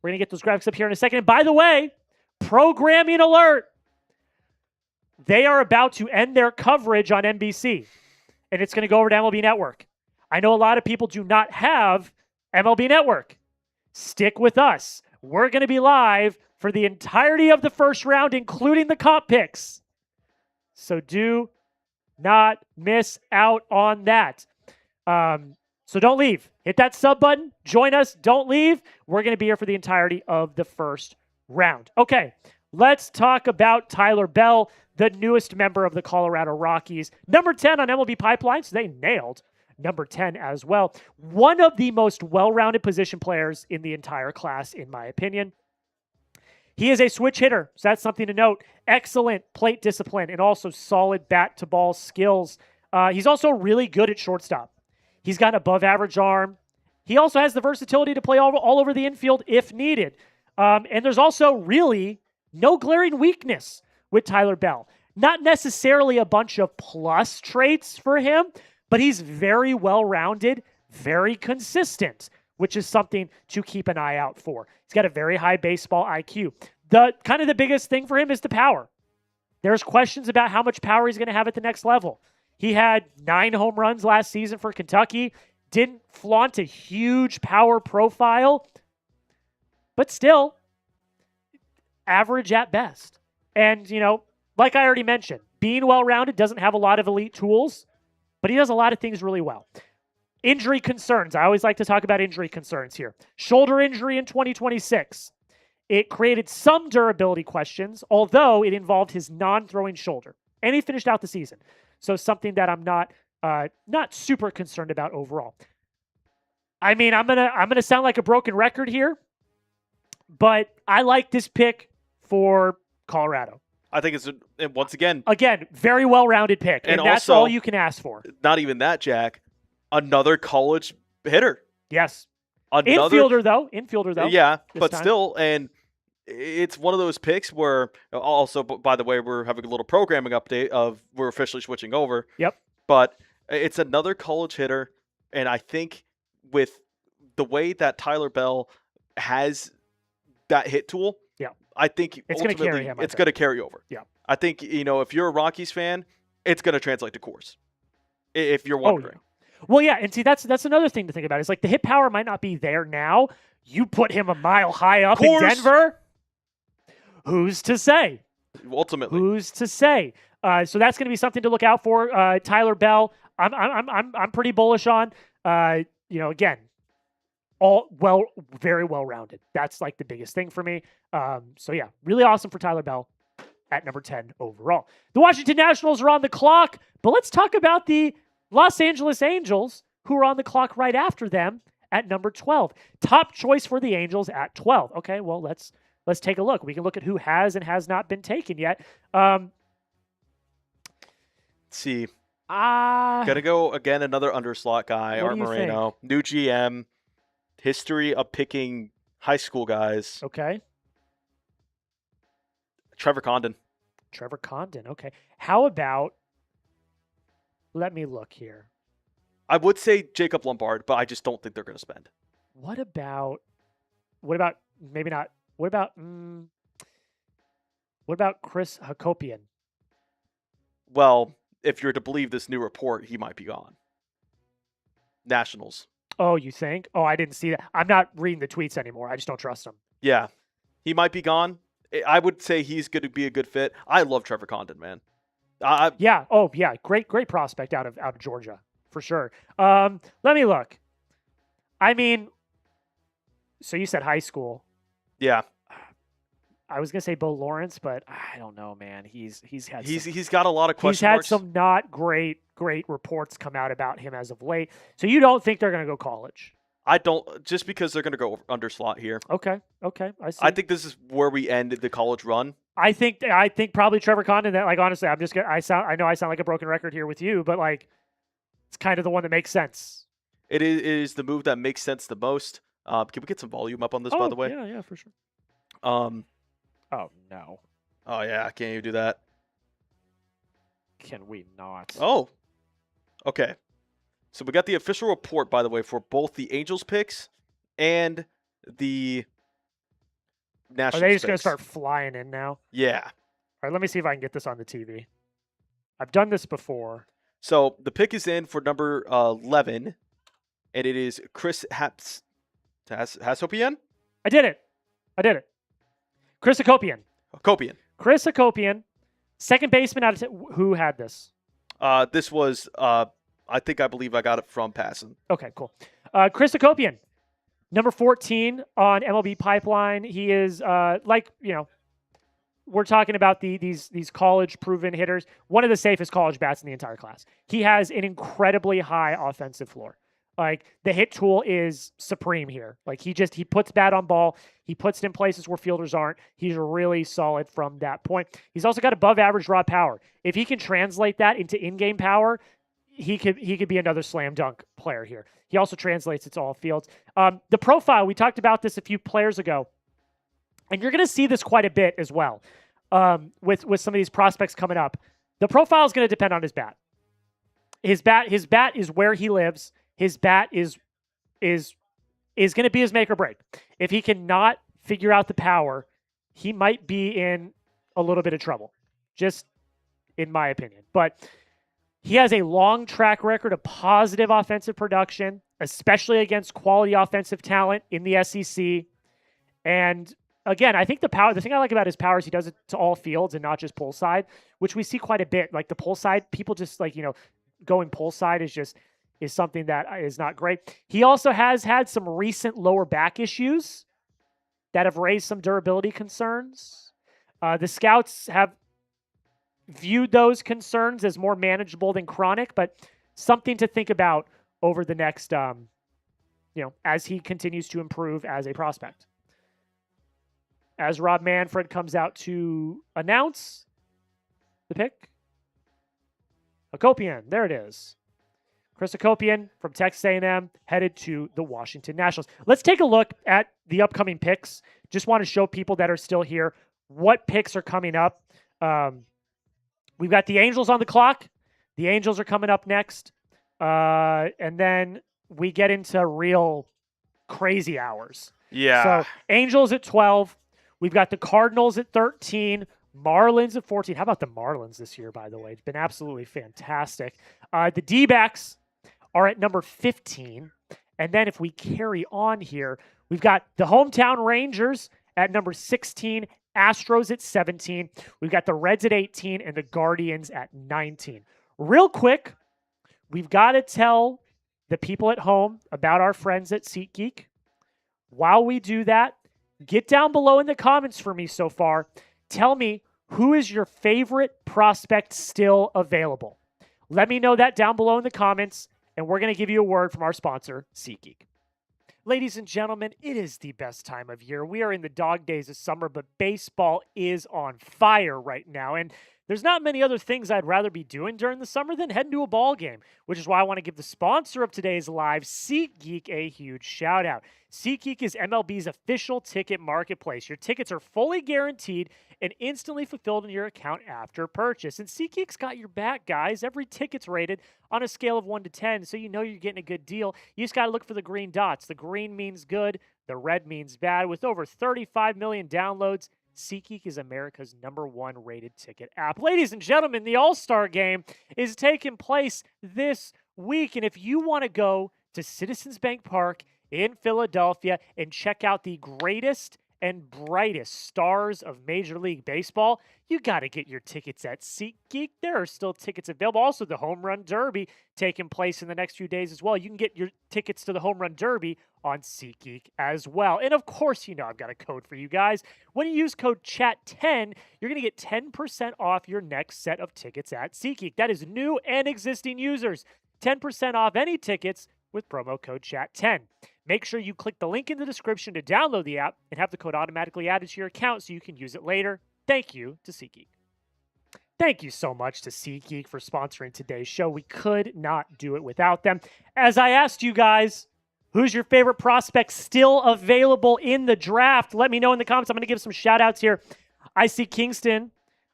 We're going to get those graphics up here in a second. And by the way, programming alert. They are about to end their coverage on NBC, and it's going to go over to MLB Network. I know a lot of people do not have MLB Network. Stick with us. We're going to be live for the entirety of the first round, including the comp picks. So do not miss out on that. So don't leave. Hit that sub button. Join us. Don't leave. We're going to be here for the entirety of the first round. Okay, let's talk about Tyler Bell, the newest member of the Colorado Rockies. Number 10 on MLB Pipeline, so they nailed number 10 as well. One of the most well-rounded position players in the entire class, in my opinion. He is a switch hitter, so that's something to note. Excellent plate discipline and also solid bat-to-ball skills. He's also really good at shortstop. He's got an above-average arm. He also has the versatility to play all over the infield if needed. And there's also really no glaring weakness with Tyler Bell. Not necessarily a bunch of plus traits for him, but he's very well-rounded, very consistent, which is something to keep an eye out for. He's got a very high baseball IQ. The biggest thing for him is the power. There's questions about how much power he's going to have at the next level. He had 9 home runs last season for Kentucky, didn't flaunt a huge power profile, but still average at best. And, like I already mentioned, being well-rounded, doesn't have a lot of elite tools, but he does a lot of things really well. Injury concerns. I always like to talk about injury concerns here. Shoulder injury in 2026. It created some durability questions, although it involved his non-throwing shoulder. And he finished out the season. So something that I'm not super concerned about overall. I mean, I'm gonna sound like a broken record here, but I like this pick for Colorado. I think it's, once again, very well-rounded pick, and that's all you can ask for. Not even that, Jack. Another college hitter. Yes. Infielder though. Yeah, but still, and it's one of those picks where, also, by the way, we're having a little programming update of we're officially switching over. Yep. But it's another college hitter, and I think with the way that Tyler Bell has that hit tool, I think it's going to carry him. It's going to carry over. Yeah. I think, if you're a Rockies fan, it's going to translate to Coors. If you're wondering. Well, yeah, and see, that's another thing to think about. Is like the hit power might not be there now. You put him a mile high up in Denver. Who's to say? Ultimately, who's to say? So that's going to be something to look out for. Tyler Bell, I'm pretty bullish on. Again, very well rounded. That's like the biggest thing for me. So yeah, really awesome for Tyler Bell at number 10 overall. The Washington Nationals are on the clock, but let's talk about the Los Angeles Angels, who are on the clock right after them at number 12. Top choice for the Angels at 12. Okay, well, let's take a look. We can look at who has and has not been taken yet. Let's see. Gotta go again, another underslot guy, Art Moreno. New GM. History of picking high school guys. Okay. Trevor Condon. Okay. How about, let me look here. I would say Jacob Lombard, but I just don't think they're going to spend. What about maybe not? What about Chris Hakopian? Well, if you're to believe this new report, he might be gone. Nationals. Oh, you think? Oh, I didn't see that. I'm not reading the tweets anymore. I just don't trust him. Yeah. He might be gone. I would say he's going to be a good fit. I love Trevor Condon, man. Yeah. Oh, yeah. Great prospect out of Georgia for sure. Let me look. I mean, so you said high school. Yeah. I was gonna say Bo Lawrence, but I don't know, man. He's got a lot of question marks. He's had some not great reports come out about him as of late. So you don't think they're gonna go college? I don't, just because they're gonna go under slot here. Okay, I see. I think this is where we end the college run. I think probably Trevor Condon. That, like, honestly, I know I sound like a broken record here with you, but like, it's kind of the one that makes sense. It is the move that makes sense the most. Can we get some volume up on this, by the way? Yeah, for sure. Oh, no. Oh, yeah. Can't you do that? Can we not? Oh. Okay. So we got the official report, by the way, for both the Angels picks and the Nationals. Are they just going to start flying in now? Yeah. All right, let me see if I can get this on the TV. I've done this before. So the pick is in for number 11, and it is Chris Hasopian? I did it. Chris Hakopian. Chris Hakopian, second baseman out of who had this? This was I believe I got it from Passon. Okay, cool. Chris Hakopian, number 14 on MLB Pipeline. He is we're talking about these college proven hitters, one of the safest college bats in the entire class. He has an incredibly high offensive floor. Like, the hit tool is supreme here. Like, he puts bat on ball. He puts it in places where fielders aren't. He's really solid from that point. He's also got above average raw power. If he can translate that into in-game power, he could be another slam dunk player here. He also translates it to all fields. The profile, we talked about this a few players ago, and you're going to see this quite a bit as well with some of these prospects coming up. The profile is going to depend on his bat. His bat is where he lives. His bat is going to be his make or break. If he cannot figure out the power, he might be in a little bit of trouble, just in my opinion. But he has a long track record of positive offensive production, especially against quality offensive talent in the SEC. And again, I think the thing I like about his power is he does it to all fields and not just pull side, which we see quite a bit. Like, the pull side, people just going pull side is something that is not great. He also has had some recent lower back issues that have raised some durability concerns. The scouts have viewed those concerns as more manageable than chronic, but something to think about over the next, as he continues to improve as a prospect. As Rob Manfred comes out to announce the pick, Hakopian, there it is. Chris Hakopian from Texas A&M headed to the Washington Nationals. Let's take a look at the upcoming picks. Just want to show people that are still here what picks are coming up. We've got the Angels on the clock. The Angels are coming up next. And then we get into real crazy hours. Yeah. So Angels at 12. We've got the Cardinals at 13. Marlins at 14. How about the Marlins this year, by the way? It's been absolutely fantastic. The D-backs are at number 15. And then if we carry on here, we've got the hometown Rangers at number 16, Astros at 17. We've got the Reds at 18 and the Guardians at 19. Real quick, we've got to tell the people at home about our friends at SeatGeek. While we do that, get down below in the comments for me so far. Tell me, who is your favorite prospect still available? Let me know that down below in the comments, and we're going to give you a word from our sponsor, SeatGeek. Ladies and gentlemen, it is the best time of year. We are in the dog days of summer, but baseball is on fire right now. And there's not many other things I'd rather be doing during the summer than heading to a ball game, which is why I want to give the sponsor of today's live, SeatGeek, a huge shout out. SeatGeek is MLB's official ticket marketplace. Your tickets are fully guaranteed and instantly fulfilled in your account after purchase. And SeatGeek's got your back, guys. Every ticket's rated on a scale of 1 to 10, so you know you're getting a good deal. You just got to look for the green dots. The green means good, the red means bad. With over 35 million downloads, SeatGeek is America's #1 rated ticket app. Ladies and gentlemen, the All-Star Game is taking place this week, and if you want to go to Citizens Bank Park in Philadelphia and check out the greatest and brightest stars of Major League Baseball, you got to get your tickets at SeatGeek. There are still tickets available. Also, the Home Run Derby taking place in the next few days as well. You can get your tickets to the Home Run Derby on SeatGeek as well. And of course, you know I've got a code for you guys. When you use code CHAT10, you're going to get 10% off your next set of tickets at SeatGeek. That is new and existing users. 10% off any tickets with promo code CHAT10. Make sure you click the link in the description to download the app and have the code automatically added to your account so you can use it later. Thank you to SeatGeek. Thank you so much to SeatGeek for sponsoring today's show. We could not do it without them. As I asked you guys, who's your favorite prospect still available in the draft? Let me know in the comments. I'm going to give some shout outs here. I see Kingston.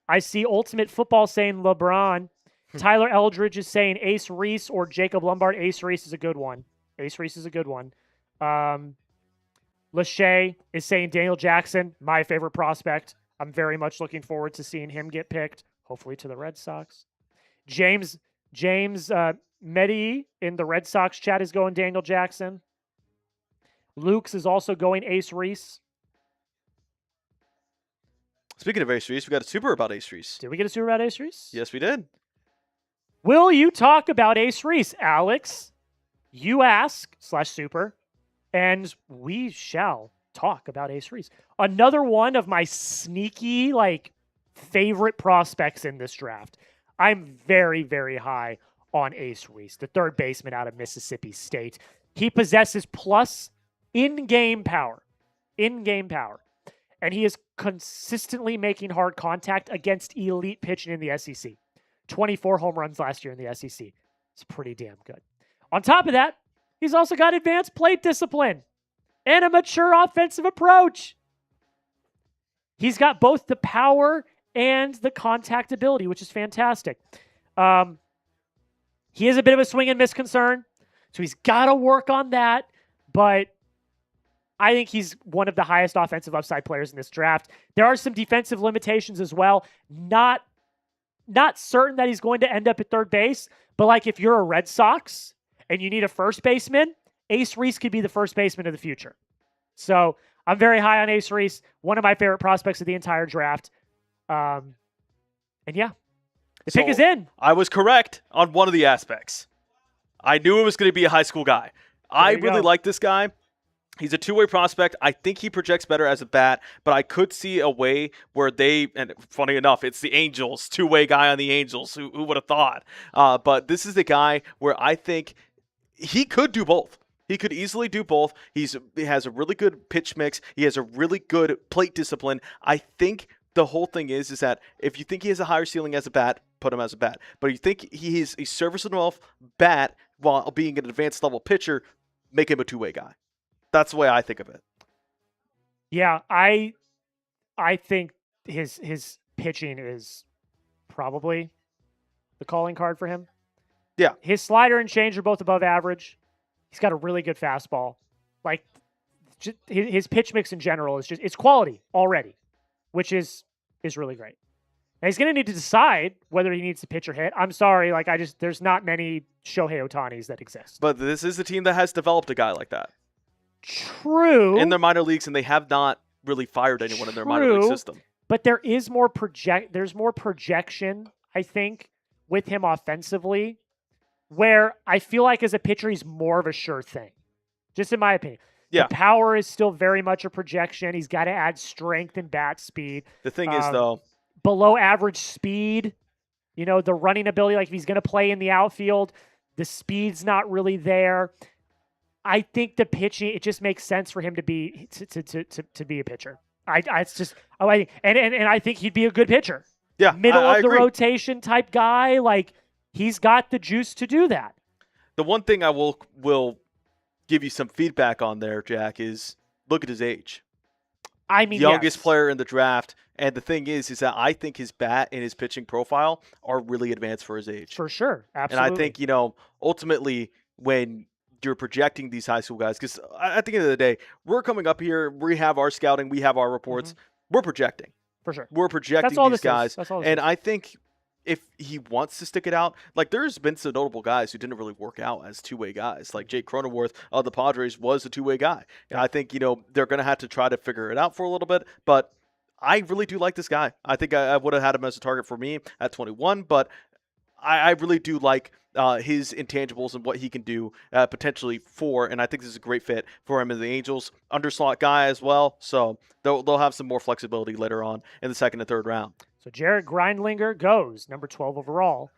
I see Ultimate Football saying LeBron. Tyler Eldridge is saying Ace Reese or Jacob Lombard. Ace Reese is a good one. Ace Reese is a good one. Lachey is saying Daniel Jackson, my favorite prospect. I'm very much looking forward to seeing him get picked, hopefully to the Red Sox. James Medii in the Red Sox chat is going Daniel Jackson. Luke's is also going Ace Reese. Speaking of Ace Reese, we got a super about Ace Reese. Did we get a super about Ace Reese? Yes, we did. Will you talk about Ace Reese, Alex? You ask /super, and we shall talk about Ace Reese. Another one of my sneaky, favorite prospects in this draft. I'm very, very high on Ace Reese, the third baseman out of Mississippi State. He possesses plus in-game power. In-game power. And he is consistently making hard contact against elite pitching in the SEC. 24 home runs last year in the SEC. It's pretty damn good. On top of that, he's also got advanced plate discipline and a mature offensive approach. He's got both the power and the contact ability, which is fantastic. He is a bit of a swing and miss concern, so he's got to work on that, but I think he's one of the highest offensive upside players in this draft. There are some defensive limitations as well. Not certain that he's going to end up at third base, but if you're a Red Sox and you need a first baseman, Ace Reese could be the first baseman of the future. So I'm very high on Ace Reese, one of my favorite prospects of the entire draft. And yeah, the pick is in. I was correct on one of the aspects. I knew it was going to be a high school guy. I really like this guy. He's a two-way prospect. I think he projects better as a bat, but I could see a way where and funny enough, it's the Angels, two-way guy on the Angels. Who would have thought? But this is the guy where I think he could do both. He could easily do both. He has a really good pitch mix. He has a really good plate discipline. I think the whole thing is that if you think he has a higher ceiling as a bat, put him as a bat. But if you think he's a serviceable enough bat while being an advanced level pitcher, make him a two-way guy. That's the way I think of it. Yeah, I think his pitching is probably the calling card for him. Yeah. His slider and change are both above average. He's got a really good fastball. His pitch mix in general is it's quality already, which is really great. And he's going to need to decide whether he needs to pitch or hit. I'm sorry, there's not many Shohei Ohtanis that exist. But this is a team that has developed a guy like that. True. In their minor leagues, and they have not really fired anyone in their minor league system. But there is more there's more projection, I think, with him offensively, where I feel like as a pitcher, he's more of a sure thing. Just in my opinion. Yeah. The power is still very much a projection. He's got to add strength and bat speed. The thing is, though, below average speed, the running ability, like if he's going to play in the outfield, the speed's not really there. I think the pitching, it just makes sense for him to be a pitcher. I think he'd be a good pitcher. Yeah, middle I of the agree. rotation type guy. Like he's got the juice to do that. The one thing I will give you some feedback on there, Jack, is look at his age. I mean, youngest yes. player in the draft. And the thing is that I think his bat and his pitching profile are really advanced for his age. For sure. Absolutely. And I think, ultimately when you're projecting these high school guys, because at the end of the day, we're coming up here, we have our scouting, we have our reports, Mm-hmm. we're projecting. For sure. We're projecting That's all these this guys. is. That's all this And is. I think if he wants to stick it out, like there's been some notable guys who didn't really work out as two-way guys. Like Jake Cronenworth of the Padres was a two-way guy. And I think, they're going to have to try to figure it out for a little bit. But I really do like this guy. I think I would have had him as a target for me at 21, but I really do like his intangibles and what he can do potentially for, and I think this is a great fit for him in the Angels. Underslot guy as well, so they'll have some more flexibility later on in the second and third round. So Jared Grindlinger goes number 12 overall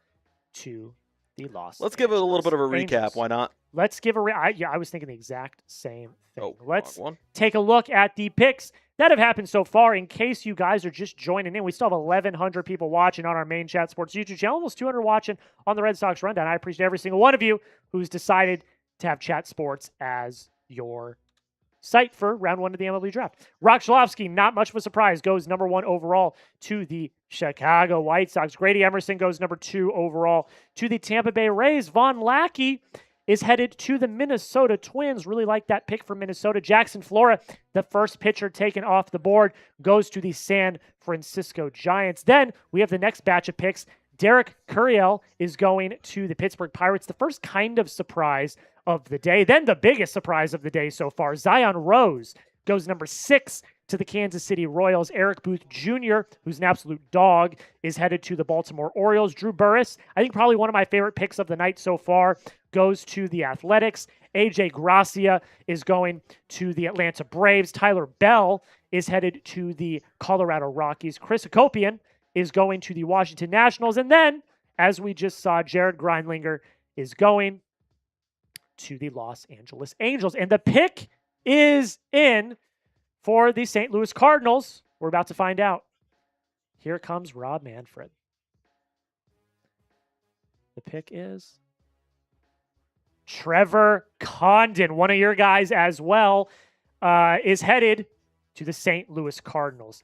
to the Los Let's give it a little bit of a recap. Angels. Why not? Let's give I was thinking the exact same thing. Let's wrong one. take a look at the picks that have happened so far. In case you guys are just joining in, we still have 1,100 people watching on our main Chat Sports YouTube channel, almost 200 watching on the Red Sox Rundown. I appreciate every single one of you who's decided to have Chat Sports as your site for round one of the MLB Draft. Roch, Cholowsky, not much of a surprise, goes number 1 overall to the Chicago White Sox. Grady Emerson goes number 2 overall to the Tampa Bay Rays. Vahn Lackey is headed to the Minnesota Twins. Really like that pick for Minnesota. Jackson Flora, the first pitcher taken off the board, goes to the San Francisco Giants. Then we have the next batch of picks. Derek Curiel is going to the Pittsburgh Pirates. The first kind of surprise of the day. Then the biggest surprise of the day so far. Zion Rose goes number 6 to the Kansas City Royals. Eric Booth Jr., who's an absolute dog, is headed to the Baltimore Orioles. Drew Burress, I think probably one of my favorite picks of the night so far, goes to the Athletics. AJ Gracia is going to the Atlanta Braves. Tyler Bell is headed to the Colorado Rockies. Chris Hakopian is going to the Washington Nationals. And then, as we just saw, Jared Grindlinger is going to the Los Angeles Angels. And the pick is in for the St. Louis Cardinals. We're about to find out. Here comes Rob Manfred. The pick is Trevor Condon, one of your guys as well, is headed to the St. Louis Cardinals.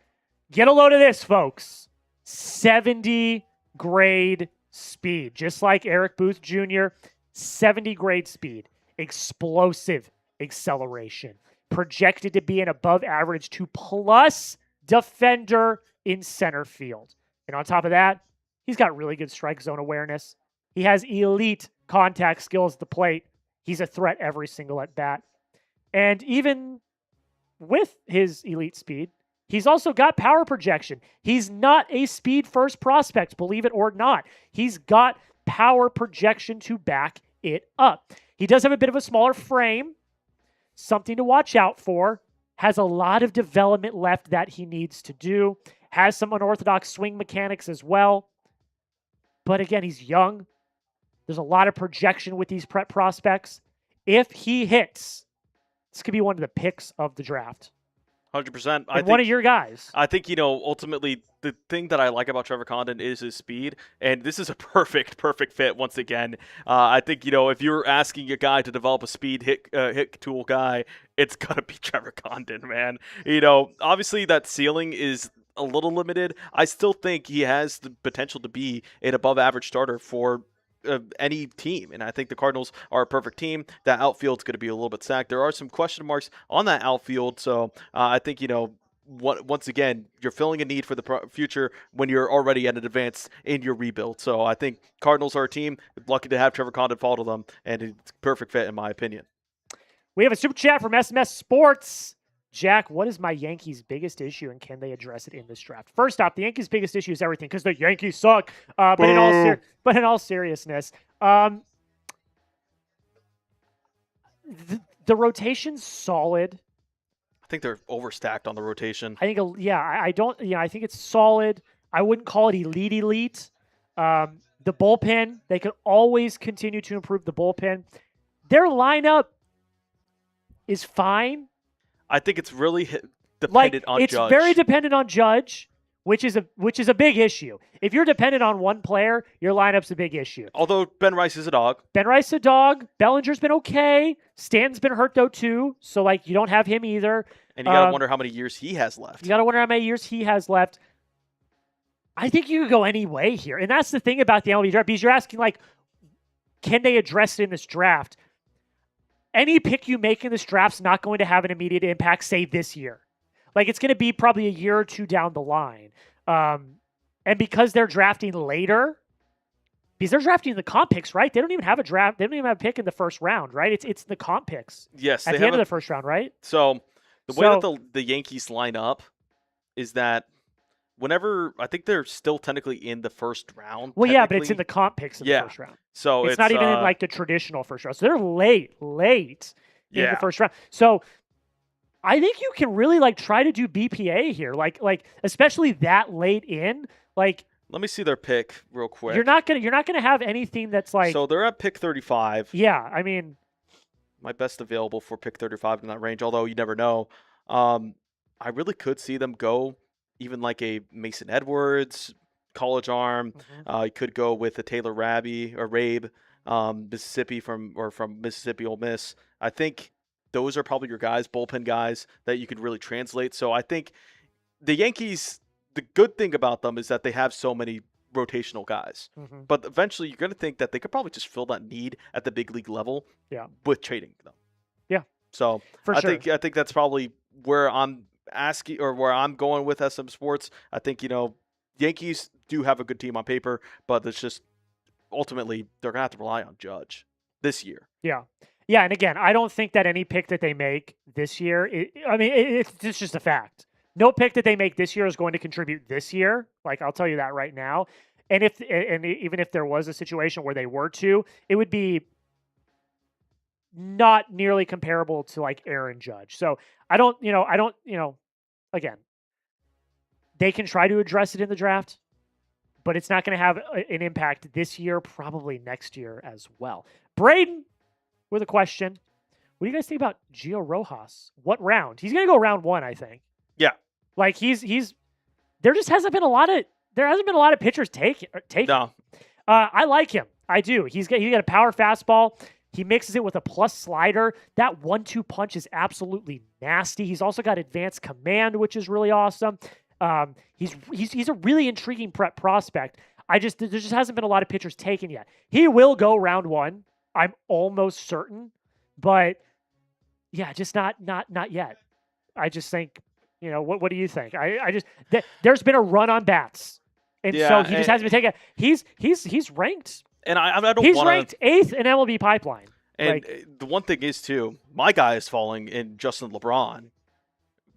Get a load of this, folks. 70 grade speed. Just like Eric Booth Jr., 70 grade speed. Explosive acceleration. Projected to be an above average 2+ defender in center field. And on top of that, he's got really good strike zone awareness. He has elite contact skills at the plate. He's a threat every single at bat. And even with his elite speed, he's also got power projection. He's not a speed first prospect, believe it or not. He's got power projection to back it up. He does have a bit of a smaller frame, something to watch out for. Has a lot of development left that he needs to do. Has some unorthodox swing mechanics as well. But again, he's young. There's a lot of projection with these prep prospects. If he hits, this could be one of the picks of the draft. 100%. And one of your guys. I think, ultimately the thing that I like about Trevor Condon is his speed, and this is a perfect fit once again. I think, if you're asking a guy to develop a speed hit tool guy, it's going to be Trevor Condon, man. Obviously that ceiling is a little limited. I still think he has the potential to be an above average starter for any team, and I think the Cardinals are a perfect team. That outfield's going to be a little bit stacked. There are some question marks on that outfield, so I think once again, you're filling a need for the future when you're already at an advance in your rebuild. So I think Cardinals are a team lucky to have Trevor Condon fall to them, and it's a perfect fit in my opinion. We have a super chat from SMS Sports. Jack, what is my Yankees' biggest issue, and can they address it in this draft? First off, the Yankees' biggest issue is everything because the Yankees suck. But in all seriousness, the rotation's solid. I think they're overstacked on the rotation. I think, I think it's solid. I wouldn't call it elite. The bullpen, they could always continue to improve the bullpen. Their lineup is fine. I think it's really dependent on Judge. It's very dependent on Judge, which is a big issue. If you're dependent on one player, your lineup's a big issue. Although Ben Rice is a dog. Ben Rice is a dog. Bellinger's been okay. Stanton's been hurt though too, so you don't have him either. And you gotta wonder how many years he has left. I think you could go any way here, and that's the thing about the MLB draft because you're asking can they address it in this draft? Any pick you make in this draft's not going to have an immediate impact, say, this year. It's going to be probably a year or two down the line. And because they're drafting later, because they're drafting the comp picks, right? They don't even have a draft. They don't even have a pick in the first round, right? It's the comp picks. Yes. At the end of the first round, right? So the way that the Yankees line up is that whenever I think they're still technically in the first round. Well, yeah, but it's in the comp picks in the first round. So it's not even in the traditional first round. So they're late in the first round. So I think you can really try to do BPA here, especially that late in. Let me see their pick real quick. You're not gonna have anything that's So they're at pick 35. Yeah, I mean, my best available for pick 35 in that range. Although you never know. I really could see them go even a Mason Edwards, college arm. Mm-hmm. You could go with a Taylor Rabe, Mississippi from Mississippi Ole Miss. I think those are probably your guys, bullpen guys that you could really translate. So I think the Yankees, the good thing about them is that they have so many rotational guys. Mm-hmm. But eventually you're going to think that they could probably just fill that need at the big league level with trading them. Yeah. So I think that's probably where I'm asking or where I'm going with SM Sports. I think, Yankees do have a good team on paper, but it's just ultimately they're going to have to rely on Judge this year. Yeah. Yeah, and again, I don't think that any pick that they make this year, it's just a fact. No pick that they make this year is going to contribute this year. I'll tell you that right now. And even if there was a situation where they were to, it would be not nearly comparable to Aaron Judge. So again, they can try to address it in the draft, but it's not going to have an impact this year, probably next year as well. Braden with a question. What do you guys think about Gio Rojas? What round? He's going to go round 1, I think. Yeah. He's there just hasn't been a lot of pitchers take. No. I like him. I do. He got a power fastball. He mixes it with a plus slider. That 1-2 punch is absolutely nasty. He's also got advanced command, which is really awesome. He's a really intriguing prospect. There just hasn't been a lot of pitchers taken yet. He will go round 1. I'm almost certain, but yeah, just not yet. I just think, what do you think? There's been a run on bats, and so he just hasn't been taken. He's ranked. And I don't. He's ranked 8th in MLB pipeline. And the one thing is too, my guy is falling in Justin LeBron.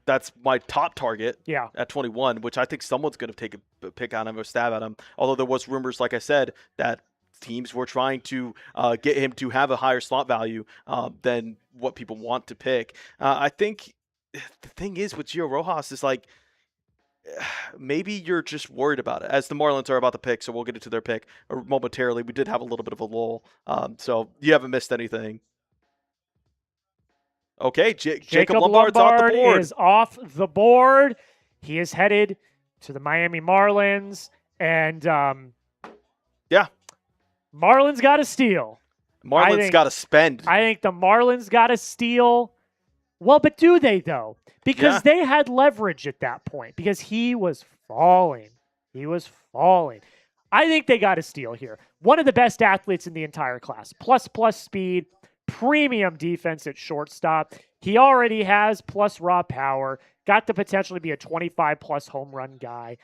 That's my top target. Yeah. At 21, which I think someone's going to take a pick on him or stab at him. Although there was rumors, like I said, that teams were trying to get him to have a higher slot value than what people want to pick. I think the thing is with Gio Rojas is maybe you're just worried about it, as the Marlins are about to pick, so we'll get into their pick momentarily. We did have a little bit of a lull, so you haven't missed anything. Okay, Jacob Lombard's off the board. Is off the board. He is headed to the Miami Marlins, and Marlins got to steal. Marlins got to spend. I think the Marlins got to steal. Well, but do they, though? Because they had leverage at that point because he was falling. I think they got to steal here. One of the best athletes in the entire class. Plus speed, premium defense at shortstop. He already has plus raw power, got the potential to be a 25-plus home run guy.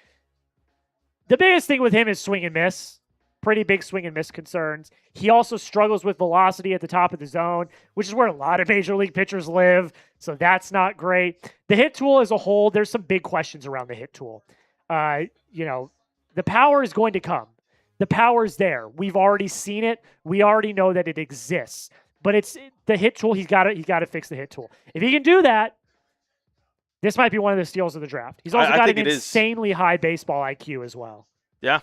The biggest thing with him is swing and miss. Pretty big swing and miss concerns. He also struggles with velocity at the top of the zone, which is where a lot of major league pitchers live, so that's not great. The hit tool as a whole, there's some big questions around the hit tool. The power is going to come. The power's there. We've already seen it. We already know that it exists. But it's the hit tool. He's got to fix the hit tool. If he can do that, this might be one of the steals of the draft. He's also got an insanely high baseball IQ as well. Yeah.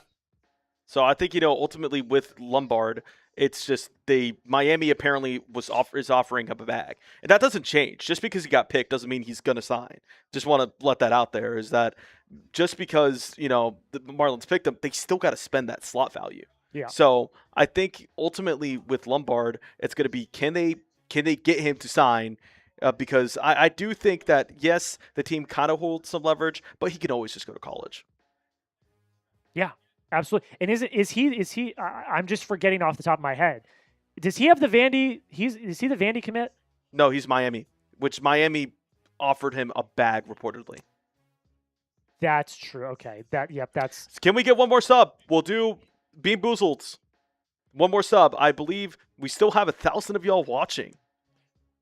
So I think, ultimately with Lombard, it's just Miami apparently is offering up a bag. And that doesn't change. Just because he got picked doesn't mean he's going to sign. Just want to let that out there, is that just because, the Marlins picked him, they still got to spend that slot value. Yeah. So I think ultimately with Lombard, it's going to be, can they get him to sign? Because I do think that, yes, the team kind of holds some leverage, but he can always just go to college. Yeah. Absolutely. And is he I'm just forgetting off the top of my head. Does he have the Vandy? Is he the Vandy commit? No, he's Miami, which Miami offered him a bag reportedly. That's true. Okay. That's. Can we get one more sub? We'll do Bean Boozled. One more sub. I believe we still have 1,000 of y'all watching.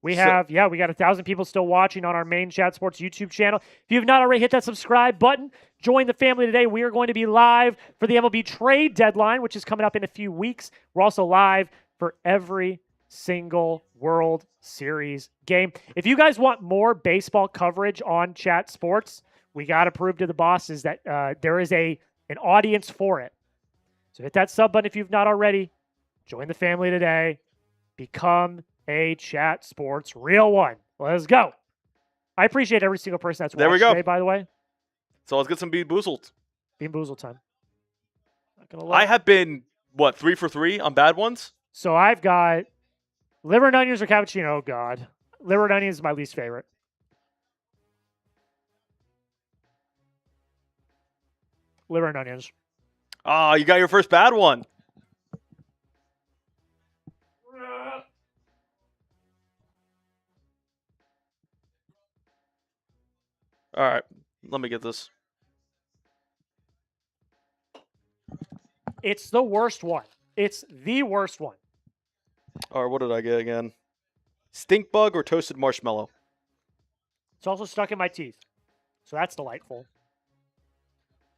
We got 1,000 people still watching on our main Chat Sports YouTube channel. If you have not already hit that subscribe button, join the family today. We are going to be live for the MLB trade deadline, which is coming up in a few weeks. We're also live for every single World Series game. If you guys want more baseball coverage on Chat Sports, we got to prove to the bosses that there is an audience for it. So hit that sub button if you've not already. Join the family today. Become a Chat Sports real one. Let's go. I appreciate every single person that's watched today, by the way. So let's get some Bean Boozled. Bean Boozled time. I have been, 3 for 3 on bad ones? So I've got liver and onions or cappuccino. Oh, God. Liver and onions is my least favorite. Liver and onions. Ah, you got your first bad one. All right, let me get this. It's the worst one. It's the worst one. All right, what did I get again? Stink bug or toasted marshmallow? It's also stuck in my teeth, so that's delightful.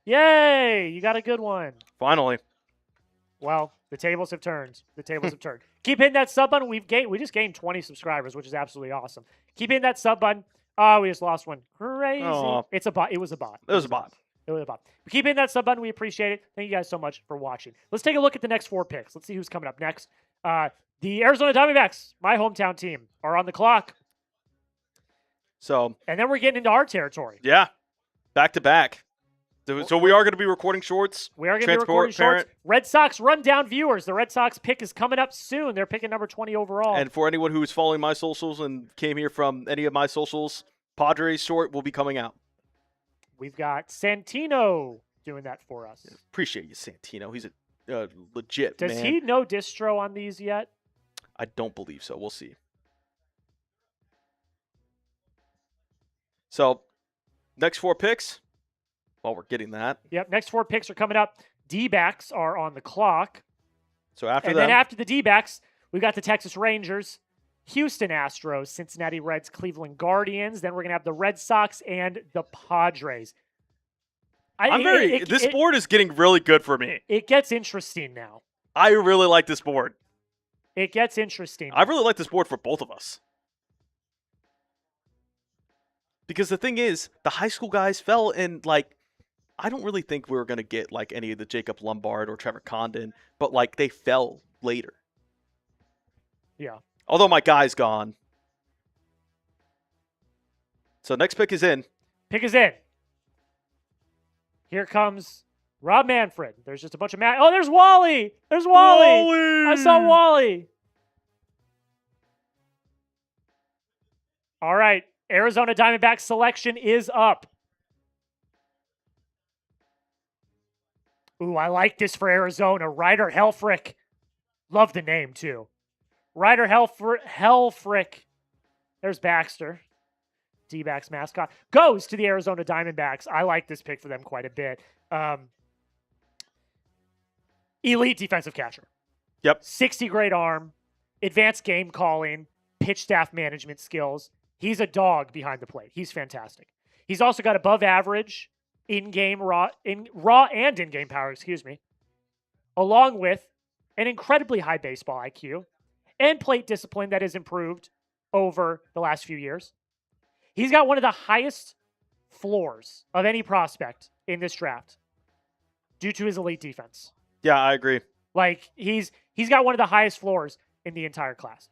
Yay! You got a good one. Finally. Well, the tables have turned. Keep hitting that sub button. We just gained 20 subscribers, which is absolutely awesome. Keep hitting that sub button. Oh, we just lost one. Crazy. Aww. It's a bot. It was a bot. It was a bot. Keep hitting that sub button. We appreciate it. Thank you guys so much for watching. Let's take a look at the next 4 picks. Let's see who's coming up next. The Arizona Diamondbacks, my hometown team, are on the clock. And then we're getting into our territory. Yeah. Back to back. So we are going to be recording shorts. We are going to be recording shorts. Red Sox rundown viewers. The Red Sox pick is coming up soon. They're picking number 20 overall. And for anyone who's following my socials and came here from any of my socials, Padres short will be coming out. We've got Santino doing that for us. Appreciate you, Santino. He's a legit man. Does he know distro on these yet? I don't believe so. We'll see. So, next 4 picks. While we're getting that. Yep, next 4 picks are coming up. D-backs are on the clock. So then after the D-backs, we've got the Texas Rangers, Houston Astros, Cincinnati Reds, Cleveland Guardians. Then we're going to have the Red Sox and the Padres. This board is getting really good for me. It gets interesting now. I really like this board. It gets interesting. I really like this board for both of us. Because the thing is, the high school guys fell in, I don't really think we were going to get, any of the Jacob Lombard or Trevor Condon, but, they fell later. Yeah. Although my guy's gone. So next pick is in. Here comes Rob Manfred. There's just a bunch of Oh, there's Wally. I saw Wally. All right. Arizona Diamondbacks selection is up. Ooh, I like this for Arizona. Ryder Helfrich. Love the name, too. Ryder Helfrich There's Baxter. D-backs mascot. Goes to the Arizona Diamondbacks. I like this pick for them quite a bit. Elite defensive catcher. Yep. 60 grade arm, advanced game calling, pitch staff management skills. He's a dog behind the plate. He's fantastic. He's also got above average in-game raw and in-game power, along with an incredibly high baseball IQ and plate discipline that has improved over the last few years. He's got one of the highest floors of any prospect in this draft due to his elite defense. Yeah, I agree. Like, he's got one of the highest floors in the entire class.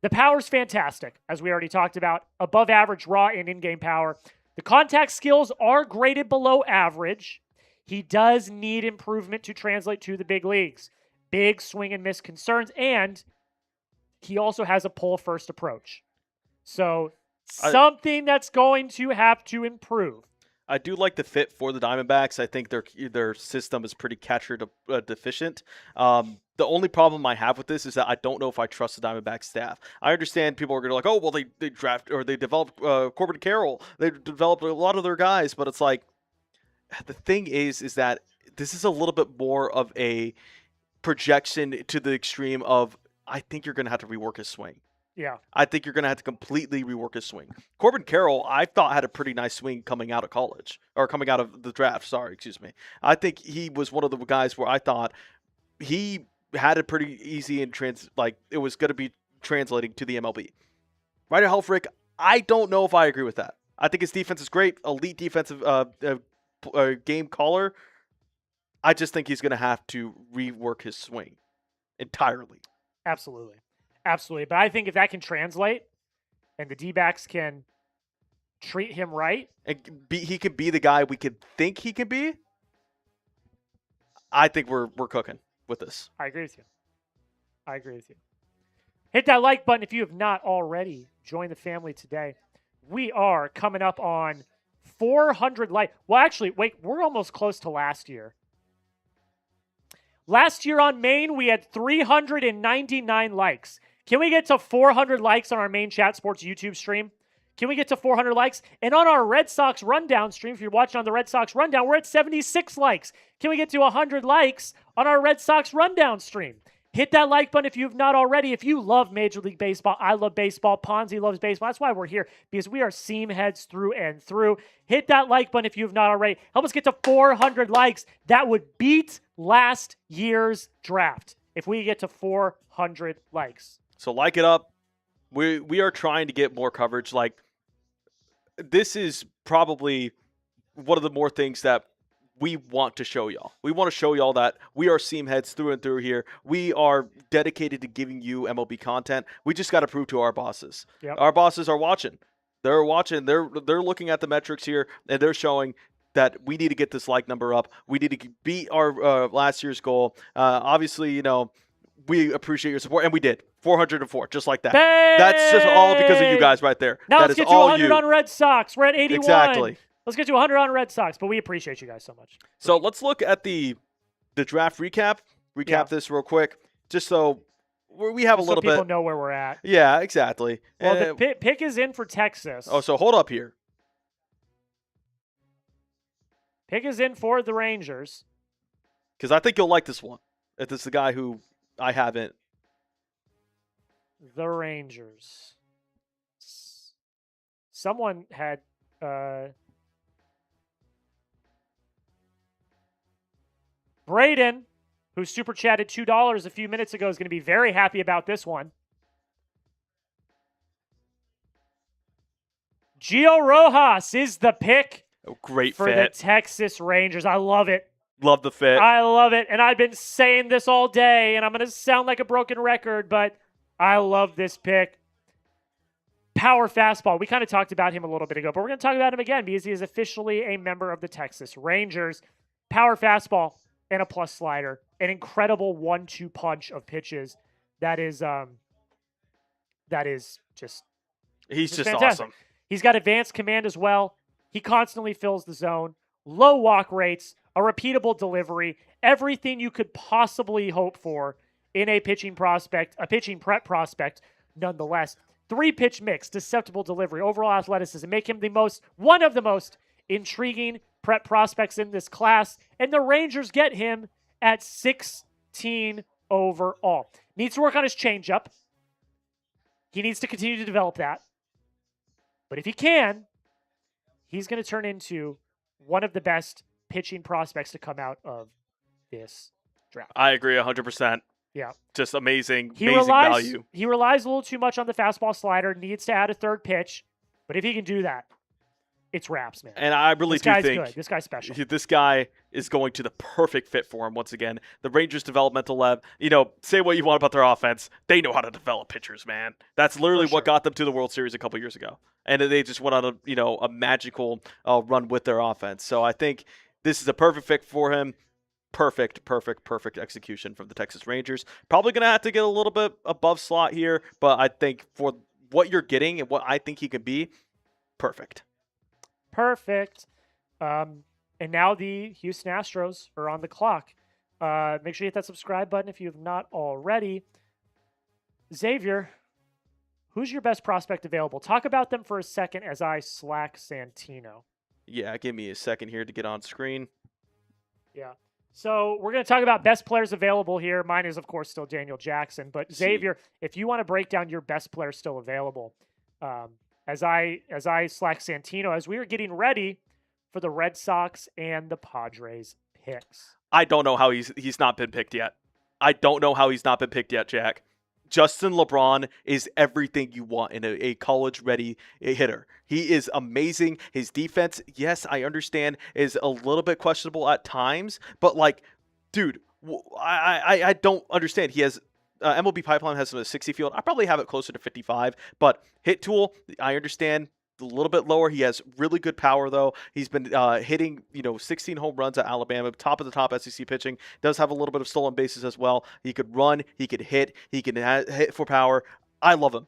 The power's fantastic, as we already talked about. Above average raw and in-game power. The contact skills are graded below average. He does need improvement to translate to the big leagues. Big swing and miss concerns, and he also has a pull-first approach. So, something that's going to have to improve. I do like the fit for the Diamondbacks. I think their system is pretty catcher deficient. The only problem I have with this is that I don't know if I trust the Diamondback staff. I understand people are going to like, oh, well, they draft or they developed Corbin Carroll. They developed a lot of their guys, but it's like the thing is that this is a little bit more of a projection to the extreme of I think you're going to have to rework his swing. Yeah. I think you're going to have to completely rework his swing. Corbin Carroll, I thought had a pretty nice swing coming out of college or coming out of the draft. I think he was one of the guys where I thought he had it pretty easy and it was going to be translating to the MLB. Ryder Helfrich, I don't know if I agree with that. I think his defense is great, elite defensive game caller. I just think he's going to have to rework his swing entirely. Absolutely. But I think if that can translate and the D-backs can treat him right. And he can be the guy we could think he can be. I think we're cooking with this. I agree with you. Hit that like button if you have not already. Join the family today. We are coming up on 400 likes. Well, actually, wait, we're almost close to last year. Last year on Maine, we had 399 likes. Can we get to 400 likes on our Maine Chat Sports YouTube stream? Can we get to 400 likes? And on our Red Sox Rundown stream, if you're watching on the Red Sox Rundown, we're at 76 likes. Can we get to 100 likes on our Red Sox Rundown stream? Hit that like button if you've not already. If you love Major League Baseball, I love baseball, Ponzi loves baseball. That's why we're here, because we are seam heads through and through. Hit that like button if you've not already. Help us get to 400 likes. That would beat last year's draft if we get to 400 likes. So like it up. We are trying to get more coverage. Like, this is probably one of the more things that we want to show y'all. We want to show y'all that we are seam heads through and through here. We are dedicated to giving you MLB content. We just got to prove to our bosses. Yep. Our bosses are watching. They're watching. They're looking at the metrics here, and they're showing that we need to get this like number up. We need to beat our last year's goal. Obviously, we appreciate your support, and we did. 404, just like that. Hey! That's just all because of you guys right there. Now that let's get is to all 100 you. on Red Sox. We're at 81. Exactly. Let's get to 100 on Red Sox, but we appreciate you guys so much. So let's look at the draft recap. This real quick, just so we have a little bit. So people know where we're at. Yeah, exactly. Well, the pick is in for Texas. Oh, so hold up here. Pick is in for the Rangers. Because I think you'll like this one. If this is the guy who I haven't. The Rangers. Someone had Braden, who super chatted $2 a few minutes ago, is going to be very happy about this one. Gio Rojas is the pick. Great for fit. The Texas Rangers. I love it. Love the fit. I love it. And I've been saying this all day, and I'm going to sound like a broken record, but I love this pick. Power fastball. We kind of talked about him a little bit ago, but we're going to talk about him again because he is officially a member of the Texas Rangers. Power fastball and a plus slider. An incredible 1-2 punch of pitches. That is just He's just fantastic. awesome. He's got advanced command as well. He constantly fills the zone. Low walk rates, a repeatable delivery, everything you could possibly hope for in a pitching prep prospect. Nonetheless, 3-pitch mix, deceptible delivery, overall athleticism make him one of the most intriguing prep prospects in this class. And the Rangers get him at 16 overall. Needs to work on his changeup. He needs to continue to develop that. But if he can, he's going to turn into one of the best pitching prospects to come out of this draft. I agree 100%. Yeah. Just amazing value. He relies a little too much on the fastball slider, needs to add a third pitch. But if he can do that, it's wraps, man. And I really do think good. This guy's special. This guy is going to the perfect fit for him once again. The Rangers developmental lab, say what you want about their offense. They know how to develop pitchers, man. That's literally what got them to the World Series a couple years ago. And they just went on a magical run with their offense. So I think this is a perfect fit for him. Perfect execution from the Texas Rangers. Probably going to have to get a little bit above slot here, but I think for what you're getting and what I think he could be, perfect. And now the Houston Astros are on the clock. Make sure you hit that subscribe button if you have not already. Xavier, who's your best prospect available? Talk about them for a second as I slack Santino. Yeah, give me a second here to get on screen. Yeah. So we're going to talk about best players available here. Mine is, of course, still Daniel Jackson. But Xavier, if you want to break down your best players still available, as I slack Santino, as we were getting ready for the Red Sox and the Padres picks. I don't know how he's not been picked yet. I don't know how he's not been picked yet, Jack. Justin LeBron is everything you want in a college-ready hitter. He is amazing. His defense, yes, I understand, is a little bit questionable at times. But, dude, I don't understand. He has MLB Pipeline has a 60 field. I probably have it closer to 55. But hit tool, I understand, a little bit lower. He has really good power, though. He's been hitting, 16 home runs at Alabama, top of the top SEC pitching. Does have a little bit of stolen bases as well. He could run. He could hit. He can hit for power. I love him.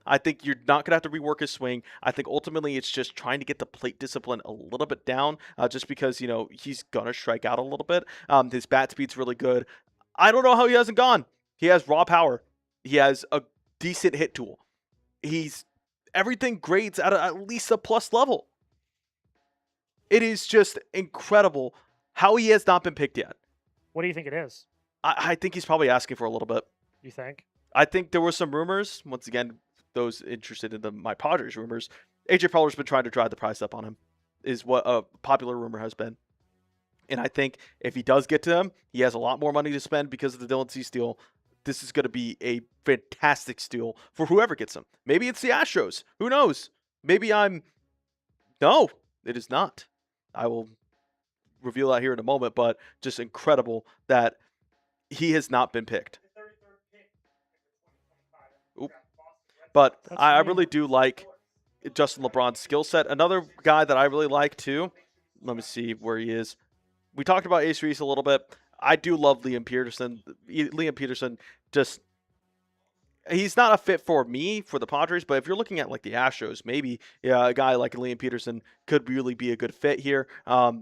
I think you're not going to have to rework his swing. I think ultimately it's just trying to get the plate discipline a little bit down just because, he's going to strike out a little bit. His bat speed's really good. I don't know how he hasn't gone. He has raw power. He has a decent hit tool. Everything grades at least a plus level. It is just incredible how he has not been picked yet. What do you think it is? I think he's probably asking for a little bit. You think? I think there were some rumors. Once again, those interested in my Padres rumors, AJ Preller's been trying to drive the price up on him, is what a popular rumor has been. And I think if he does get to them, he has a lot more money to spend because of the Dylan Cease deal. This is going to be a fantastic steal for whoever gets him. Maybe it's the Astros. Who knows? No, it is not. I will reveal that here in a moment, but just incredible that he has not been picked. Oop. But I really do like Justin LeBron's skill set. Another guy that I really like too, let me see where he is. We talked about Ace Reese a little bit. I do love Liam Peterson. He's not a fit for me for the Padres, but if you're looking at the Astros, maybe a guy like Liam Peterson could really be a good fit here. I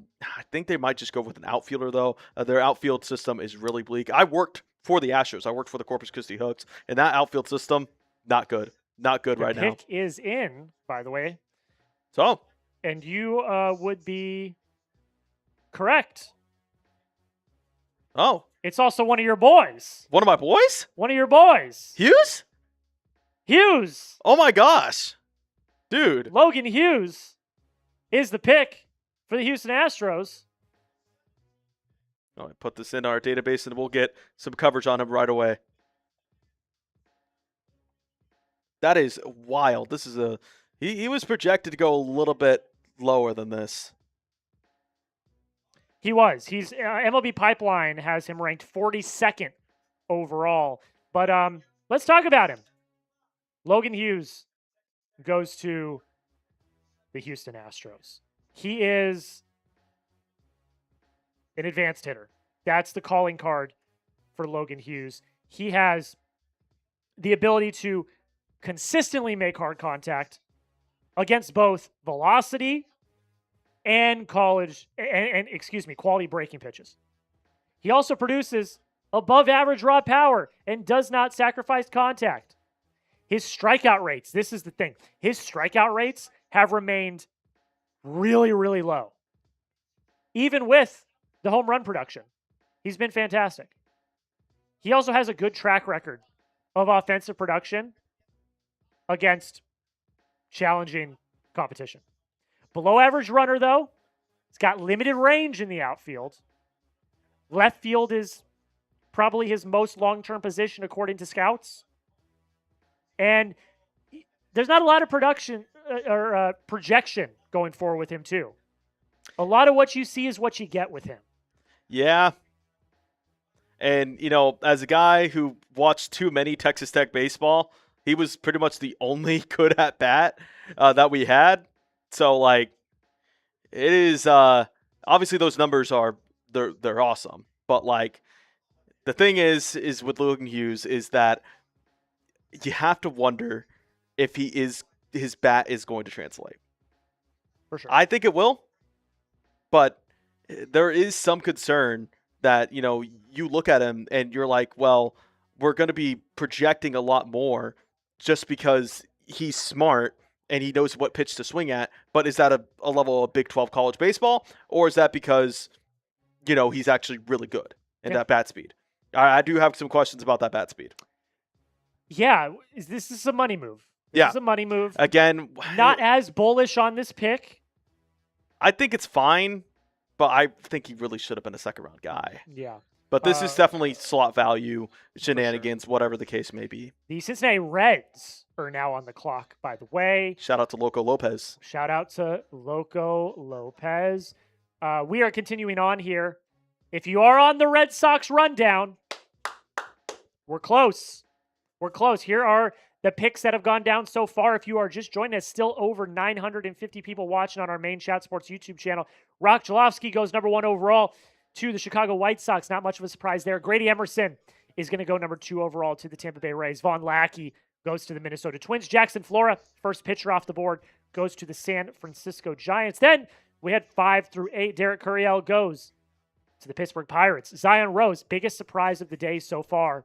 think they might just go with an outfielder, though. Their outfield system is really bleak. I worked for the Astros. I worked for the Corpus Christi Hooks, and that outfield system, not good. Not good right now. The pick is in, by the way. So? And you would be correct. Oh. It's also one of your boys. One of my boys? One of your boys. Hughes? Hughes. Oh, my gosh. Dude. Logan Hughes is the pick for the Houston Astros. I put this in our database, and we'll get some coverage on him right away. That is wild. This is he was projected to go a little bit lower than this. He was. He's MLB Pipeline has him ranked 42nd overall. But let's talk about him. Logan Hughes goes to the Houston Astros. He is an advanced hitter. That's the calling card for Logan Hughes. He has the ability to consistently make hard contact against both velocity and quality breaking pitches. He also produces above average raw power and does not sacrifice contact. His strikeout rates, this is the thing. His strikeout rates have remained really, really low. Even with the home run production, he's been fantastic. He also has a good track record of offensive production against challenging competition. Below average runner, though. He's got limited range in the outfield. Left field is probably his most long-term position according to scouts. And there's not a lot of production or projection going forward with him, too. A lot of what you see is what you get with him. Yeah. And, as a guy who watched too many Texas Tech baseball, he was pretty much the only good at bat that we had. So, it is obviously those numbers they're awesome. But, the thing is with Logan Hughes is that you have to wonder if his bat is going to translate. For sure. I think it will. But there is some concern that, you look at him and you're like, well, we're going to be projecting a lot more just because he's smart and he knows what pitch to swing at. But is that a level of Big 12 college baseball? Or is that because, he's actually really good at that bat speed? I do have some questions about that bat speed. Yeah. This is a money move. This is a money move. Again, not as bullish on this pick. I think it's fine, but I think he really should have been a second-round guy. Yeah. But this is definitely slot value, shenanigans, whatever the case may be. The Cincinnati Reds are now on the clock, by the way. Shout out to Loco Lopez. Shout out to Loco Lopez. We are continuing on here. If you are on the Red Sox rundown, we're close. We're close. Here are the picks that have gone down so far. If you are just joining us, still over 950 people watching on our main Chat Sports YouTube channel. Roch, Cholowsky goes number 1 overall to the Chicago White Sox. Not much of a surprise there. Grady Emerson is going to go number 2 overall to the Tampa Bay Rays. Vahn Lackey goes to the Minnesota Twins. Jackson Flora, first pitcher off the board, goes to the San Francisco Giants. Then we had 5 through 8. Derek Curiel goes to the Pittsburgh Pirates. Zion Rose, biggest surprise of the day so far,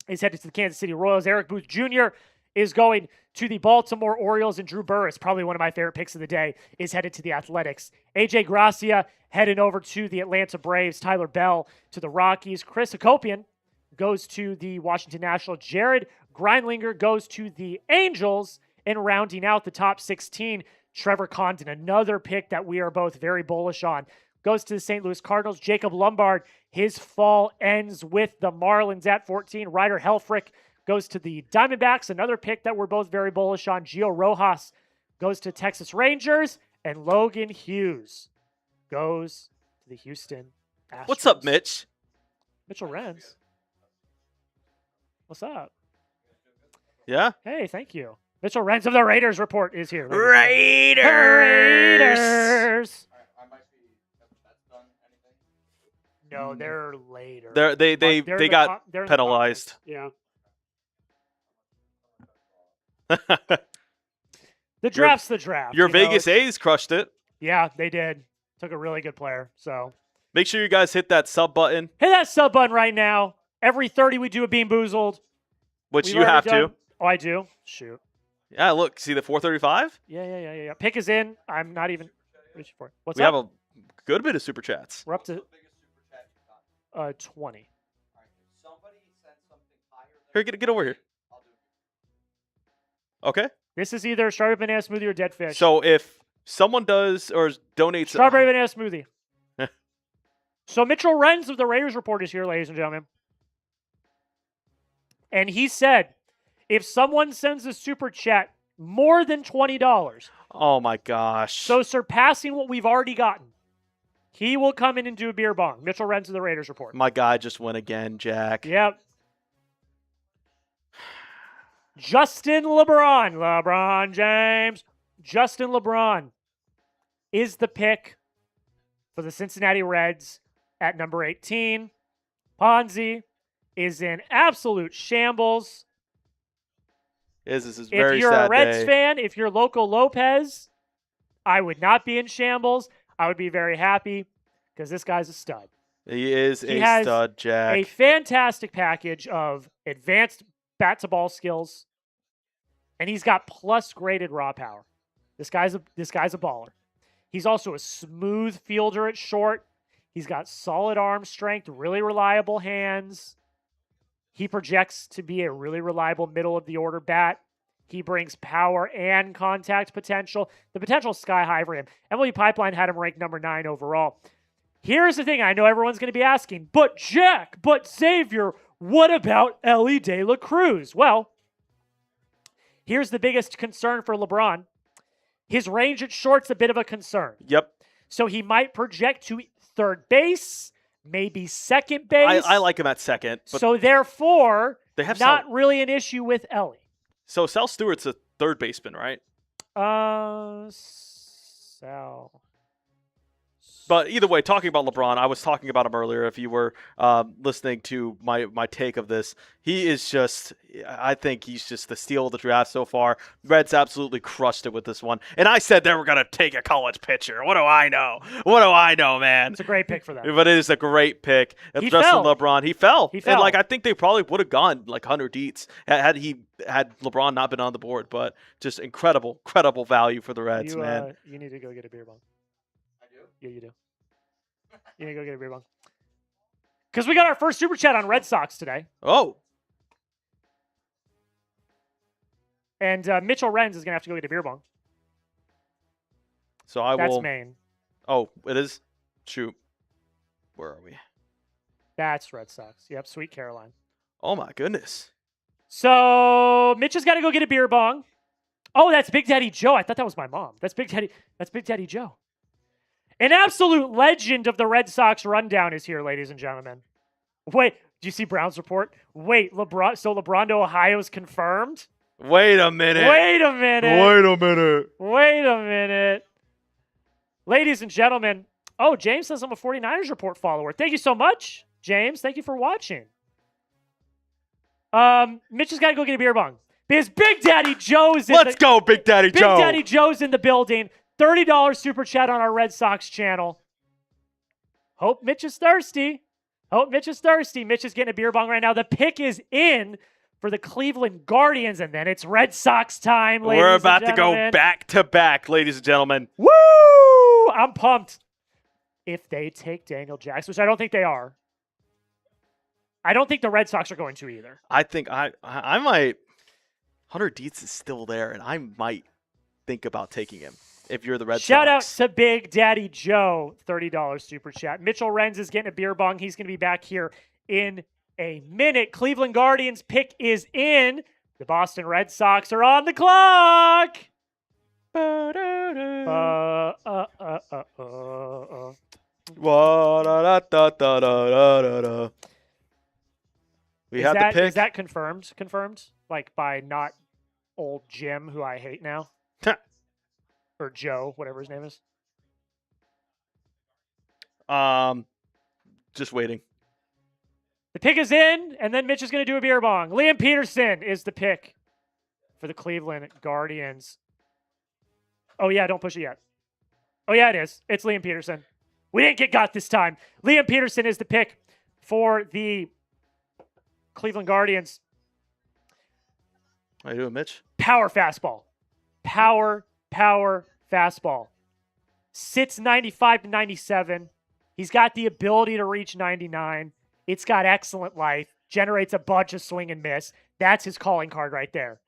is headed to the Kansas City Royals. Eric Booth Jr. is going to the Baltimore Orioles, and Drew Burris, probably one of my favorite picks of the day, is headed to the Athletics. AJ Gracia heading over to the Atlanta Braves. Tyler Bell to the Rockies. Chris Hakopian goes to the Washington Nationals. Jared Grindlinger goes to the Angels. And rounding out the top 16, Trevor Condon, another pick that we are both very bullish on, goes to the St. Louis Cardinals. Jacob Lombard, his fall ends with the Marlins at 14. Ryder Helfrich goes to the Diamondbacks, another pick that we're both very bullish on. Gio Rojas goes to Texas Rangers, and Logan Hughes goes to the Houston Astros. What's up, Mitch? Mitchell Renz. What's up? Yeah? Hey, thank you. Mitchell Renz of the Raiders Report is here. Raiders! Raiders! No, they're later. They got penalized. Yeah. The draft's the draft. Your Vegas A's crushed it. Yeah, they did. Took a really good player. So make sure you guys hit that sub button. Hit that sub button right now. Every 30 we do a Bean Boozled. Which you have to. Oh, I do? Shoot. Yeah, look. See the 435? Yeah. Pick is in. I'm not even reaching for it. What's we up? have a good bit of super chats. We're up to 20. Here, get over here. Okay. This is either strawberry banana smoothie or dead fish. So if someone does or donates strawberry banana smoothie. So Mitchell Renz of the Raiders Report is here, ladies and gentlemen. And he said, if someone sends a super chat more than $20. Oh my gosh. So surpassing what we've already gotten. He will come in and do a beer bong. Mitchell Renz of the Raiders Report. My guy just went again, Jack. Yep. Justin LeBron James. Justin LeBron is the pick for the Cincinnati Reds at number 18. Ponzi is in absolute shambles. This is very if you're sad a Reds day. fan, if you're Loco Lopez, I would not be in shambles. I would be very happy because this guy's a stud. He is He a stud, Jack. A fantastic package of advanced bat-to-ball skills, and he's got plus graded raw power. This guy's a baller. He's also a smooth fielder at short. He's got solid arm strength, really reliable hands. He projects to be a really reliable middle of the order bat. He brings power and contact potential. The potential is sky high for him. MLB Pipeline had him ranked number 9 overall. Here's the thing I know everyone's going to be asking, but Xavier, what about Ellie De La Cruz? Well, here's the biggest concern for LeBron. His range at short's a bit of a concern. Yep. So he might project to third base, maybe second base. I like him at second. But so therefore, they have not really an issue with Ellie. So Sal Stewart's a third baseman, right? Sal. But either way, talking about LeBron, I was talking about him earlier. If you were listening to my take of this, I think he's just the steal of the draft so far. Reds absolutely crushed it with this one. And I said they were going to take a college pitcher. What do I know? Man? It's a great pick for them. But it is a great pick. He fell. LeBron, he fell. And I think they probably would have gone 100 deets had LeBron not been on the board. But just incredible value for the Reds, man. You need to go get a beer bong. Yeah, you do. You need to go get a beer bong. Because we got our first super chat on Red Sox today. Oh. And Mitchell Renz is going to have to go get a beer bong. So That's Maine. Oh, it is? Shoot. Where are we? That's Red Sox. Yep, Sweet Caroline. Oh, my goodness. So Mitch has got to go get a beer bong. Oh, that's Big Daddy Joe. I thought that was my mom. That's Big Daddy Joe. An absolute legend of the Red Sox rundown is here, ladies and gentlemen. Wait, do you see Brown's report? Wait, LeBron to Ohio's confirmed? Wait a minute. Ladies and gentlemen, James says I'm a 49ers report follower. Thank you so much, James. Thank you for watching. Mitch has got to go get a beer bong. Because Big Daddy Joe's in Let's go, Big Daddy Joe. Big Daddy Joe's in the building. $30 super chat on our Red Sox channel. Hope Mitch is thirsty. Mitch is getting a beer bong right now. The pick is in for the Cleveland Guardians, and then it's Red Sox time, ladies and gentlemen. We're about to go back to back, ladies and gentlemen. Woo! I'm pumped. If they take Daniel Jackson, which I don't think they are. I don't think the Red Sox are going to either. I think I might. Hunter Dietz is still there, and I might think about taking him. If you're the Red Sox. Shout out to Big Daddy Joe, $30 super chat. Mitchell Renz is getting a beer bong. He's going to be back here in a minute. Cleveland Guardians pick is in. The Boston Red Sox are on the clock. We have the pick. Is that confirmed? Confirmed? Like by not old Jim, who I hate now? Or Joe, whatever his name is. Just waiting. The pick is in, and then Mitch is going to do a beer bong. Liam Peterson is the pick for the Cleveland Guardians. Oh, yeah, don't push it yet. Oh, yeah, it is. It's Liam Peterson. We didn't get this time. Liam Peterson is the pick for the Cleveland Guardians. How you doing, Mitch? Power fastball. Power fastball. Sits 95 to 97. He's got the ability to reach 99. It's got excellent life. Generates a bunch of swing and miss. That's his calling card right there.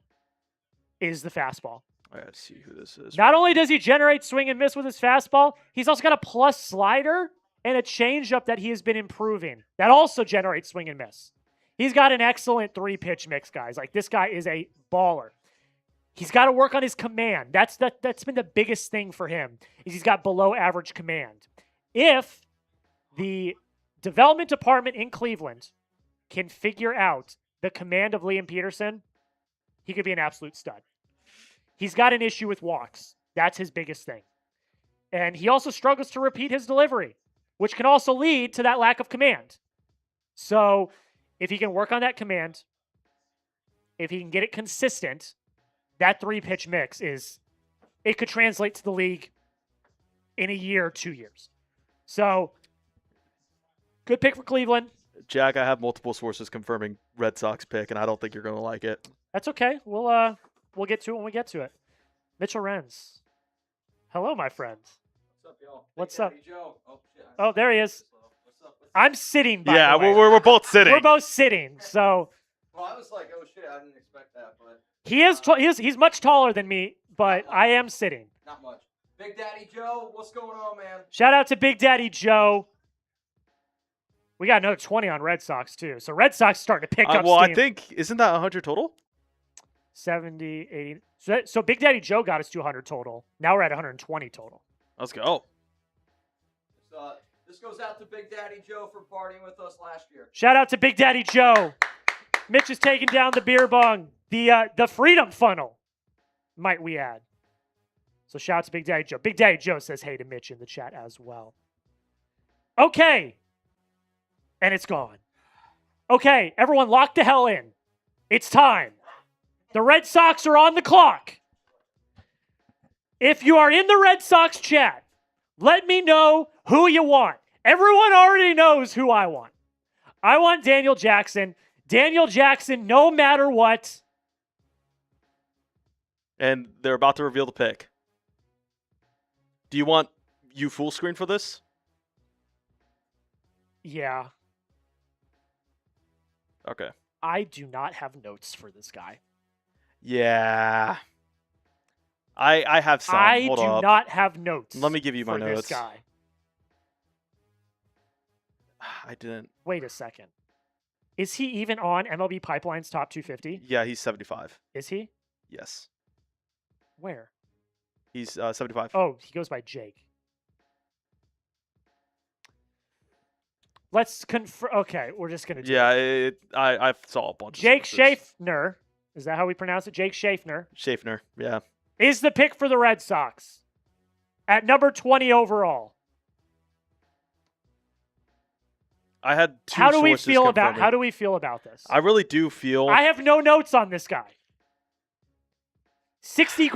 Is the fastball. I gotta see who this is. Not only does he generate swing and miss with his fastball, he's also got a plus slider and a changeup that he has been improving. That also generates swing and miss. He's got an excellent 3-pitch mix, guys. Like, this guy is a baller. He's got to work on his command. That's been the biggest thing for him, is he's got below average command. If the development department in Cleveland can figure out the command of Liam Peterson, he could be an absolute stud. He's got an issue with walks. That's his biggest thing. And he also struggles to repeat his delivery, which can also lead to that lack of command. So if he can work on that command, if he can get it consistent, that 3-pitch mix it could translate to the league in a year or 2 years. So, good pick for Cleveland. Jack, I have multiple sources confirming Red Sox pick, and I don't think you're going to like it. That's okay. We'll We'll get to it when we get to it. Mitchell Renz. Hello, my friend. What's up, y'all? What's Big up? Daddy Joe. Oh, shit. Oh, there he is. What's up? I'm sitting, by Yeah, the way. we're both sitting. We're both sitting, so Well, I was like, oh, shit, I didn't expect that, but he's much taller than me, but I am sitting. not much. Big Daddy Joe, what's going on, man? Shout out to Big Daddy Joe. We got another 20 on Red Sox, too. So Red Sox starting to pick up Well, steam. I think, isn't that 100 total? 70, 80. So Big Daddy Joe got us to 100 total. Now we're at 120 total. Let's go. This goes out to Big Daddy Joe for partying with us last year. Shout out to Big Daddy Joe. Mitch is taking down the beer bong. The Freedom Funnel, might we add. So shout out to Big Daddy Joe. Big Daddy Joe says hey to Mitch in the chat as well. Okay. And it's gone. Okay, everyone lock the hell in. It's time. The Red Sox are on the clock. If you are in the Red Sox chat, let me know who you want. Everyone already knows who I want. I want Daniel Jackson. Daniel Jackson, no matter what. And they're about to reveal the pick. Do you want you full screen for this? Yeah. Okay. I do not have notes for this guy. Yeah. I have some. I Hold do up. not have notes. Let me give you my for notes. this guy. I didn't. Wait a second. Is he even on MLB Pipeline's top 250? Yeah, he's 75. Is he? Yes. Where? He's 75. Oh, he goes by Jake. Let's confirm. Okay, we're just gonna do it. Yeah, I saw a bunch Jake of sources. Schaffner. Is that how we pronounce it? Jake Schaffner Schaffner, yeah. is the pick for the Red Sox at number 20 overall. I had two How do we sources feel about confirming. how do we feel about this? I really do feel I have no notes on this guy. 60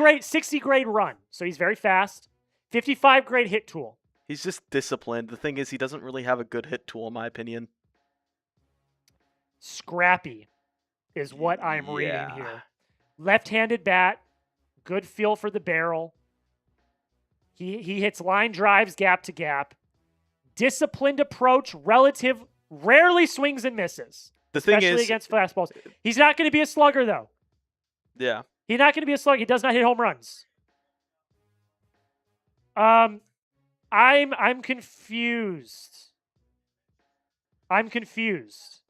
grade run. So he's very fast. 55 grade hit tool. he's just disciplined. The thing is, he doesn't really have a good hit tool, in my opinion. Scrappy is what I'm reading Yeah. here. Left-handed bat, good feel for the barrel. He hits line drives gap to gap. Disciplined approach, rarely swings and misses. The thing Especially is, against fastballs. He's not going to be a slugger though. yeah, He's not going to be a slugger. He does not hit home runs. I'm confused. I'm confused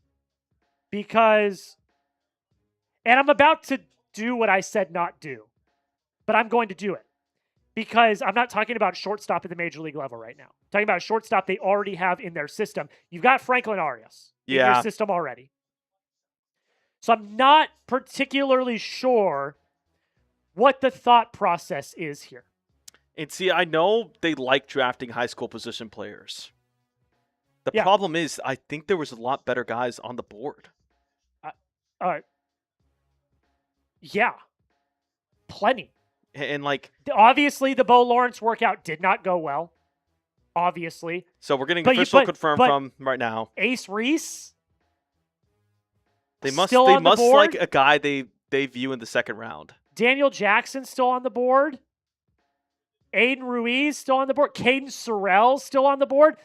because, and I'm about to do what I said not do, but I'm going to do it because I'm not talking about shortstop at the major league level right now. I'm talking about a shortstop they already have in their system. You've got Franklin Arias in Yeah. your system already. So I'm not particularly sure what the thought process is here. and see, I know they like drafting high school position players. The Yeah. problem is, I think there was a lot better guys on the board. Yeah, plenty. And like, Obviously, the Bo Lawrence workout did not go well. Obviously. so we're getting But you- official but- confirmed but- from right now. Ace Reese? They must still on the like board? a guy they view in the second round. Daniel Jackson still on the board? Aiden Ruiz still on the board? Caden Sorrell still on the board?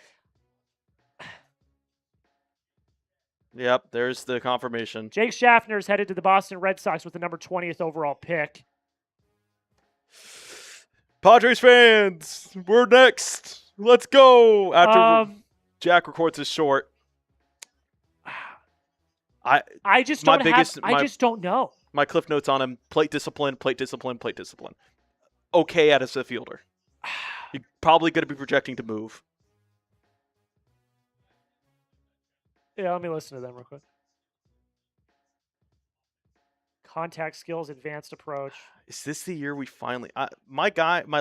Yep, there's the confirmation. Jake Schaffner's headed to the Boston Red Sox with the number 20th overall pick. Padres fans, we're next. Let's go. After Jack records his short. I just my don't biggest- have. I just don't know. My cliff notes on him: plate discipline, plate discipline, plate discipline. Okay as a fielder. You're probably going to be projecting to move. Yeah, let me listen to them real quick. Contact skills, advanced approach. Is this the year we finally? My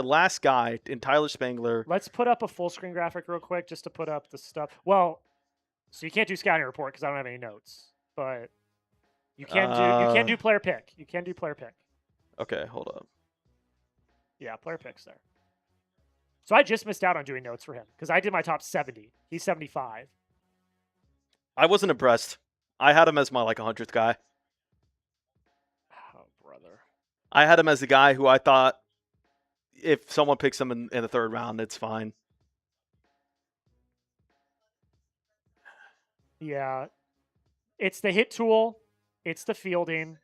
last guy in Tyler Spangler. Let's put up a full screen graphic real quick just to put up the stuff. Well, so you can't do scouting report because I don't have any notes, but you can do player pick. You can do player pick. Okay, hold up. Yeah, player picks there. So I just missed out on doing notes for him because I did my top 70. He's 75. I wasn't impressed. I had him as my 100th guy. Oh, brother. I had him as the guy who I thought if someone picks him in the third round, it's fine. Yeah. It's the hit tool. It's the fielding.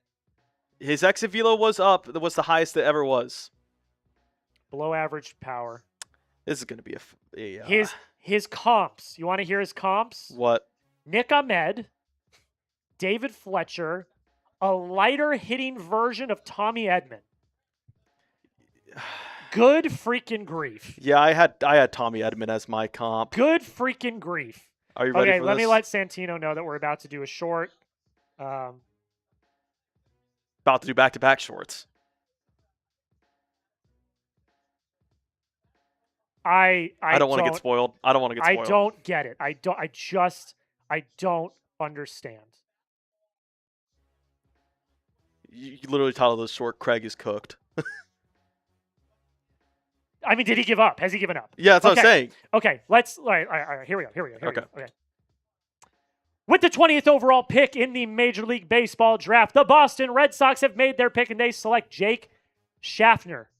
His exit velo was up. It was the highest it ever was. Below average power. This is going to be a his comps. You want to hear his comps? what? Nick Ahmed, David Fletcher, a lighter hitting version of Tommy Edman. Good freaking grief. Yeah, I had Tommy Edman as my comp. Good freaking grief. Are you ready Okay, for let this? me let Santino know that we're about to do a short. About to do back-to-back shorts. I don't want to get spoiled. I don't want to get spoiled. I don't get it. I don't understand. You literally titled this short, Craig is cooked. I mean, did he give up? Has he given up? Yeah, that's what I'm saying. Okay, all right, here we go. Okay. Okay. With the 20th overall pick in the Major League Baseball draft, the Boston Red Sox have made their pick and they select Jake Schaffner,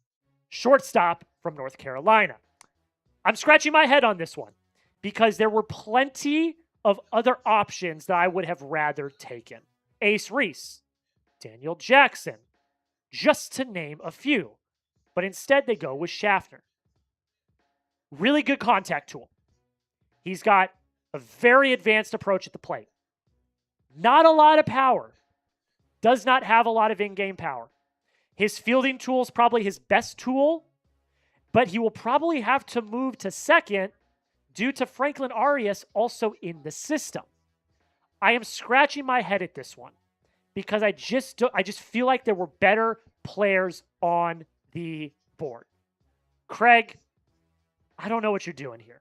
shortstop from North Carolina. I'm scratching my head on this one because there were plenty of other options that I would have rather taken. Ace Reese, Daniel Jackson, just to name a few. But instead they go with Schaffner. Really good contact tool. He's got a very advanced approach at the plate. Not a lot of power. Does not have a lot of in-game power. His fielding tool is probably his best tool, but he will probably have to move to second due to Franklin Arias also in the system. I am scratching my head at this one because I just feel like there were better players on the board. Craig, I don't know what you're doing here.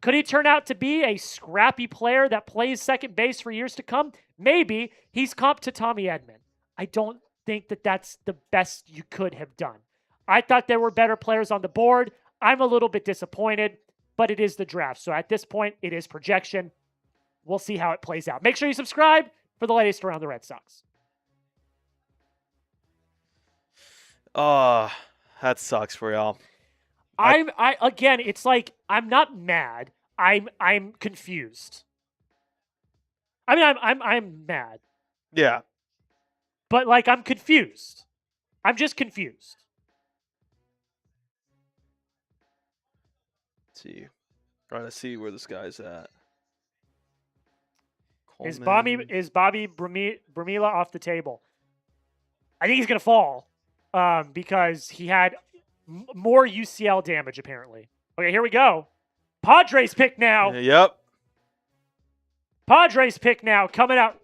Could he turn out to be a scrappy player that plays second base for years to come? Maybe. He's comped to Tommy Edman. I don't think that that's the best you could have done. I thought there were better players on the board. I'm a little bit disappointed, but it is the draft. So at this point, it is projection. We'll see how it plays out. Make sure you subscribe for the latest around the Red Sox. That sucks for y'all. Again, it's like I'm not mad. I'm confused. I mean, I'm mad. Yeah. But like I'm confused. I'm just confused. Let's see. Trying to see where this guy's at. Is Coleman. Bobby Bumila off the table? I think he's gonna fall because he had more UCL damage apparently. Okay, here we go. Padres pick now. Yep. Padres pick now coming out.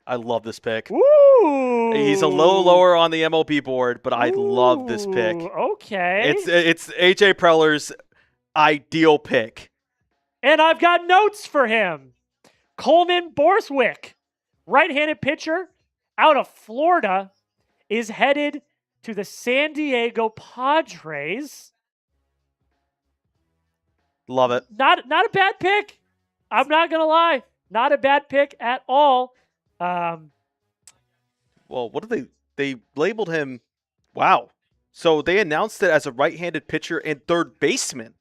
I love this pick. Ooh. He's a low lower on the MLB board, but I love this pick. Okay. It's AJ Preller's ideal pick. And I've got notes for him. Coleman Borswick, right-handed pitcher out of Florida, is headed to the San Diego Padres. Love it. Not a bad pick. I'm not going to lie. Not a bad pick at all. Well, what did they labeled him? Wow. So they announced it as a right-handed pitcher and third baseman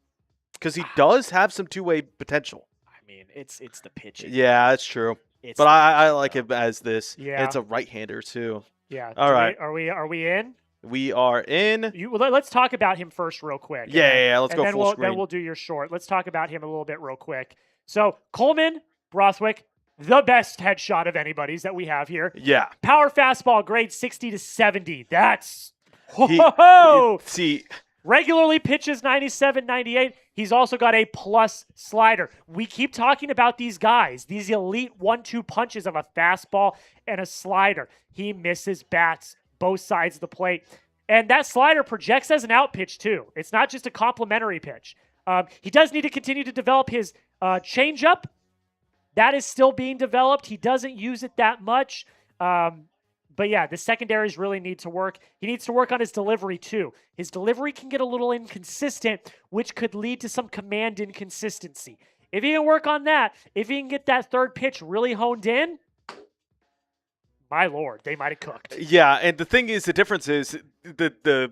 because he does have some two-way potential. I mean, it's the pitching. Yeah, that's true. It's But the I pitching, like though. him as this. Yeah. And it's a right-hander too. Yeah. All right. Are we in? We are in. Let's talk about him first real quick. Yeah. Let's go then full screen. Then we'll do your short. Let's talk about him a little bit real quick. So Coleman Borswick, the best headshot of anybody's that we have here. Yeah. Power fastball, grade 60 to 70. That's See, regularly pitches 97, 98. He's also got a plus slider. We keep talking about these guys, these elite 1-2 punches of a fastball and a slider. He misses bats both sides of the plate. And that slider projects as an out pitch, too. It's not just a complimentary pitch. He does need to continue to develop his changeup. That is still being developed. He doesn't use it that much. But yeah, the secondaries really need to work. He needs to work on his delivery too. His delivery can get a little inconsistent, which could lead to some command inconsistency. If he can work on that, if he can get that third pitch really honed in, my Lord, they might have cooked. Yeah, and the thing is, the difference is the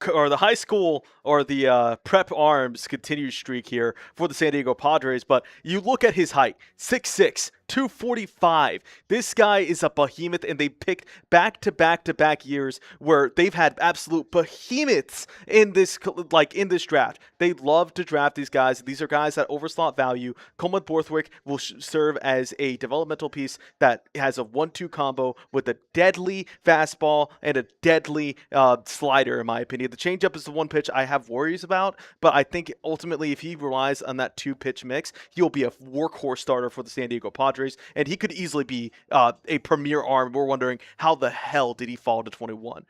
high school or the prep arms continued streak here for the San Diego Padres. But you look at his height, 6'6", 245. This guy is a behemoth, and they picked back-to-back years where they've had absolute behemoths in this draft. They love to draft these guys. These are guys that overslot value. Coleman Borthwick will serve as a developmental piece that has a 1-2 combo with a deadly fastball and a deadly slider, in my opinion. The changeup is the one pitch I have worries about, but I think ultimately if he relies on that 2-pitch mix, he'll be a workhorse starter for the San Diego Padres. And he could easily be a premier arm. We're wondering how the hell did he fall to 21? I'm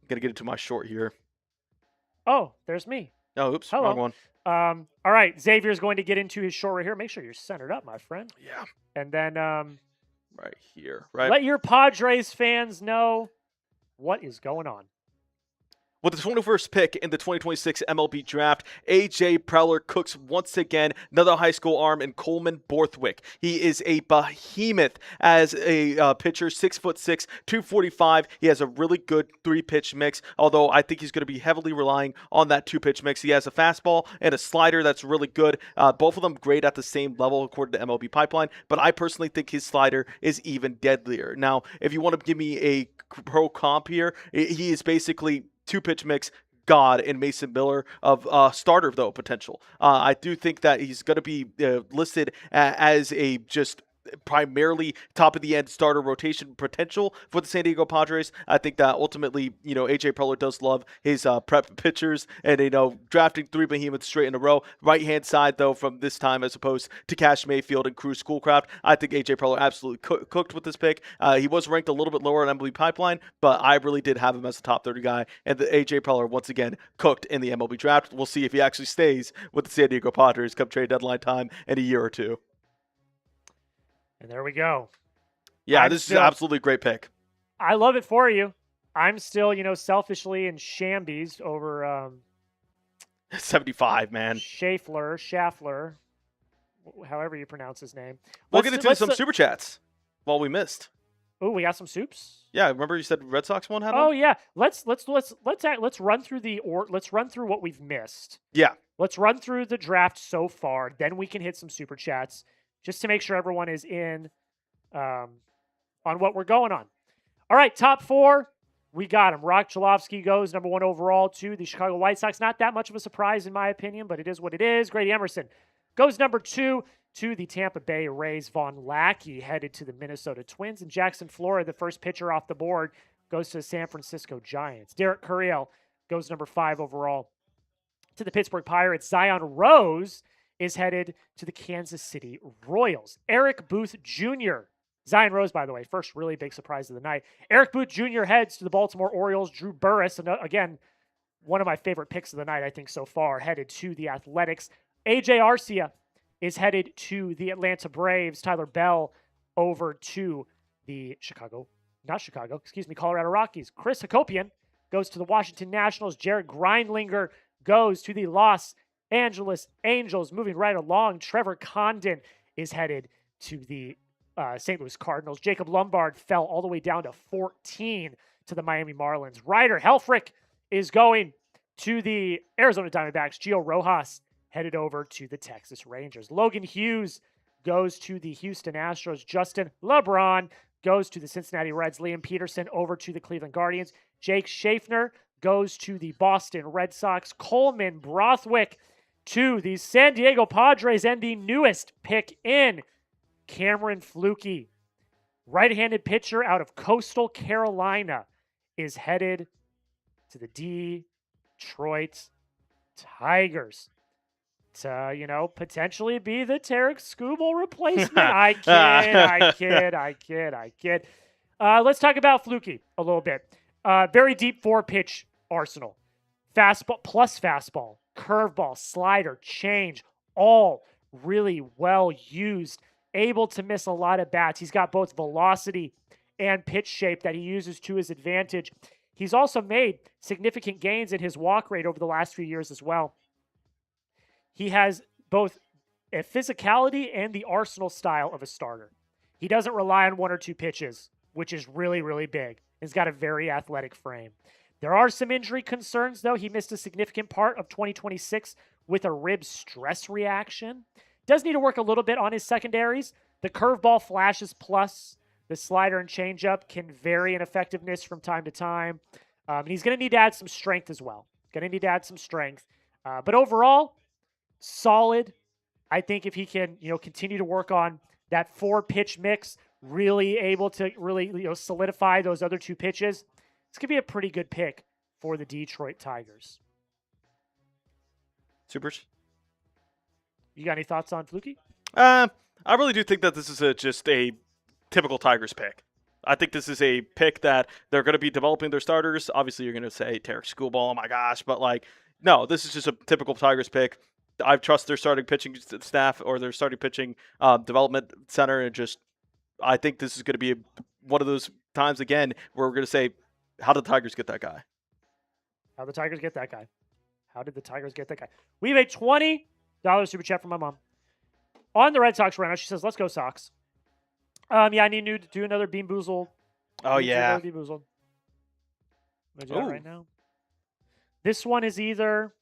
going to get into my short here. Oh, there's me. Oh, oops. Hello. Wrong one. All right. Xavier's going to get into his short right here. Make sure you're centered up, my friend. Yeah. And then Right here. Right. let your Padres fans know what is going on. With the 21st pick in the 2026 MLB Draft, A.J. Preller cooks once again, another high school arm in Coleman Borthwick. He is a behemoth as a pitcher, 6'6", 245. He has a really good 3-pitch mix, although I think he's going to be heavily relying on that 2-pitch mix. He has a fastball and a slider that's really good. Both of them great at the same level according to MLB Pipeline, but I personally think his slider is even deadlier. Now, if you want to give me a pro comp here, he is basically 2-pitch mix god in Mason Miller of starter, though, potential. I do think that he's going to be listed as a just primarily top of the end starter rotation potential for the San Diego Padres. I think that ultimately, AJ Preller does love his prep pitchers and, drafting 3 behemoths straight in a row. Right hand side, though, from this time as opposed to Cash Mayfield and Cruz Schoolcraft, I think AJ Preller absolutely cooked with this pick. He was ranked a little bit lower on MLB Pipeline, but I really did have him as a top 30 guy, and the AJ Preller once again cooked in the MLB Draft. We'll see if he actually stays with the San Diego Padres come trade deadline time in a year or two. And there we go. Yeah, this is absolutely a great pick. I love it for you. I'm still, selfishly in Shambies over 75, man. Schaffler, however you pronounce his name. We'll get into some super chats while we missed. Oh, we got some soups. Yeah, remember you said Red Sox one had Oh one? yeah, let's run through let's run through what we've missed. Yeah. Let's run through the draft so far. Then we can hit some super chats, just to make sure everyone is in on what we're going on. All right, top 4, we got him. Roch Cholowsky goes number 1 overall to the Chicago White Sox. Not that much of a surprise in my opinion, but it is what it is. Grady Emerson goes number 2 to the Tampa Bay Rays. Vahn Lackey headed to the Minnesota Twins. And Jackson Flora, the first pitcher off the board, goes to the San Francisco Giants. Derek Curiel goes number 5 overall to the Pittsburgh Pirates. Zion Rose is headed to the Kansas City Royals. Eric Booth Jr. Zion Rose, by the way, first really big surprise of the night. Eric Booth Jr. heads to the Baltimore Orioles. Drew Burress, and again, one of my favorite picks of the night, I think, so far, headed to the Athletics. AJ Arcia is headed to the Atlanta Braves. Tyler Bell over to the Colorado Rockies. Chris Hakopian goes to the Washington Nationals. Jared Grindlinger goes to the Los Angeles Angels. Moving right along, Trevor Condon is headed to the St. Louis Cardinals. Jacob Lombard fell all the way down to 14 to the Miami Marlins. Ryder Helfrich is going to the Arizona Diamondbacks. Gio Rojas headed over to the Texas Rangers. Logan Hughes goes to the Houston Astros. Justin LeBron goes to the Cincinnati Reds. Liam Peterson over to the Cleveland Guardians. Jake Schaffner goes to the Boston Red Sox. Coleman Borthwick to the San Diego Padres, and the newest pick in, Cameron Flukie, right-handed pitcher out of Coastal Carolina, is headed to the Detroit Tigers to, potentially be the Tarek Skubal replacement. I kid. Let's talk about Flukie a little bit. Very deep 4-pitch arsenal. Fastball plus fastball, curveball, slider, change, all really well used. Able to miss a lot of bats. He's got both velocity and pitch shape that he uses to his advantage. He's also made significant gains in his walk rate over the last few years as well. He has both a physicality and the arsenal style of a starter. He doesn't rely on one or two pitches, which is really, really big. He's got a very athletic frame. There are some injury concerns, though. He missed a significant part of 2026 with a rib stress reaction. Does need to work a little bit on his secondaries. The curveball flashes plus the slider and changeup can vary in effectiveness from time to time. And he's going to need to add some strength as well. But overall, solid. I think if he can, continue to work on that 4-pitch mix, really able to solidify those other 2 pitches, it's going to be a pretty good pick for the Detroit Tigers. Supers. You got any thoughts on Fluky? I really do think that this is just a typical Tigers pick. I think this is a pick that they're going to be developing their starters. Obviously, you're going to say Tarek Schoolball, oh my gosh, but no, this is just a typical Tigers pick. I trust their starting pitching staff or their starting pitching development center, and I think this is going to be one of those times again where we're going to say, how did the Tigers get that guy? How did the Tigers get that guy? We have a $20 super chat from my mom. On the Red Sox right now, she says, let's go Sox. I need to do another Bean Boozled. Oh, yeah. Bean Boozled. I'm going to do that right now. This one is either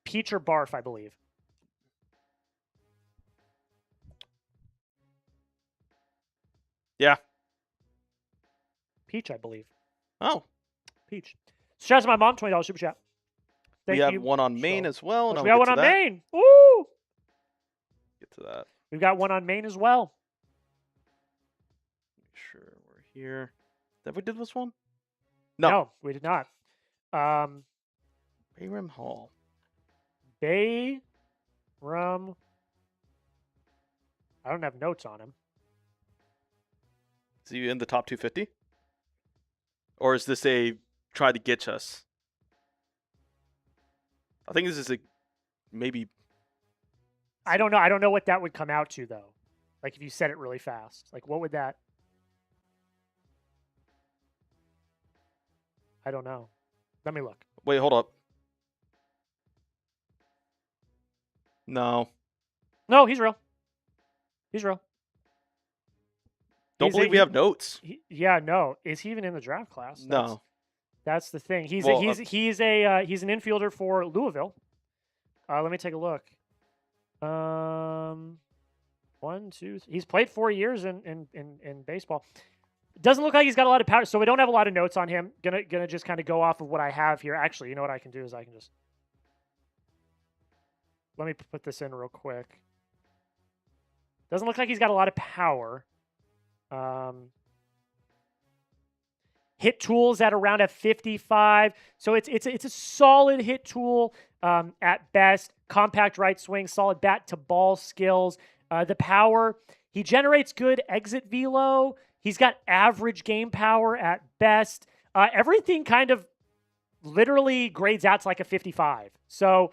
peach or barf, I believe. Yeah. Peach, I believe. Oh. Peach. Shout out to my mom, $20 super chat. Thank we have you. one on Maine as well. We got one on Maine. Woo! Get to that. We've got one on Maine as well. Make sure we're here. Did we do this one? No, we did not. Bayram Hall. Bayram. I don't have notes on him. Is he in the top 250? Or is this a try to get us? I think this is maybe. I don't know. I don't know what that would come out to, though. Like, if you said it really fast. Like, what would that... I don't know. Let me look. Wait, hold up. No, he's real. Don't believe we have notes. No. Is he even in the draft class? No. That's the thing. He's Well, an infielder for Louisville. Let me take a look. 1, 2. He's played 4 years in baseball. Doesn't look like he's got a lot of power, so we don't have a lot of notes on him. Gonna just kind of go off of what I have here. Actually, you know what I can do is I can just let me put this in real quick. Doesn't look like he's got a lot of power. Hit tools at around a 55, so it's a solid hit tool at best. Compact right swing, solid bat to ball skills. The power, he generates good exit velo. He's got average game power at best. Everything kind of literally grades out to like a 55. So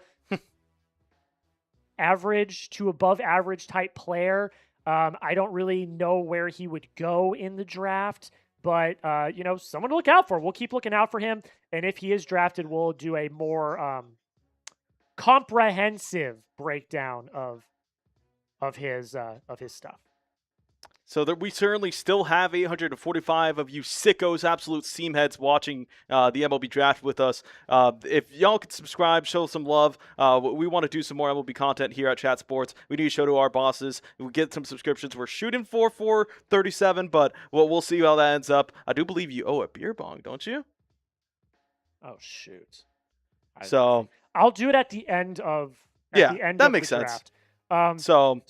average to above average type player. I don't really know where he would go in the draft, but someone to look out for. We'll keep looking out for him, and if he is drafted, we'll do a more comprehensive breakdown of his stuff. So we certainly still have 845 of you sickos, absolute seamheads watching the MLB Draft with us. If y'all could subscribe, show some love. We want to do some more MLB content here at Chat Sports. We need to show to our bosses. We get some subscriptions. We're shooting for 437, but we'll see how that ends up. I do believe you owe a beer bong, don't you? Oh, shoot. I'll do it at the end of that makes sense. Draft. So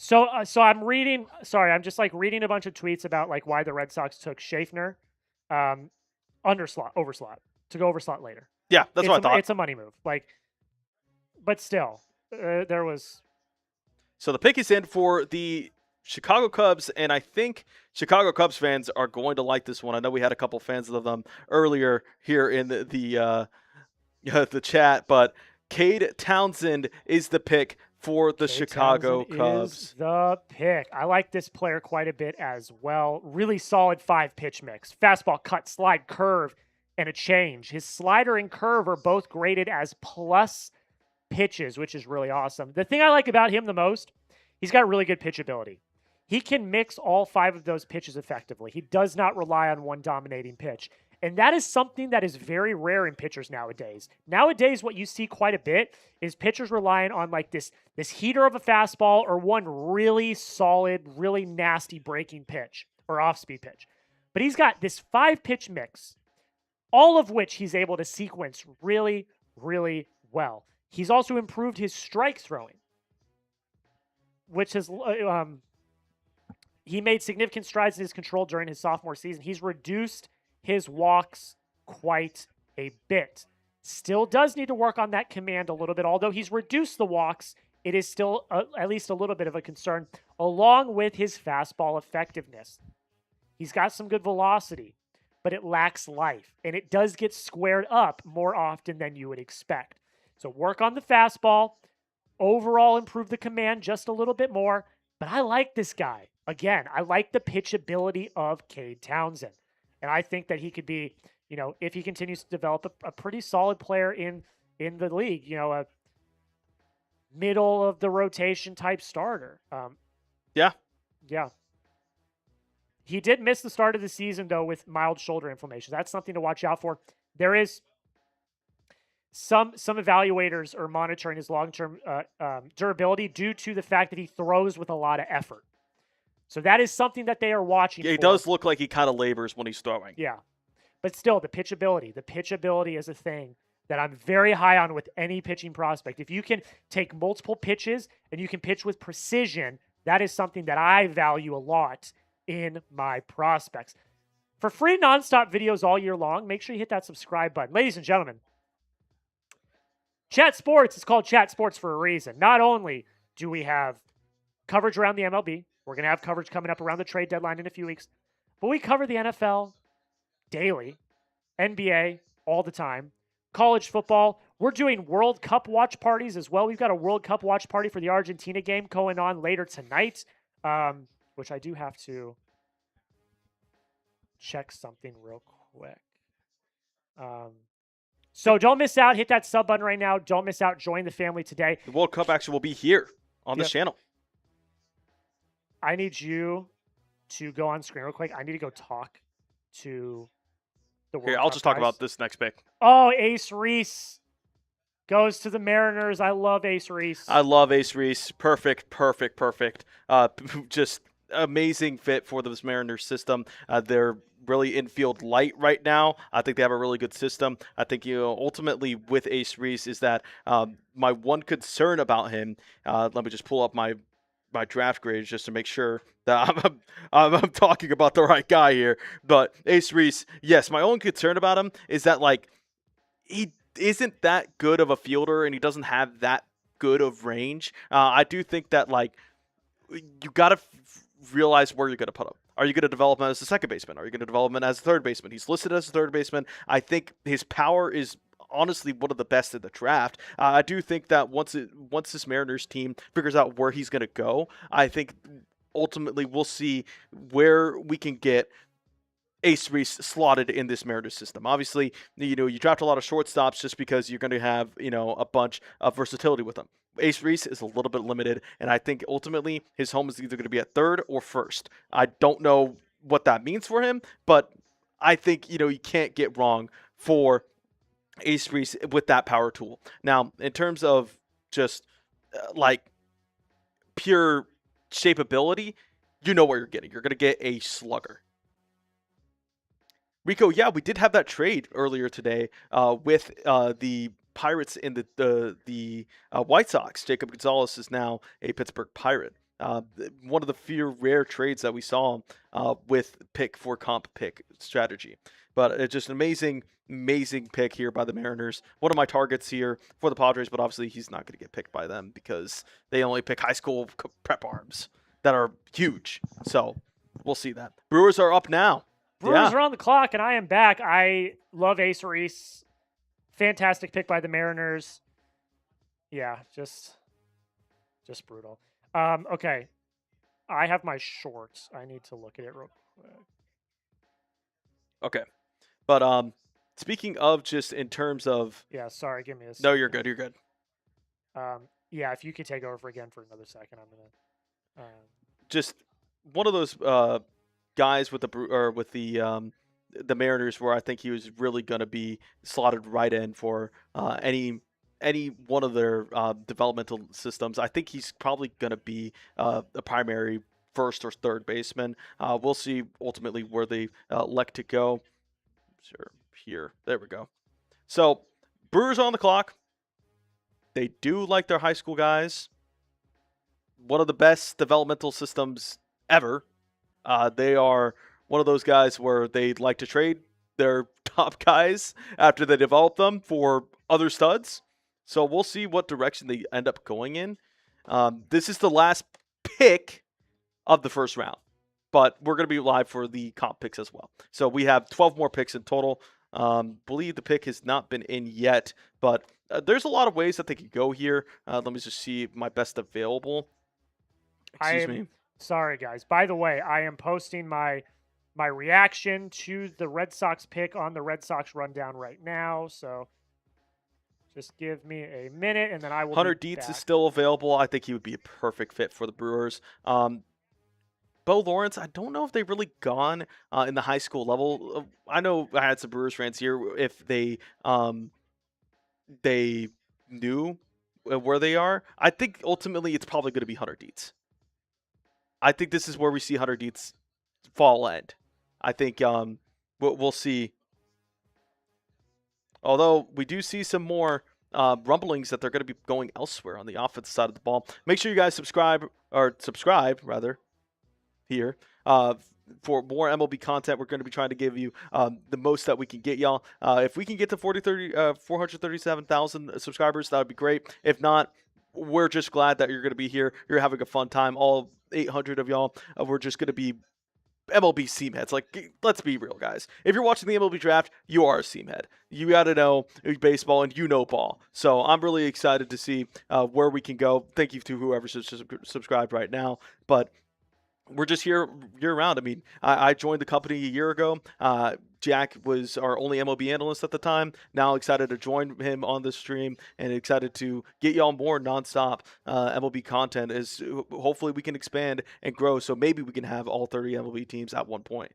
I'm reading. Sorry, I'm just reading a bunch of tweets about why the Red Sox took Schaffner, overslot to go overslot later. Yeah, that's what I thought. It's a money move. But still, there was. So the pick is in for the Chicago Cubs, and I think Chicago Cubs fans are going to like this one. I know we had a couple fans of them earlier here in the chat, but Cade Townsend is the pick for the Chicago Cubs. Is the pick. I like this player quite a bit as well. Really solid 5-pitch mix. Fastball, cut, slide, curve, and a change. His slider and curve are both graded as plus pitches, which is really awesome. The thing I like about him the most, He's got really good pitch ability. He can mix all 5 of those pitches effectively. He does not rely on one dominating pitch. And that is something that is very rare in pitchers nowadays. Nowadays, what you see quite a bit is pitchers relying on like this heater of a fastball or one really solid, really nasty breaking pitch or off-speed pitch. But he's got this 5-pitch mix, all of which he's able to sequence really, really well. He's also improved his strike throwing, which has he made significant strides in his control during his sophomore season. He's reduced his walks quite a bit. Still does need to work on that command a little bit. Although he's reduced the walks, it is still at least a little bit of a concern, along with his fastball effectiveness. He's got some good velocity, but it lacks life, and it does get squared up more often than you would expect. So work on the fastball, overall improve the command just a little bit more, but I like this guy. Again, I like the pitchability of Cade Townsend, and I think that he could be, if he continues to develop a pretty solid player in the league, a middle of the rotation type starter. Yeah. He did miss the start of the season, though, with mild shoulder inflammation. That's something to watch out for. There is some evaluators are monitoring his long-term durability due to the fact that he throws with a lot of effort. So that is something that they are watching for. It does look like he kind of labors when he's throwing. Yeah. But still, the pitchability is a thing that I'm very high on with any pitching prospect. If you can take multiple pitches and you can pitch with precision, that is something that I value a lot in my prospects. For free nonstop videos all year long, make sure you hit that subscribe button. Ladies and gentlemen, Chat Sports is called Chat Sports for a reason. Not only do we have coverage around the MLB, we're going to have coverage coming up around the trade deadline in a few weeks, but we cover the NFL daily, NBA all the time, college football. We're doing World Cup watch parties as well. We've got a World Cup watch party for the Argentina game going on later tonight, which I do have to check something real quick. So don't miss out. Hit that sub button right now. Don't miss out. Join the family today. The World Cup action will be here on this channel. I need you to go on screen real quick. I need to go talk to the World Here, Cup I'll just talk guys. about this next pick. Oh, Ace Reese goes to the Mariners. I love Ace Reese. I love Ace Reese. Perfect. Just amazing fit for this Mariners system. They're really infield light right now. I think they have a really good system. I think, ultimately with Ace Reese is that my one concern about him, let me just pull up my draft grades just to make sure that I'm talking about the right guy here. But Ace Reese, yes, my only concern about him is that, he isn't that good of a fielder and he doesn't have that good of range. I do think that, you got to realize where you're going to put him. Are you going to develop him as a second baseman? Are you going to develop him as a third baseman? He's listed as a third baseman. I think his power is honestly one of the best in the draft. I do think that once this Mariners team figures out where he's going to go, I think ultimately we'll see where we can get Ace Reese slotted in this Mariners system. Obviously, you draft a lot of shortstops just because you're going to have, a bunch of versatility with them. Ace Reese is a little bit limited, and I think ultimately his home is either going to be at third or first. I don't know what that means for him, but I think, you can't get wrong for Ace Reese with that power tool. Now, in terms of just pure shapeability, you know what you're getting. You're going to get a slugger. Rico, yeah, we did have that trade earlier today with the Pirates and the White Sox. Jacob Gonzalez is now a Pittsburgh Pirate. One of the few rare trades that we saw with pick for comp pick strategy. But it's just an amazing pick here by the Mariners. One of my targets here for the Padres, but obviously he's not going to get picked by them because they only pick high school prep arms that are huge. So we'll see that. Brewers are up now. Brewers are on the clock, and I am back. I love Ace Reese. Fantastic pick by the Mariners. Yeah, just brutal. Okay. I have my shorts. I need to look at it real quick. Okay. But speaking of just in terms of... Yeah, sorry. Give me a second. No, you're good. You're good. Yeah, if you could take over again for another second, I'm going to... Just one of those guys with the Mariners where I think he was really going to be slotted right in for any one of their developmental systems. I think he's probably going to be a primary first or third baseman. We'll see ultimately where they elect to go. Sure, here, there we go. So Brewers on the clock. They do like their high school guys. One of the best developmental systems ever. They are one of those guys where they like to trade their top guys after they develop them for other studs. So we'll see what direction they end up going in. This is the last pick of the first round, but we're going to be live for the comp picks as well. So we have 12 more picks in total. Believe the pick has not been in yet, but there's a lot of ways that they could go here. Let me just see my best available. Excuse me. Sorry, guys. By the way, I am posting my reaction to the Red Sox pick on the Red Sox rundown right now. So just give me a minute, and then I will. Hunter Dietz is still available. I think he would be a perfect fit for the Brewers. Bo Lawrence, I don't know if they've really gone in the high school level. I know I had some Brewers fans here. If they knew where they are, I think ultimately it's probably going to be Hunter Dietz. I think this is where we see Hunter Dietz fall end. I think we'll see. Although we do see some more rumblings that they're going to be going elsewhere on the offensive side of the ball. Make sure you guys subscribe here for more MLB content. We're going to be trying to give you the most that we can get y'all. If we can get to 437,000 subscribers, that would be great. If not, we're just glad that you're going to be here. You're having a fun time. All 800 of y'all, we're just going to be MLB seam heads. Like, let's be real, guys. If you're watching the MLB draft, you are a seam head. You got to know baseball and you know ball. So I'm really excited to see where we can go. Thank you to whoever subscribed right now. But we're just here year-round. I mean, I joined the company a year ago. Jack was our only MLB analyst at the time. Now excited to join him on the stream and excited to get y'all more nonstop MLB content as hopefully we can expand and grow so maybe we can have all 30 MLB teams at one point.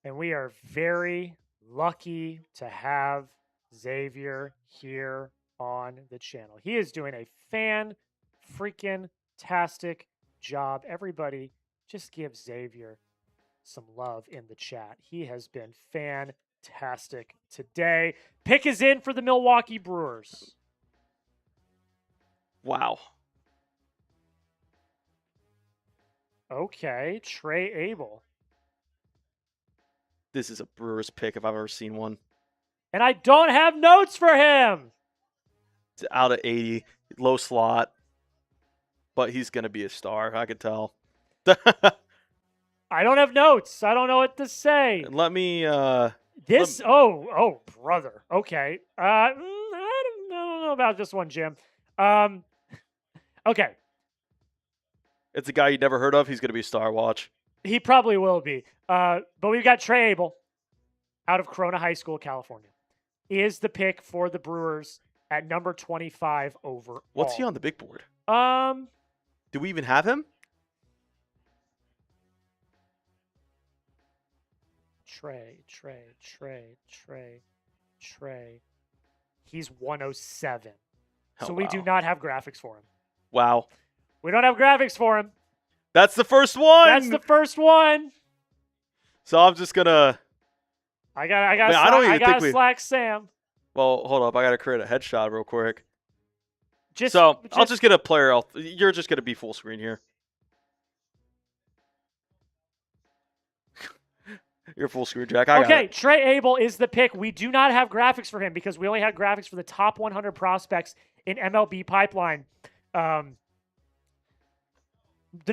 And we are very lucky to have Xavier here on the channel. He is doing a fan-freaking-tastic job. Everybody, just give Xavier some love in the chat. He has been fantastic today. Pick is in for the Milwaukee Brewers. Wow. Okay, Trey Abel. This is a Brewers pick if I've ever seen one. And I don't have notes for him. It's out of 80, low slot, but he's going to be a star, I could tell. I don't have notes. I don't know what to say. Let me brother. Okay. I don't know about this one, Jim. Okay. It's a guy you never heard of. He's going to be a star. Watch. He probably will be. But we've got Trey Abel out of Corona High School, California. Is the pick for the Brewers at number 25 overall. What's he on the big board? Do we even have him? Trey. He's 107. So we do not have graphics for him. Wow. We don't have graphics for him. That's the first one. That's the first one. So I'm just gonna. I got to slack Sam. Well, hold up. I gotta create a headshot real quick. I'll just get a player. You're just gonna be full screen here. You're full screen, Jack. Okay, Trey Abel is the pick. We do not have graphics for him because we only had graphics for the top 100 prospects in MLB Pipeline. The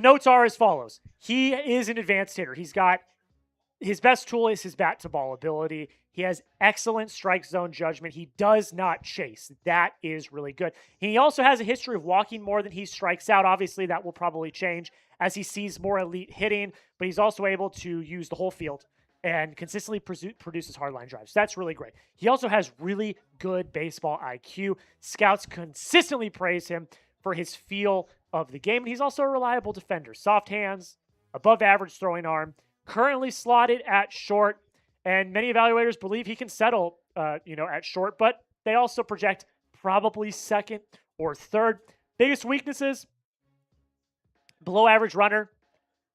notes are as follows. He is an advanced hitter. He's got his best tool is his bat to ball ability. He has excellent strike zone judgment. He does not chase. That is really good. He also has a history of walking more than he strikes out. Obviously, that will probably change as he sees more elite hitting, but he's also able to use the whole field and consistently produces hardline drives. That's really great. He also has really good baseball IQ. Scouts consistently praise him for his feel of the game. And he's also a reliable defender. Soft hands, above average throwing arm, currently slotted at short. And many evaluators believe he can settle, at short, but they also project probably second or third. Biggest weaknesses, below average runner,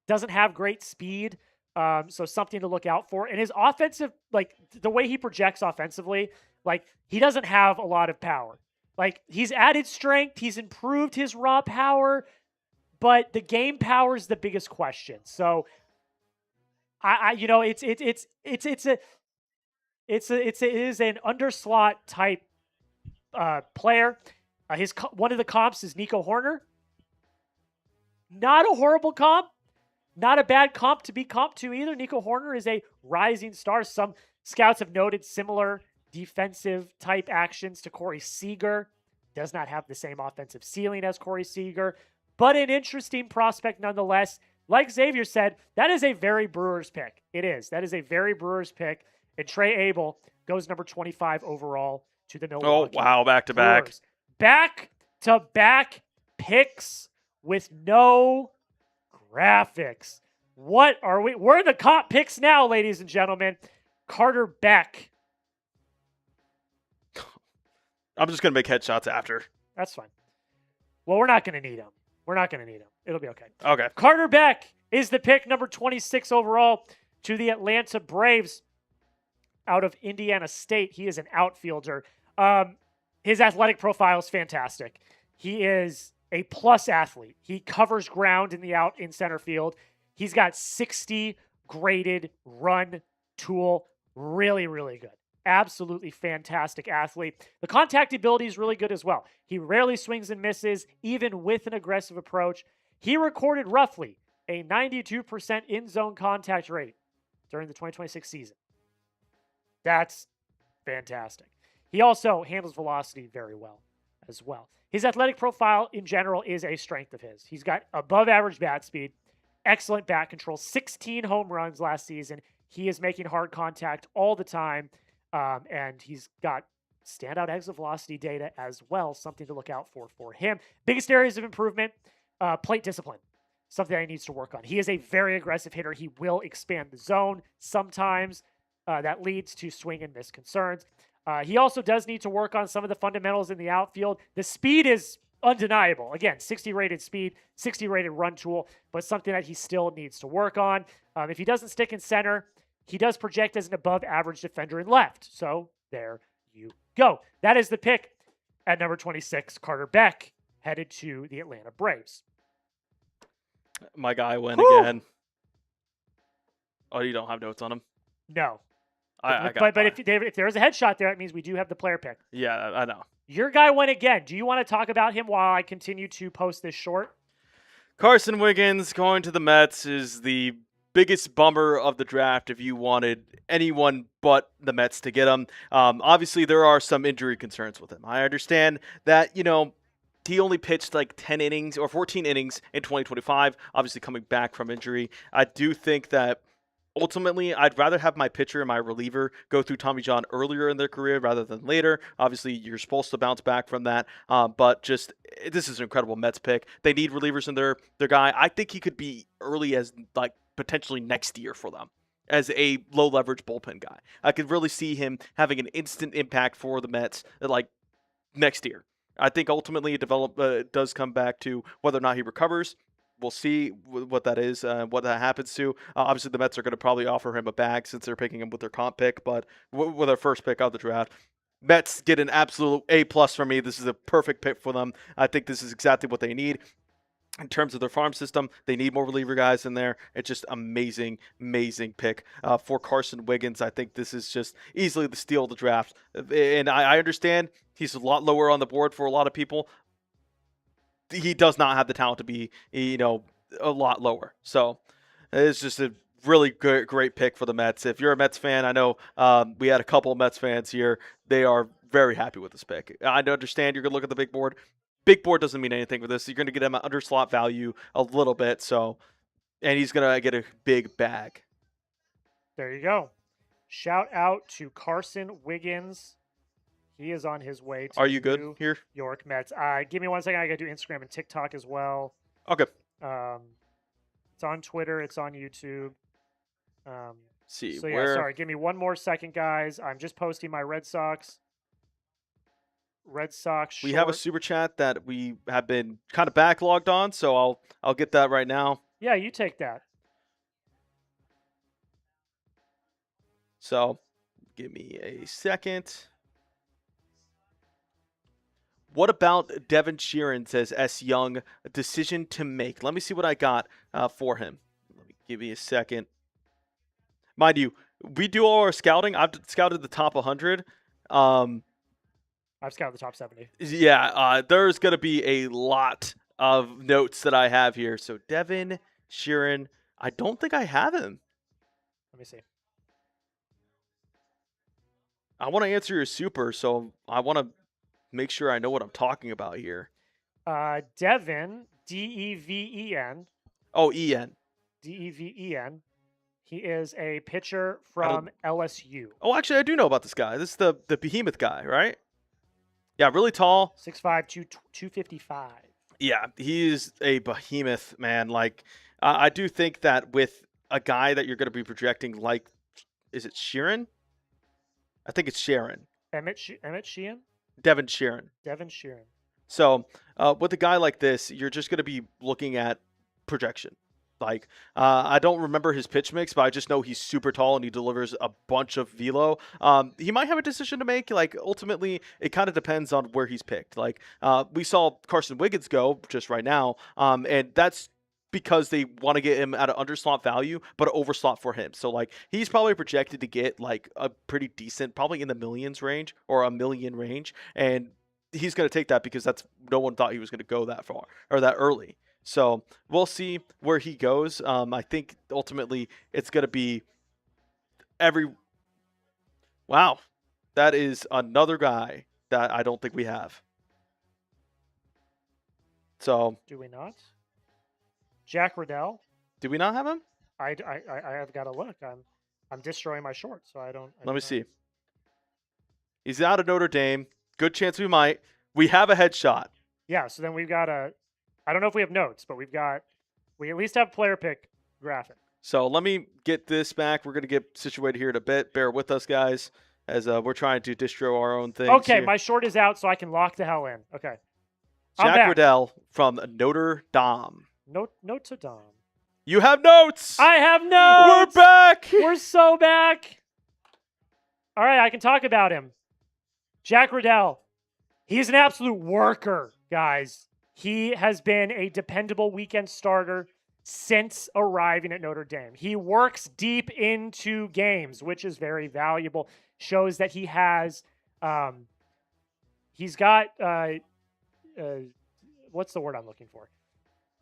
doesn't have great speed. So something to look out for. And his offensive, like the way he projects offensively, like he doesn't have a lot of power. Like he's added strength, he's improved his raw power, but the game power is the biggest question. So it is an underslot type player. One of the comps is Nico Horner. Not a horrible comp. Not a bad comp to be comp to either. Nico Horner is a rising star. Some scouts have noted similar defensive type actions to Corey Seager. Does not have the same offensive ceiling as Corey Seager, but an interesting prospect nonetheless. Like Xavier said, that is a very Brewers pick. It is. That is a very Brewers pick. And Trey Abel goes number 25 overall to the Milwaukee. Oh, wow. Back to back. Brewers. Back-to-back picks with no graphics. What are we? We're in the comp picks now, ladies and gentlemen. Carter Beck. I'm just going to make headshots after. That's fine. Well, we're not going to need him. It'll be okay. Okay. Carter Beck is the pick, number 26 overall to the Atlanta Braves out of Indiana State. He is an outfielder. His athletic profile is fantastic. He is a plus athlete. He covers ground in center field. He's got 60 graded run tool. Really, really good. Absolutely fantastic athlete. The contact ability is really good as well. He rarely swings and misses, even with an aggressive approach. He recorded roughly a 92% in-zone contact rate during the 2026 season. That's fantastic. He also handles velocity very well as well. His athletic profile in general is a strength of his. He's got above average bat speed, excellent bat control, 16 home runs last season. He is making hard contact all the time, and he's got standout exit velocity data as well, something to look out for him. Biggest areas of improvement, plate discipline, something that he needs to work on. He is a very aggressive hitter. He will expand the zone sometimes. That leads to swing and miss concerns. He also does need to work on some of the fundamentals in the outfield. The speed is undeniable. Again, 60 rated speed, 60 rated run tool, but something that he still needs to work on. If he doesn't stick in center, he does project as an above average defender in left. So there you go. That is the pick at number 26, Carter Beck, headed to the Atlanta Braves. My guy went again. Oh, you don't have notes on him? No. I but if there is a headshot there, it means we do have the player pick. Yeah, I know. Your guy went again. Do you want to talk about him while I continue to post this short? Carson Wiggins going to the Mets is the biggest bummer of the draft if you wanted anyone but the Mets to get him. Obviously, there are some injury concerns with him. I understand that, he only pitched like 10 innings or 14 innings in 2025, obviously coming back from injury. I do think that ultimately, I'd rather have my pitcher and my reliever go through Tommy John earlier in their career rather than later. Obviously, you're supposed to bounce back from that, but just this is an incredible Mets pick. They need relievers in their guy. I think he could be early as like potentially next year for them as a low leverage bullpen guy. I could really see him having an instant impact for the Mets like next year. I think ultimately it does come back to whether or not he recovers. We'll see what that is, what that happens to. Obviously, the Mets are going to probably offer him a bag since they're picking him with their comp pick, but with their first pick of the draft, Mets get an absolute A+ from me. This is a perfect pick for them. I think this is exactly what they need. In terms of their farm system, they need more reliever guys in there. It's just amazing pick for Carson Wiggins. I think this is just easily the steal of the draft. And I understand he's a lot lower on the board for a lot of people. He does not have the talent to be, a lot lower. So it's just a really great pick for the Mets. If you're a Mets fan, I know we had a couple of Mets fans here. They are very happy with this pick. I understand you're going to look at the big board. Big board doesn't mean anything for this. You're going to get him an under slot value a little bit. And he's going to get a big bag. There you go. Shout out to Carson Wiggins. He is on his way to Are you the good New here? York Mets. Give me 1 second. I got to do Instagram and TikTok as well. Okay. It's on Twitter. It's on YouTube. See So, yeah, where sorry. Give me 1 more second, guys. I'm just posting my Red Sox we have a short. super chat that we have been kind of backlogged on, so I'll get that right now. Yeah, you take that. So, give me a second. What about Devin Sheeran, says S. Young, a decision to make? Let me see what I got for him. Let me give me a second. Mind you, we do all our scouting. I've scouted the top 100. I've scouted the top 70. Yeah, there's going to be a lot of notes that I have here. So, Devin Sheeran, I don't think I have him. Let me see. I want to answer your super, so I want to make sure I know what I'm talking about here. Devin, Deven. Oh, EN. Deven. He is a pitcher from LSU. Oh, actually, I do know about this guy. This is the behemoth guy, right? Yeah, really tall. 6'5", 255. Yeah, he is a behemoth, man. Like, I do think that with a guy that you're going to be projecting, like, is it Sheeran? I think it's Sheeran. Emmett Sheehan? Devin Sheeran. Devin Sheeran. So, with a guy like this, you're just going to be looking at projection. Like, I don't remember his pitch mix, but I just know he's super tall and he delivers a bunch of velo. He might have a decision to make. Like, ultimately, it kind of depends on where he's picked. Like, we saw Carson Wiggins go just right now, and that's because they want to get him at an underslot value, but an overslot for him. So, like, he's probably projected to get, like, a pretty decent, probably in the millions range or a million range, and he's going to take that because no one thought he was going to go that far or that early. So we'll see where he goes. I think ultimately it's going to be Wow, that is another guy that I don't think we have. So Do we not? Jack Riddell. do we not have him? I have got to look. I'm destroying my shorts, so I don't. Let me see. He's out of Notre Dame. Good chance we might. We have a headshot. Yeah, so then we've got I don't know if we have notes, but we at least have player pick graphic. So let me get this back. We're going to get situated here in a bit. Bear with us, guys, as we're trying to distro our own things. Okay, here. my short is out, so I can lock the hell in. Okay. I'm Jack back. Riddell from Notre Dame. Notre Dame. You have notes. I have notes. We're back. We're so back. All right, I can talk about him. Jack Riddell. He's an absolute worker, guys. He has been a dependable weekend starter since arriving at Notre Dame. He works deep into games, which is very valuable. Shows that he has, he's got, what's the word I'm looking for?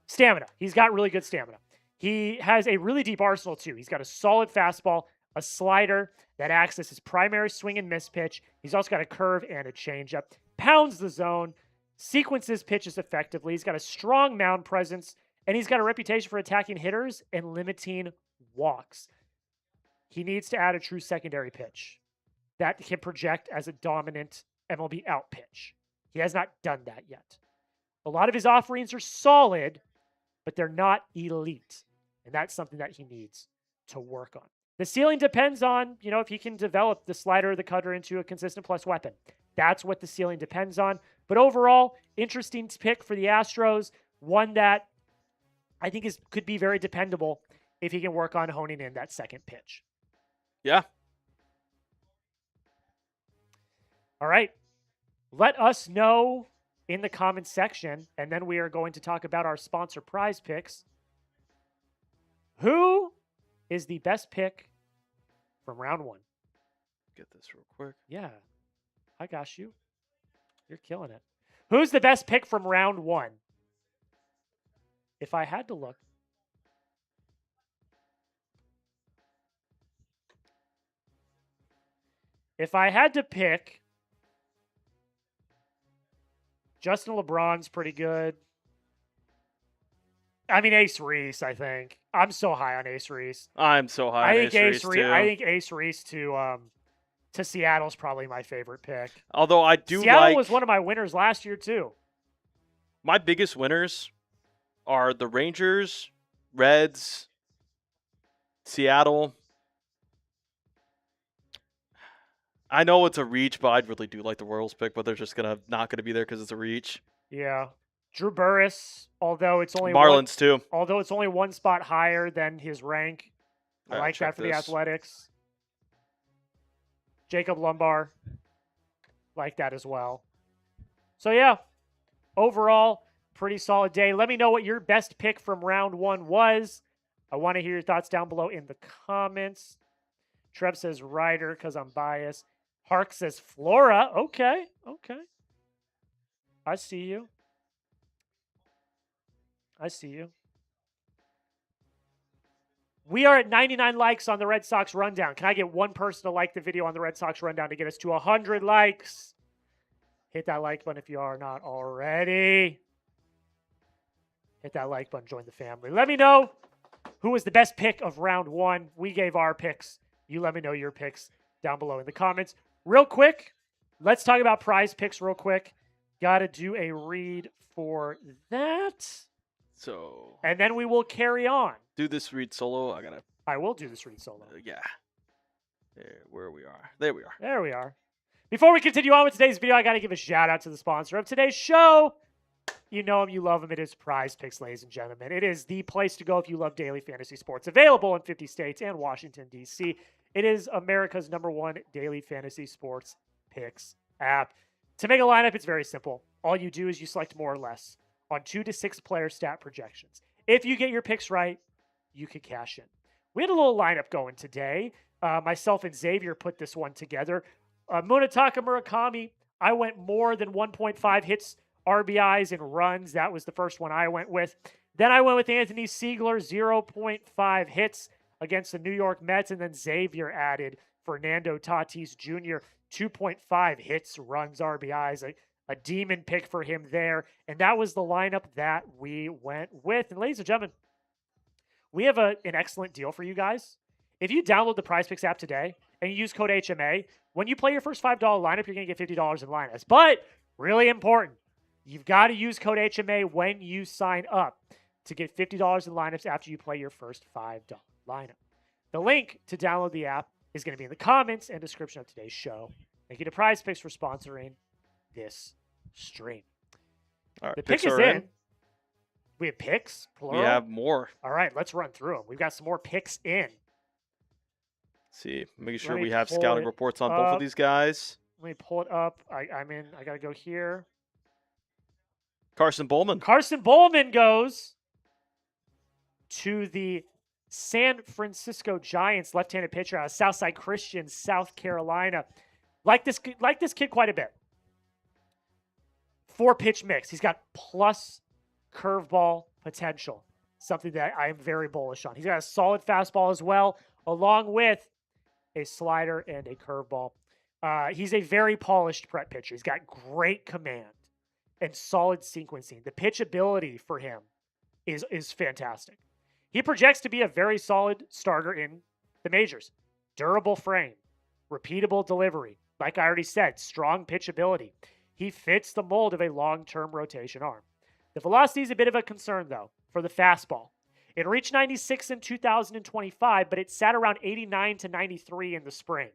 Stamina. He's got really good stamina. He has a really deep arsenal, too. He's got a solid fastball, a slider that acts as his primary swing and miss pitch. He's also got a curve and a changeup. Pounds the zone, sequences pitches effectively. He's got a strong mound presence, and he's got a reputation for attacking hitters and limiting walks. He needs to add a true secondary pitch that can project as a dominant MLB out pitch. He has not done that yet. A lot of his offerings are solid, but they're not elite. And that's something that he needs to work on. The ceiling depends on, if he can develop the slider or the cutter into a consistent plus weapon. That's what the ceiling depends on. But overall, interesting pick for the Astros. One that I think could be very dependable if he can work on honing in that second pitch. Yeah. All right. Let us know in the comments section, and then we are going to talk about our sponsor prize picks. Who is the best pick from round one? Get this real quick. Yeah, I got you. You're killing it. Who's the best pick from round one? If I had to look. If I had to pick, Justin LeBron's pretty good. I mean, Ace Reese, I think. I'm so high on Ace Reese. I'm so high on Ace Reese, too. I think Ace Reese to to Seattle's probably my favorite pick. Although I do Seattle like was one of my winners last year too. my biggest winners are the Rangers, Reds, Seattle. I know it's a reach, but I really do like the Royals pick, but they're just not gonna be there because it's a reach. Yeah. Drew Burris, although it's only Marlins too. although it's only one spot higher than his rank. I All right, like check that for the this. Athletics. Jacob Lumbar, like that as well. So yeah, overall, pretty solid day. Let me know what your best pick from round 1 was. I want to hear your thoughts down below in the comments. Trev says Ryder because I'm biased. Hark says Flora. Okay. I see you. We are at 99 likes on the Red Sox Rundown. Can I get one person to like the video on the Red Sox Rundown to get us to 100 likes? Hit that like button if you are not already. Hit that like button. Join the family. Let me know who was the best pick of round 1. We gave our picks. You let me know your picks down below in the comments. Real quick, let's talk about prize picks real quick. Got to do a read for that. So And then we will carry on. do this read solo. I will do this read solo. Yeah. There we are. There we are. There we are. Before we continue on with today's video, I got to give a shout out to the sponsor of today's show. You know him, you love him. It is Prize Picks, ladies and gentlemen. It is the place to go if you love daily fantasy sports. Available in 50 states and Washington, D.C. It is America's #1 daily fantasy sports picks app. To make a lineup, it's very simple. All you do is you select more or less on 2 to 6 player stat projections. If you get your picks right, you can cash in. We had a little lineup going today. Myself and Xavier put this one together. Munetaka Murakami, I went more than 1.5 hits, RBIs, and runs. That was the first one I went with. Then I went with Anthony Siegler, 0.5 hits against the New York Mets. And then Xavier added Fernando Tatis Jr., 2.5 hits, runs, RBIs, a demon pick for him there. And that was the lineup that we went with. And ladies and gentlemen, we have an excellent deal for you guys. If you download the Prize Picks app today and you use code HMA, when you play your first $5 lineup, you're going to get $50 in lineups. But really important, you've got to use code HMA when you sign up to get $50 in lineups after you play your first $5 lineup. The link to download the app is going to be in the comments and description of today's show. Thank you to Prize Picks for sponsoring this stream. All right. The pick picks is are in. We have picks, plural. We have more. All right, let's run through them. We've got some more picks in. See, making sure Let me we have pull scouting it reports on both up. of these guys. Let me pull it up. I'm in. I got to go here. Carson Bowman. Carson Bowman goes to the San Francisco Giants, left-handed pitcher out of Southside Christian, South Carolina. Like this kid quite a bit. 4-pitch mix. He's got plus curveball potential, something that I am very bullish on. He's got a solid fastball as well, along with a slider and a curveball. He's a very polished prep pitcher. He's got great command and solid sequencing. The pitch ability for him is fantastic. He projects to be a very solid starter in the majors. Durable frame, repeatable delivery. Like I already said, strong pitch ability. He fits the mold of a long-term rotation arm. The velocity is a bit of a concern, though, for the fastball. It reached 96 in 2025, but it sat around 89 to 93 in the spring.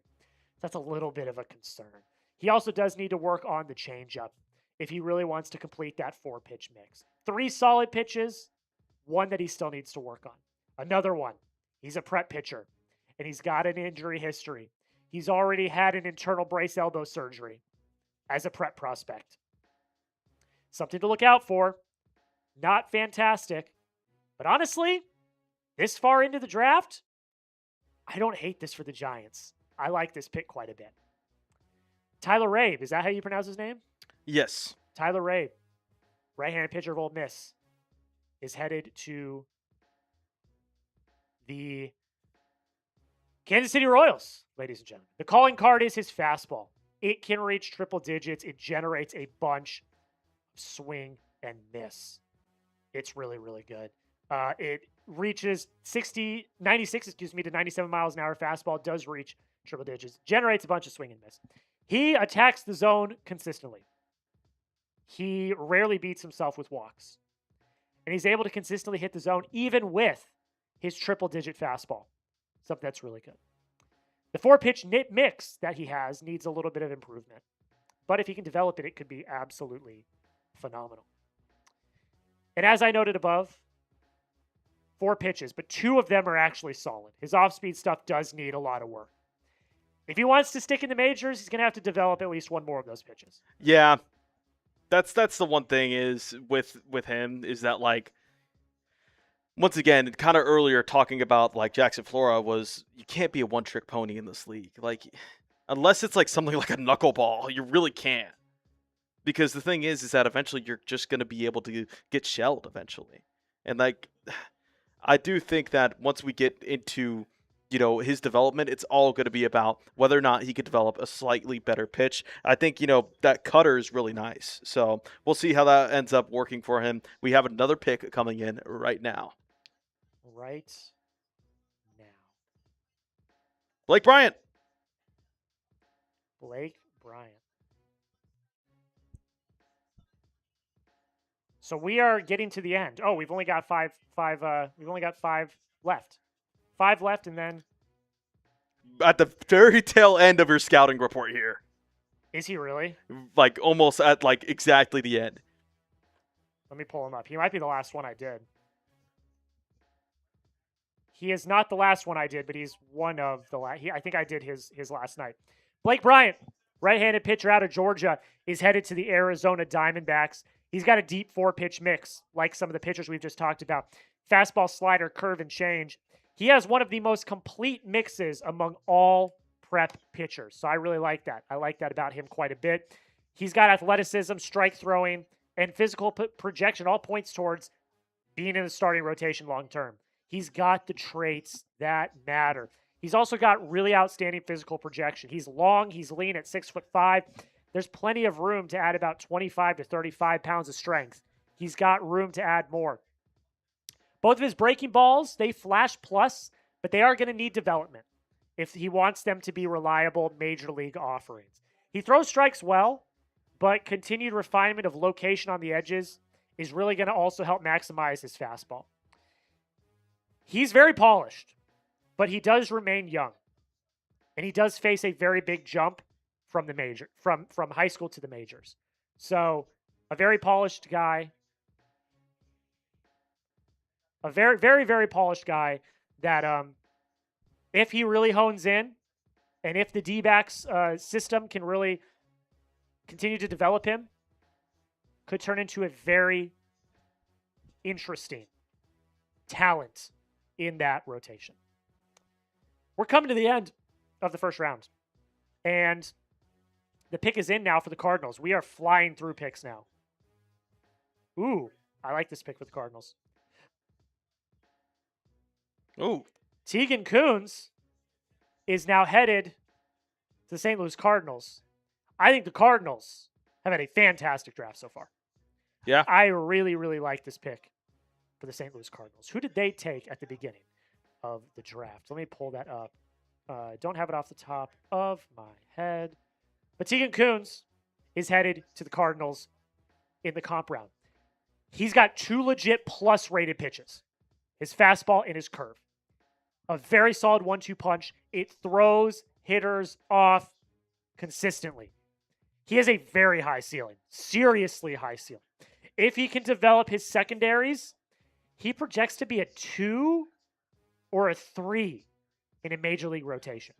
That's a little bit of a concern. He also does need to work on the changeup if he really wants to complete that 4-pitch mix. 3 solid pitches, 1 that he still needs to work on. Another one, he's a prep pitcher, and he's got an injury history. He's already had an internal brace elbow surgery as a prep prospect. Something to look out for. Not fantastic. But honestly, this far into the draft, I don't hate this for the Giants. I like this pick quite a bit. Tyler Rabe, is that how you pronounce his name? Yes. Tyler Rabe, right-handed pitcher of Ole Miss, is headed to the Kansas City Royals, ladies and gentlemen. The calling card is his fastball. It can reach triple digits. It generates a bunch of swing and miss. It's really, really good. It reaches 96 to 97 miles an hour. Fastball does reach triple digits, generates a bunch of swing and miss. He attacks the zone consistently. He rarely beats himself with walks. And he's able to consistently hit the zone even with his triple-digit fastball. Something that's really good. The 4-pitch mix that he has needs a little bit of improvement. But if he can develop it, it could be absolutely phenomenal. And as I noted above, 4 pitches, but 2 of them are actually solid. His off-speed stuff does need a lot of work. If he wants to stick in the majors, he's going to have to develop at least one more of those pitches. Yeah, that's the one thing is with him is that, like, once again, kind of earlier talking about like Jackson Flora was you can't be a one-trick pony in this league. Like, unless it's like something like a knuckleball, you really can't. Because the thing is that eventually you're just going to be able to get shelled eventually. And like, I do think that once we get into, you know, his development, it's all going to be about whether or not he could develop a slightly better pitch. I think, you know, that cutter is really nice. So we'll see how that ends up working for him. We have another pick coming in right now. Right now. Blake Bryant. Blake Bryant. So we are getting to the end. Oh, we've only got five left. 5 left, and then At the very tail end of your scouting report here. is he really? Like almost at like exactly the end. Let me pull him up. He might be the last one I did. He is not the last one I did, but he's one of the last. I think I did his last night. Blake Bryant, right-handed pitcher out of Georgia, is headed to the Arizona Diamondbacks. He's got a deep 4-pitch mix, like some of the pitchers we've just talked about. Fastball, slider, curve, and change. He has one of the most complete mixes among all prep pitchers. So I really like that. I like that about him quite a bit. He's got athleticism, strike throwing, and physical projection, all points towards being in the starting rotation long term. He's got the traits that matter. He's also got really outstanding physical projection. He's long, he's lean at 6'5". There's plenty of room to add about 25 to 35 pounds of strength. He's got room to add more. Both of his breaking balls, they flash plus, but they are going to need development if he wants them to be reliable major league offerings. He throws strikes well, but continued refinement of location on the edges is really going to also help maximize his fastball. He's very polished, but he does remain young. And he does face a very big jump from the major, from high school to the majors. So, a very polished guy. A very, very, very polished guy that if he really hones in and if the D-backs system can really continue to develop him, could turn into a very interesting talent in that rotation. We're coming to the end of the first round. And the pick is in now for the Cardinals. We are flying through picks now. Ooh, I like this pick for the Cardinals. Ooh. Tegan Kuhns is now headed to the St. Louis Cardinals. I think the Cardinals have had a fantastic draft so far. Yeah. I really, really like this pick for the St. Louis Cardinals. Who did they take at the beginning of the draft? Let me pull that up. Don't have it off the top of my head. But Tegan Kuhns is headed to the Cardinals in the comp round. He's got 2 legit plus rated pitches. His fastball and his curve. A very solid 1-2 punch. It throws hitters off consistently. He has a very high ceiling. Seriously high ceiling. If he can develop his secondaries, he projects to be a 2 or a 3 in a major league rotation.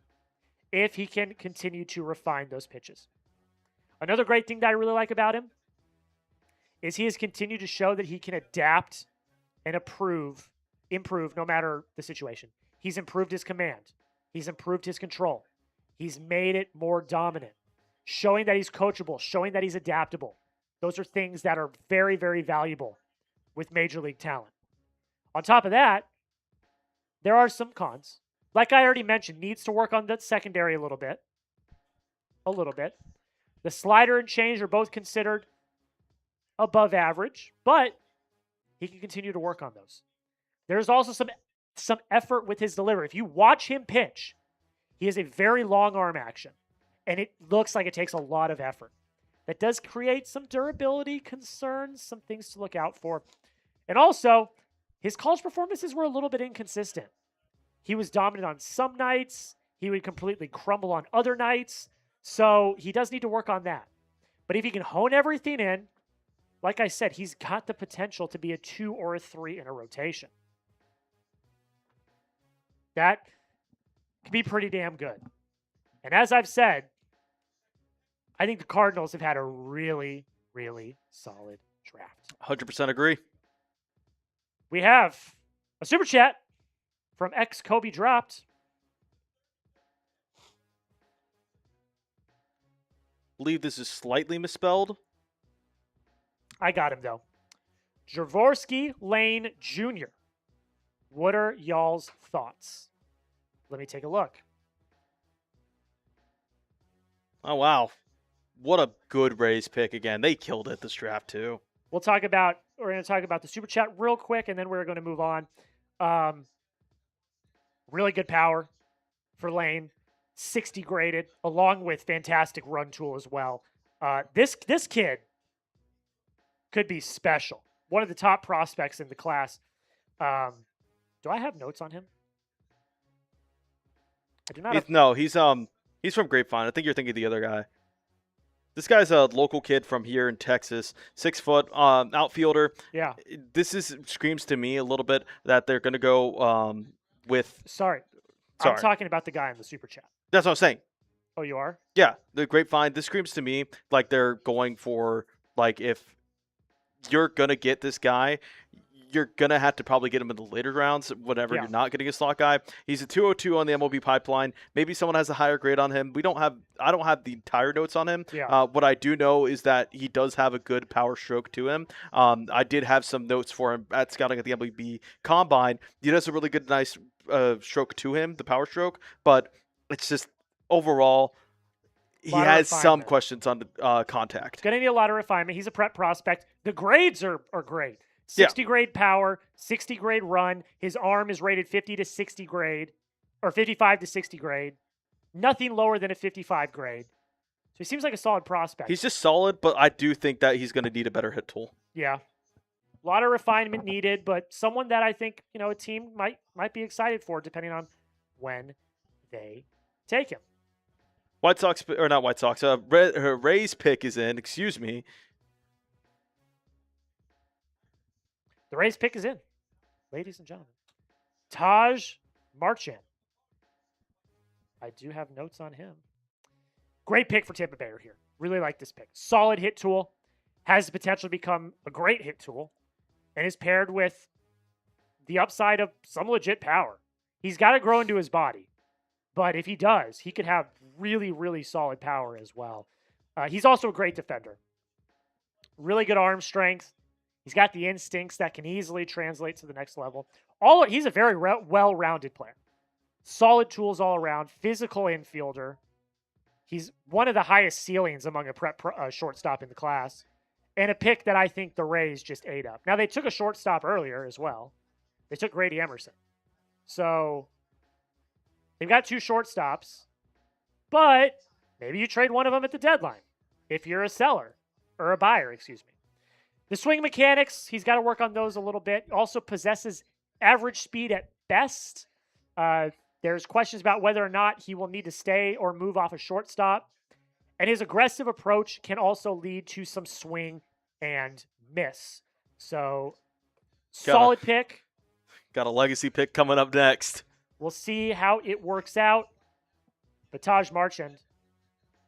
If he can continue to refine those pitches. Another great thing that I really like about him is he has continued to show that he can adapt and improve no matter the situation. He's improved his command. He's improved his control. He's made it more dominant, showing that he's coachable, showing that he's adaptable. Those are things that are very, very valuable with major league talent. On top of that, there are some cons. Like I already mentioned, needs to work on the secondary a little bit. The slider and change are both considered above average, but he can continue to work on those. There's also some effort with his delivery. If you watch him pitch, He has a very long arm action, and it looks like it takes a lot of effort. That does create some durability concerns, some things to look out for. And also, his college performances were a little bit inconsistent. He was dominant on some nights. He would completely crumble on other nights. So he does need to work on that. But if he can hone everything in, like I said, he's got the potential to be a 2 or a 3 in a rotation. That could be pretty damn good. And as I've said, I think the Cardinals have had a really, really solid draft. 100% agree. We have a super chat from Kobe Dropped. Believe this is slightly misspelled. I got him, though. Javorsky Lane Jr. What are y'all's thoughts? Let me take a look. Oh, wow. What a good Rays pick again. They killed it this draft, too. We're going to talk about the super chat real quick, and then we're going to move on. Really good power for Lane. 60 graded, along with fantastic run tool as well. This kid could be special. One of the top prospects in the class. Do I have notes on him? I do not. No, he's from Grapevine. I think you're thinking of the other guy. This guy's a local kid from here in Texas, 6 foot outfielder. Yeah. This screams to me a little bit that they're going to go with. Sorry. I'm talking about the guy in the super chat. That's what I'm saying. Oh, you are? Yeah, the Grapevine. This screams to me like they're going for, like, if you're going to get this guy, you're going to have to probably get him in the later rounds whenever you're not getting a slot guy. He's a 202 on the MLB pipeline. Maybe someone has a higher grade on him. I don't have the entire notes on him. Yeah. What I do know is that he does have a good power stroke to him. I did have some notes for him at scouting at the MLB Combine. He does a really good, nice stroke to him, the power stroke, but it's just overall he has some questions on the contact. Going to need a lot of refinement. He's a prep prospect. The grades are great. 60 grade power, 60 grade run. His arm is rated 50 to 60 grade, or 55 to 60 grade. Nothing lower than a 55 grade. So he seems like a solid prospect. He's just solid, but I do think that he's going to need a better hit tool. Yeah. A lot of refinement needed, but someone that I think, a team might be excited for depending on when they take him. White Sox, or not White Sox, Rays pick is in, excuse me. The Rays pick is in, ladies and gentlemen. Taj Marchand. I do have notes on him. Great pick for Tampa Bay here. Really like this pick. Solid hit tool. Has the potential to become a great hit tool. And is paired with the upside of some legit power. He's got to grow into his body. But if he does, he could have really, really solid power as well. He's also a great defender. Really good arm strength. He's got the instincts that can easily translate to the next level. He's a very well-rounded player. Solid tools all around. Physical infielder. He's one of the highest ceilings among a prep shortstop in the class. And a pick that I think the Rays just ate up. Now, they took a shortstop earlier as well. They took Grady Emerson. So they've got 2 shortstops. But maybe you trade one of them at the deadline if you're a seller or a buyer, excuse me. The swing mechanics, he's got to work on those a little bit. Also possesses average speed at best. There's questions about whether or not he will need to stay or move off a shortstop. And his aggressive approach can also lead to some swing and miss. So, solid pick. Got a legacy pick coming up next. We'll see how it works out. But Taj Marchand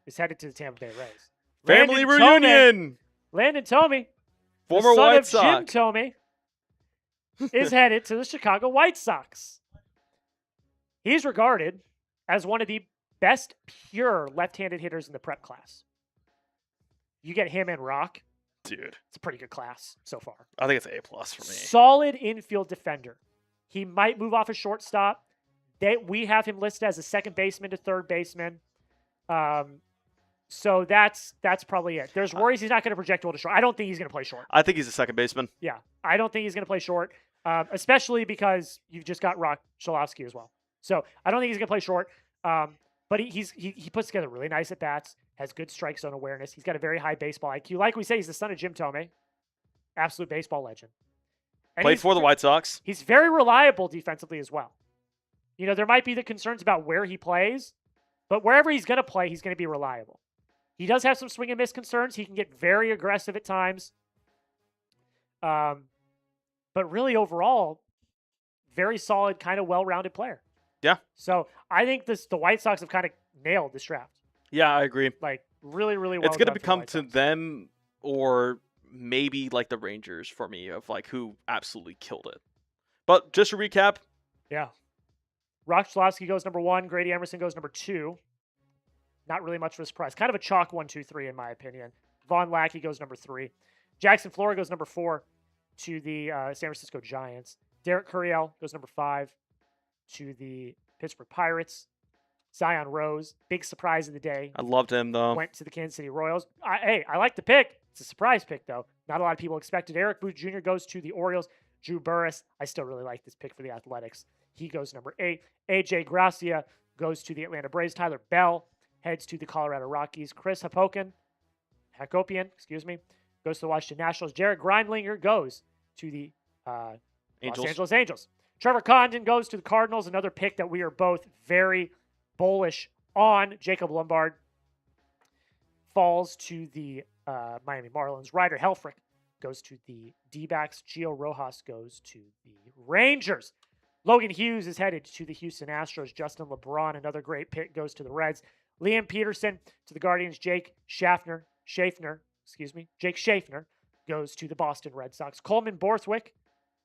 is headed to the Tampa Bay Rays. Family reunion! Landon Tomey, former the son White of Sox. Jim Tomey, is headed to the Chicago White Sox. He's regarded as one of the best pure left-handed hitters in the prep class. You get him and Roch. Dude. It's a pretty good class so far. I think it's A+ for me. Solid infield defender. He might move off a shortstop. We have him listed as a second baseman to third baseman. So that's probably it. There's worries he's not going to project well to short. I don't think he's going to play short. I think he's a second baseman. Yeah, I don't think he's going to play short, especially because you've just got Cholowsky as well. So I don't think he's going to play short. But he puts together really nice at bats, has good strike zone awareness. He's got a very high baseball IQ. Like we say, he's the son of Jim Thome, absolute baseball legend. And Played for the White Sox. He's very reliable defensively as well. You know, there might be the concerns about where he plays, but wherever he's going to play, he's going to be reliable. He does have some swing and miss concerns. He can get very aggressive at times. But really overall, very solid, kind of well-rounded player. Yeah. So I think the White Sox have kind of nailed this draft. Yeah, I agree. Like really, really well. It's going to done for the become White to Sox. them or maybe like the Rangers for me of like who absolutely killed it. But just to recap. Yeah. Roch Cholowsky goes number 1. Grady Emerson goes number 2. Not really much of a surprise. Kind of a chalk 1, 2, 3 in my opinion. Vahn Lackey goes number 3. Jackson Flora goes number 4 to the San Francisco Giants. Derek Curiel goes number 5 to the Pittsburgh Pirates. Zion Rose, big surprise of the day, I loved him though. went to the Kansas City Royals. I like the pick. It's a surprise pick, though. Not a lot of people expected. Eric Booth Jr. goes to the Orioles. Drew Burress, I still really like this pick for the Athletics. He goes number 8. AJ Gracia goes to the Atlanta Braves. Tyler Bell heads to the Colorado Rockies. Chris Hakopian, goes to the Washington Nationals. Jared Grindlinger goes to the Los Angeles Angels. Trevor Condon goes to the Cardinals. Another pick that we are both very bullish on. Jacob Lombard falls to the Miami Marlins. Ryder Helfrich goes to the D-backs. Gio Rojas goes to the Rangers. Logan Hughes is headed to the Houston Astros. Justin LeBron, another great pick, goes to the Reds. Liam Peterson to the Guardians. Jake Schaffner goes to the Boston Red Sox. Coleman Borthwick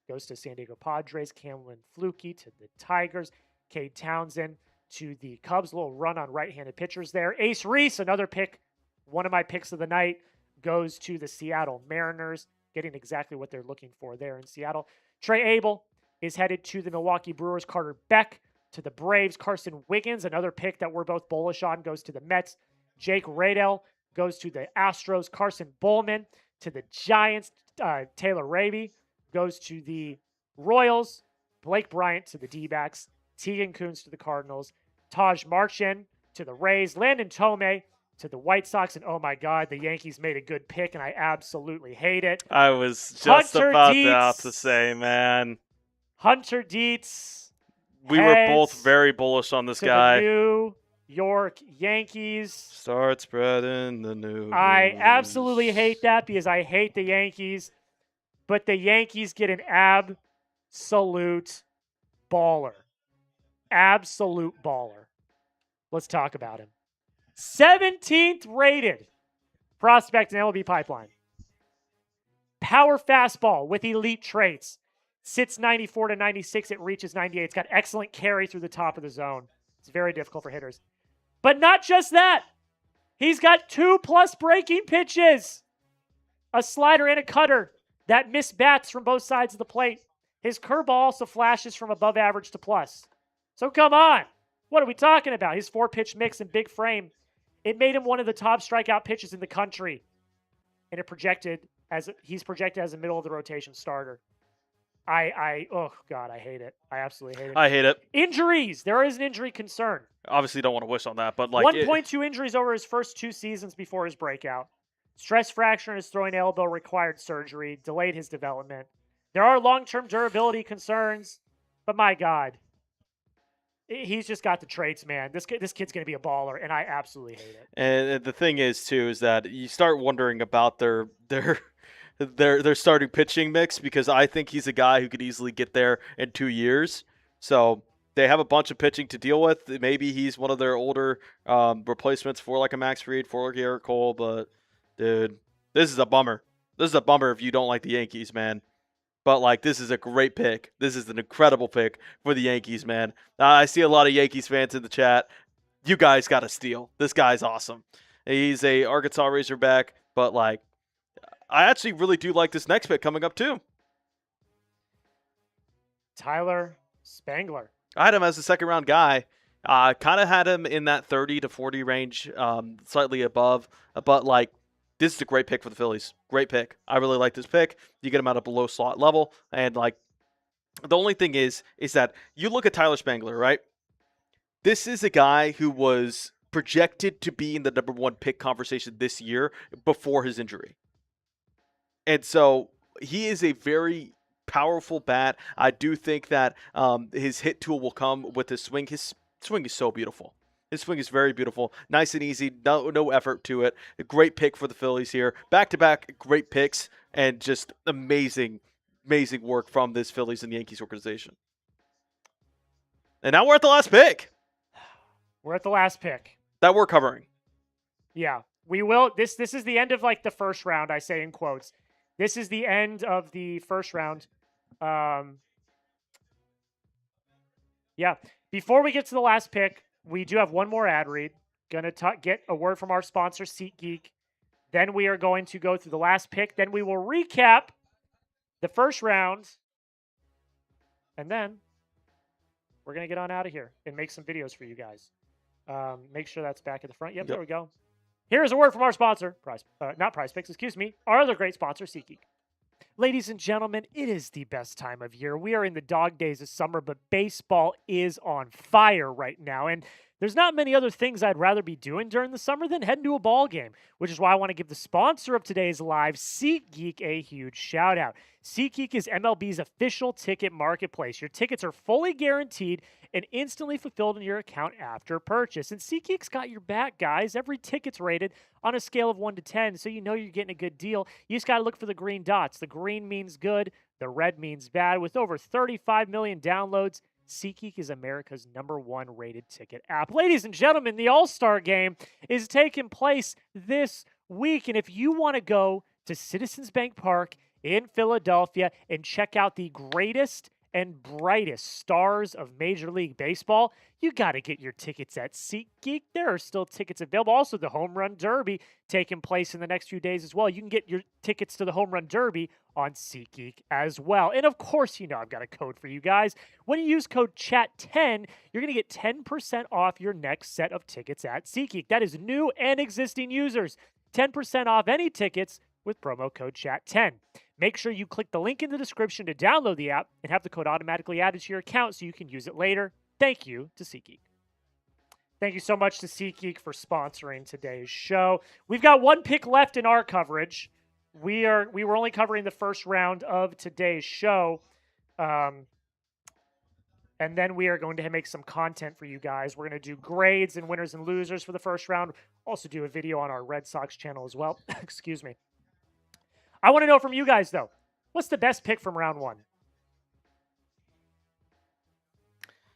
goes to San Diego Padres. Cameron Flukie to the Tigers. Cade Townsend to the Cubs. A little run on right-handed pitchers there. Ace Reese, another pick, one of my picks of the night, goes to the Seattle Mariners, getting exactly what they're looking for there in Seattle. Trey Abel is headed to the Milwaukee Brewers. Carter Beck to the Braves. Carson Wiggins, another pick that we're both bullish on, goes to the Mets. Jake Radell goes to the Astros. Carson Bowman to the Giants. Taylor Raby goes to the Royals. Blake Bryant to the D-backs. Tegan Kuntz to the Cardinals. Taj Marchand to the Rays. Landon Tome to the White Sox. And oh my God, the Yankees made a good pick, and I absolutely hate it. I was just Hunter about Dietz. to say, man. Hunter Dietz. We were both heads very bullish on this to guy. the New York Yankees. Start spreading the news. I absolutely hate that because I hate the Yankees. But the Yankees get an absolute baller. Absolute baller. Let's talk about him. 17th rated prospect in MLB pipeline. Power fastball with elite traits. Sits 94 to 96. It reaches 98. It's got excellent carry through the top of the zone. It's very difficult for hitters. But not just that. He's got 2+ breaking pitches. A slider and a cutter that miss bats from both sides of the plate. His curveball also flashes from above average to plus. So come on. What are we talking about? His 4-pitch mix and big frame. It made him one of the top strikeout pitchers in the country. And he's projected as a middle of the rotation starter. Oh God, I hate it. I absolutely hate it. I hate it. Injuries. There is an injury concern. Obviously, don't want to wish on that, but like 1.2 injuries over his first 2 seasons before his breakout. Stress fracture in his throwing elbow required surgery, delayed his development. There are long-term durability concerns, but my God, he's just got the traits, man. This kid's going to be a baller, and I absolutely hate it. And the thing is, too, is that you start wondering about their starting pitching mix because I think he's a guy who could easily get there in 2 years. So they have a bunch of pitching to deal with. Maybe he's one of their older replacements for like a Max Fried, for like Garrett Cole. But, dude, this is a bummer. This is a bummer if you don't like the Yankees, man. But, like, this is a great pick. This is an incredible pick for the Yankees, man. I see a lot of Yankees fans in the chat. You guys got to steal. This guy's awesome. He's a Arkansas Razorback, but, like, I actually really do like this next pick coming up, too. Tyler Spangler. I had him as a second-round guy. Kind of had him in that 30 to 40 range, slightly above. But, like, this is a great pick for the Phillies. Great pick. I really like this pick. You get him at a below slot level. And, like, the only thing is that you look at Tyler Spangler, right? this is a guy who was projected to be in the number 1 pick conversation this year before his injury. And so he is a very powerful bat. I do think that his hit tool will come with his swing. His swing is so beautiful. His swing is very beautiful. Nice and easy. No effort to it. A great pick for the Phillies here. Back-to-back great picks and just amazing work from this Phillies and Yankees organization. And now we're at the last pick. We're at the last pick. That we're covering. Yeah, we will. This is the end of like the first round, I say in quotes. This is the end of the first round. Yeah. Before we get to the last pick, we do have one more ad read. Gonna get a word from our sponsor, SeatGeek. Then we are going to go through the last pick. Then we will recap the first round. And then we're going to get on out of here and make some videos for you guys. Make sure that's back at the front. Yep, there we go. Here's a word from our sponsor, not Prize Picks, excuse me, our other great sponsor, SeatGeek. Ladies and gentlemen, it is the best time of year. We are in the dog days of summer, but baseball is on fire right now. And there's not many other things I'd rather be doing during the summer than heading to a ball game, which is why I want to give the sponsor of today's live, SeatGeek, a huge shout out. SeatGeek is MLB's official ticket marketplace. Your tickets are fully guaranteed and instantly fulfilled in your account after purchase. And SeatGeek's got your back, guys. Every ticket's rated on a scale of 1 to 10, so you know you're getting a good deal. You just got to look for the green dots. The green means good. The red means bad. With over 35 million downloads, SeatGeek is America's #1 rated ticket app. Ladies and gentlemen, the All-Star Game is taking place this week. And if you want to go to Citizens Bank Park in Philadelphia and check out the greatest and brightest stars of Major League Baseball, you got to get your tickets at SeatGeek. There are still tickets available. Also, the Home Run Derby taking place in the next few days as well. You can get your tickets to the Home Run Derby on SeatGeek as well. And of course, you know I've got a code for you guys. When you use code CHAT10, you're going to get 10% off your next set of tickets at SeatGeek. That is new and existing users. 10% off any tickets with promo code CHAT10. Make sure you click the link in the description to download the app and have the code automatically added to your account so you can use it later. Thank you to SeatGeek. Thank you so much to SeatGeek for sponsoring today's show. We've got one pick left in our coverage. We were only covering the first round of today's show. And then we are going to make some content for you guys. We're going to do grades and winners and losers for the first round. Also do a video on our Red Sox channel as well. Excuse me. I want to know from you guys, though, what's the best pick from round 1?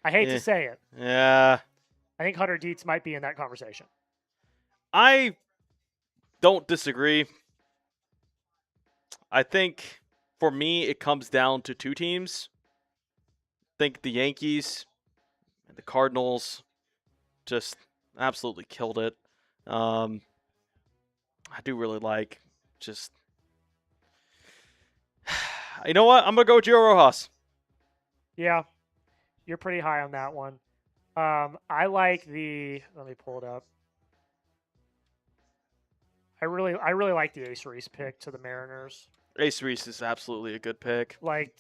I hate to say it. Yeah. I think Hunter Dietz might be in that conversation. I don't disagree. I think, for me, it comes down to 2 teams. I think the Yankees and the Cardinals just absolutely killed it. I do really like just... You know what? I'm going to go with Gio Rojas. Yeah, you're pretty high on that one. I like the... Let me pull it up. I really like the Ace Reese pick to the Mariners. Ace Reese is absolutely a good pick. Like,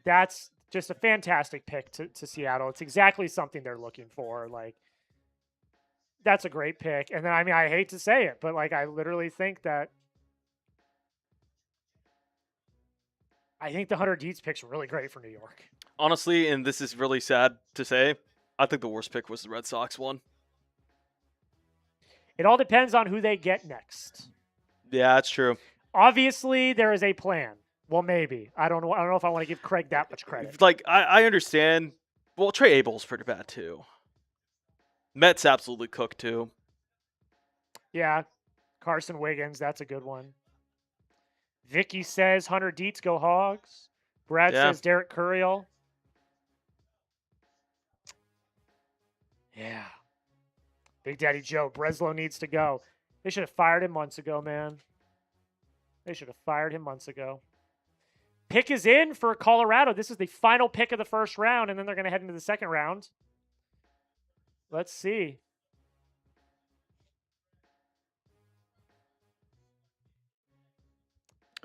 that's just a fantastic pick to Seattle. It's exactly something they're looking for. Like, that's a great pick. And then, I mean, I hate to say it, but, like, I literally think that I think the Hunter Dietz pick's really great for New York. Honestly, and this is really sad to say, I think the worst pick was the Red Sox one. It all depends on who they get next. Yeah, that's true. Obviously, there is a plan. Well, maybe. I don't know if I want to give Craig that much credit. Like, I understand. Well, Trey Abel's pretty bad, too. Mets absolutely cooked, too. Yeah. Carson Wiggins, that's a good one. Vicky says Hunter Dietz, go Hogs. Brad says Derek Curiel. Yeah. Big Daddy Joe, Breslow needs to go. They should have fired him months ago, man. They should have fired him months ago. Pick is in for Colorado. This is the final pick of the first round, and then they're going to head into the second round. Let's see.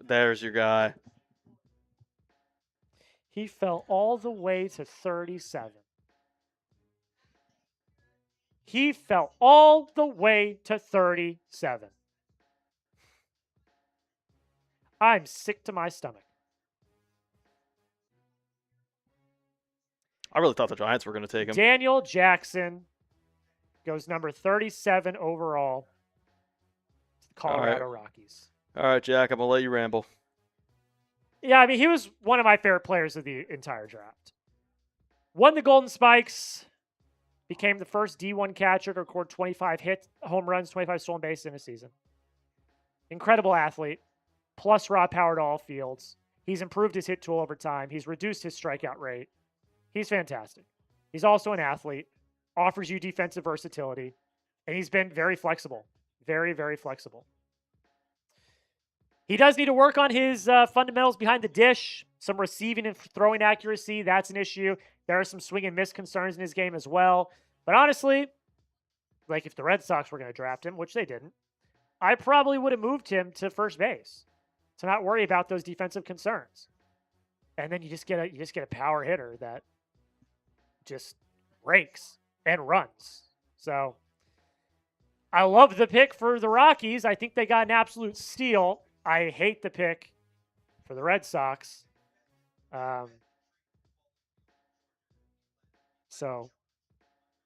There's your guy. He fell all the way to 37. He fell all the way to 37. I'm sick to my stomach. I really thought the Giants were going to take him. Daniel Jackson goes number 37 overall to the Colorado Rockies. All right, Jack, I'm going to let you ramble. Yeah, I mean, he was one of my favorite players of the entire draft. Won the Golden Spikes, became the first D1 catcher to record 25 home runs, 25 stolen bases in a season. Incredible athlete, plus raw power to all fields. He's improved his hit tool over time. He's reduced his strikeout rate. He's fantastic. He's also an athlete, offers you defensive versatility, and he's been very flexible. Very, very flexible. He does need to work on his fundamentals behind the dish, some receiving and throwing accuracy. That's an issue. There are some swing and miss concerns in his game as well. But honestly, like if the Red Sox were going to draft him, which they didn't, I probably would have moved him to first base to not worry about those defensive concerns. And then you just get a power hitter that just rakes and runs. So I love the pick for the Rockies. I think they got an absolute steal. I hate the pick for the Red Sox. So,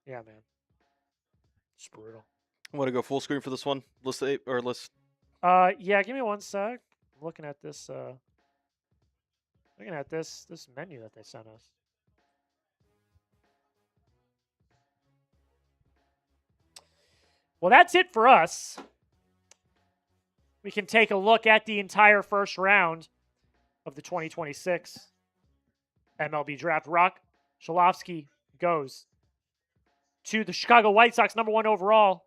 yeah, man. It's brutal. Want to go full screen for this one? List 8 or list? Yeah, give me one sec. I'm looking at this this menu that they sent us. Well, that's it for us. We can take a look at the entire first round of the 2026 MLB Draft. Roch, Cholowsky goes to the Chicago White Sox, number 1 overall.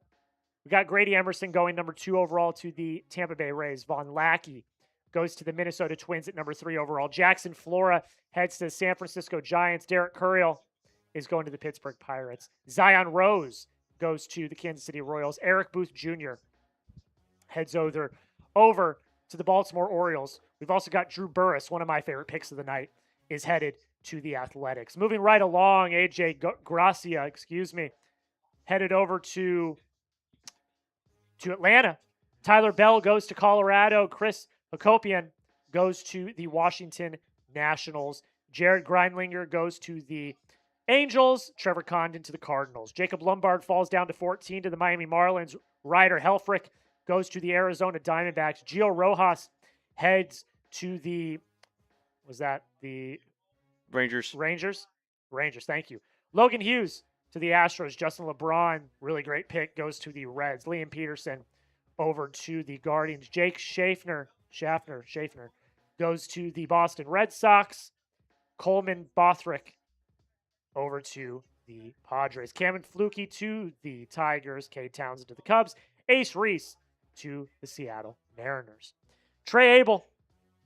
We got Grady Emerson going number 2 overall to the Tampa Bay Rays. Vahn Lackey goes to the Minnesota Twins at number 3 overall. Jackson Flora heads to the San Francisco Giants. Derek Curriel is going to the Pittsburgh Pirates. Zion Rose goes to the Kansas City Royals. Eric Booth Jr. heads over to the Baltimore Orioles. We've also got Drew Burress, one of my favorite picks of the night, is headed to the Athletics. Moving right along, AJ Gracia, headed over to Atlanta. Tyler Bell goes to Colorado. Chris Hakopian goes to the Washington Nationals. Jared Grindlinger goes to the Angels. Trevor Condon to the Cardinals. Jacob Lombard falls down to 14 to the Miami Marlins. Ryder Helfrich goes to the Arizona Diamondbacks. Gio Rojas heads to the Rangers. Rangers, thank you. Logan Hughes to the Astros. Justin LeBron, really great pick, goes to the Reds. Liam Peterson over to the Guardians. Jake Schaffner goes to the Boston Red Sox. Coleman Bothrick over to the Padres. Cameron Flukie to the Tigers. Cade Townsend to the Cubs. Ace Reese to the Seattle Mariners. Trey Abel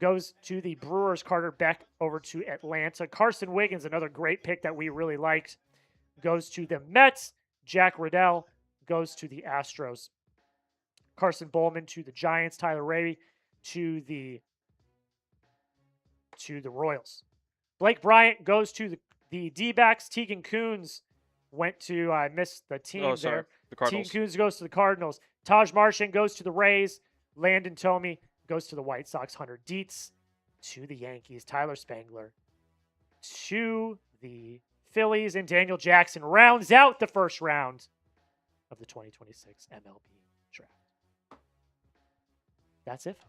goes to the Brewers. Carter Beck over to Atlanta. Carson Wiggins, another great pick that we really liked, goes to the Mets. Jack Riddell goes to the Astros. Carson Bowman to the Giants. Tyler Ray to the Royals. Blake Bryant goes to the D-backs. Tegan Coons went to, I missed the team there. The Cardinals. Tegan Coons goes to the Cardinals. Taj Marchand goes to the Rays. Landon Tomey goes to the White Sox. Hunter Dietz to the Yankees. Tyler Spangler to the Phillies. And Daniel Jackson rounds out the first round of the 2026 MLB Draft. That's it, folks.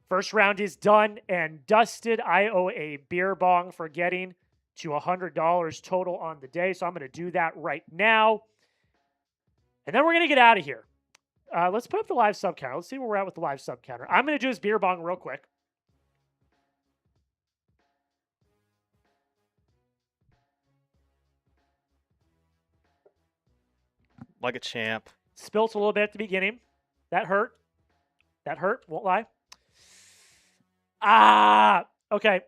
First round is done and dusted. I owe a beer bong for getting to $100 total on the day, so I'm going to do that right now. And then we're going to get out of here. Let's put up the live sub counter. Let's see where we're at with the live sub counter. I'm going to do this beer bong real quick. Like a champ. Spilt a little bit at the beginning. That hurt. Won't lie. Okay.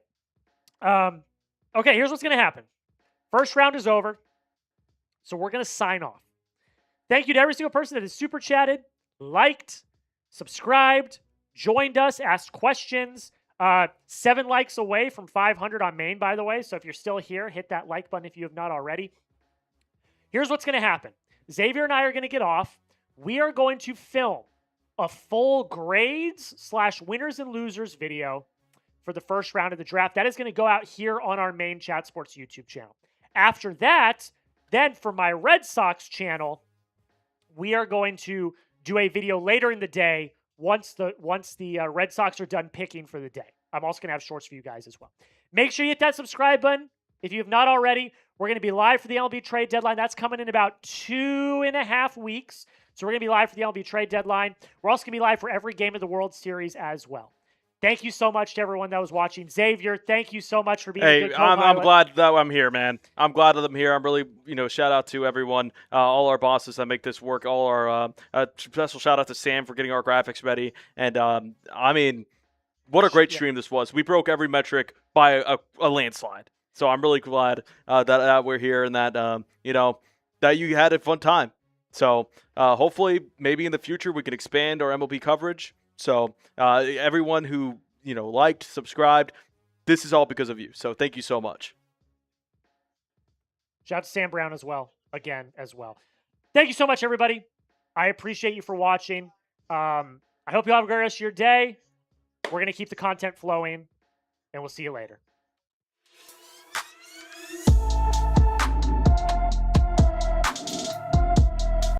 Okay, here's what's going to happen. First round is over, so we're going to sign off. Thank you to every single person that has super chatted, liked, subscribed, joined us, asked questions. 7 likes away from 500 on main, by the way. So if you're still here, hit that like button if you have not already. Here's what's going to happen. Xavier and I are going to get off. We are going to film a full grades/winners and losers video for the first round of the draft. That is going to go out here on our main Chat Sports YouTube channel. After that, then for my Red Sox channel, we are going to do a video later in the day once the Red Sox are done picking for the day. I'm also going to have shorts for you guys as well. Make sure you hit that subscribe button if you have not already. We're going to be live for the MLB trade deadline. That's coming in about 2.5 weeks. So we're going to be live for the MLB trade deadline. We're also going to be live for every game of the World Series as well. Thank you so much to everyone that was watching. Xavier, thank you so much for being a good co-pilot. I'm glad that I'm here, man. I'm glad that I'm here. I'm really, shout out to everyone, all our bosses that make this work, all our special shout out to Sam for getting our graphics ready. And, what a great stream this was. We broke every metric by a landslide. So I'm really glad that we're here and that, that you had a fun time. So hopefully maybe in the future we can expand our MLB coverage. So everyone who, liked, subscribed, this is all because of you. So thank you so much. Shout out to Sam Brown as well. Thank you so much, everybody. I appreciate you for watching. I hope you have a great rest of your day. We're going to keep the content flowing, and we'll see you later.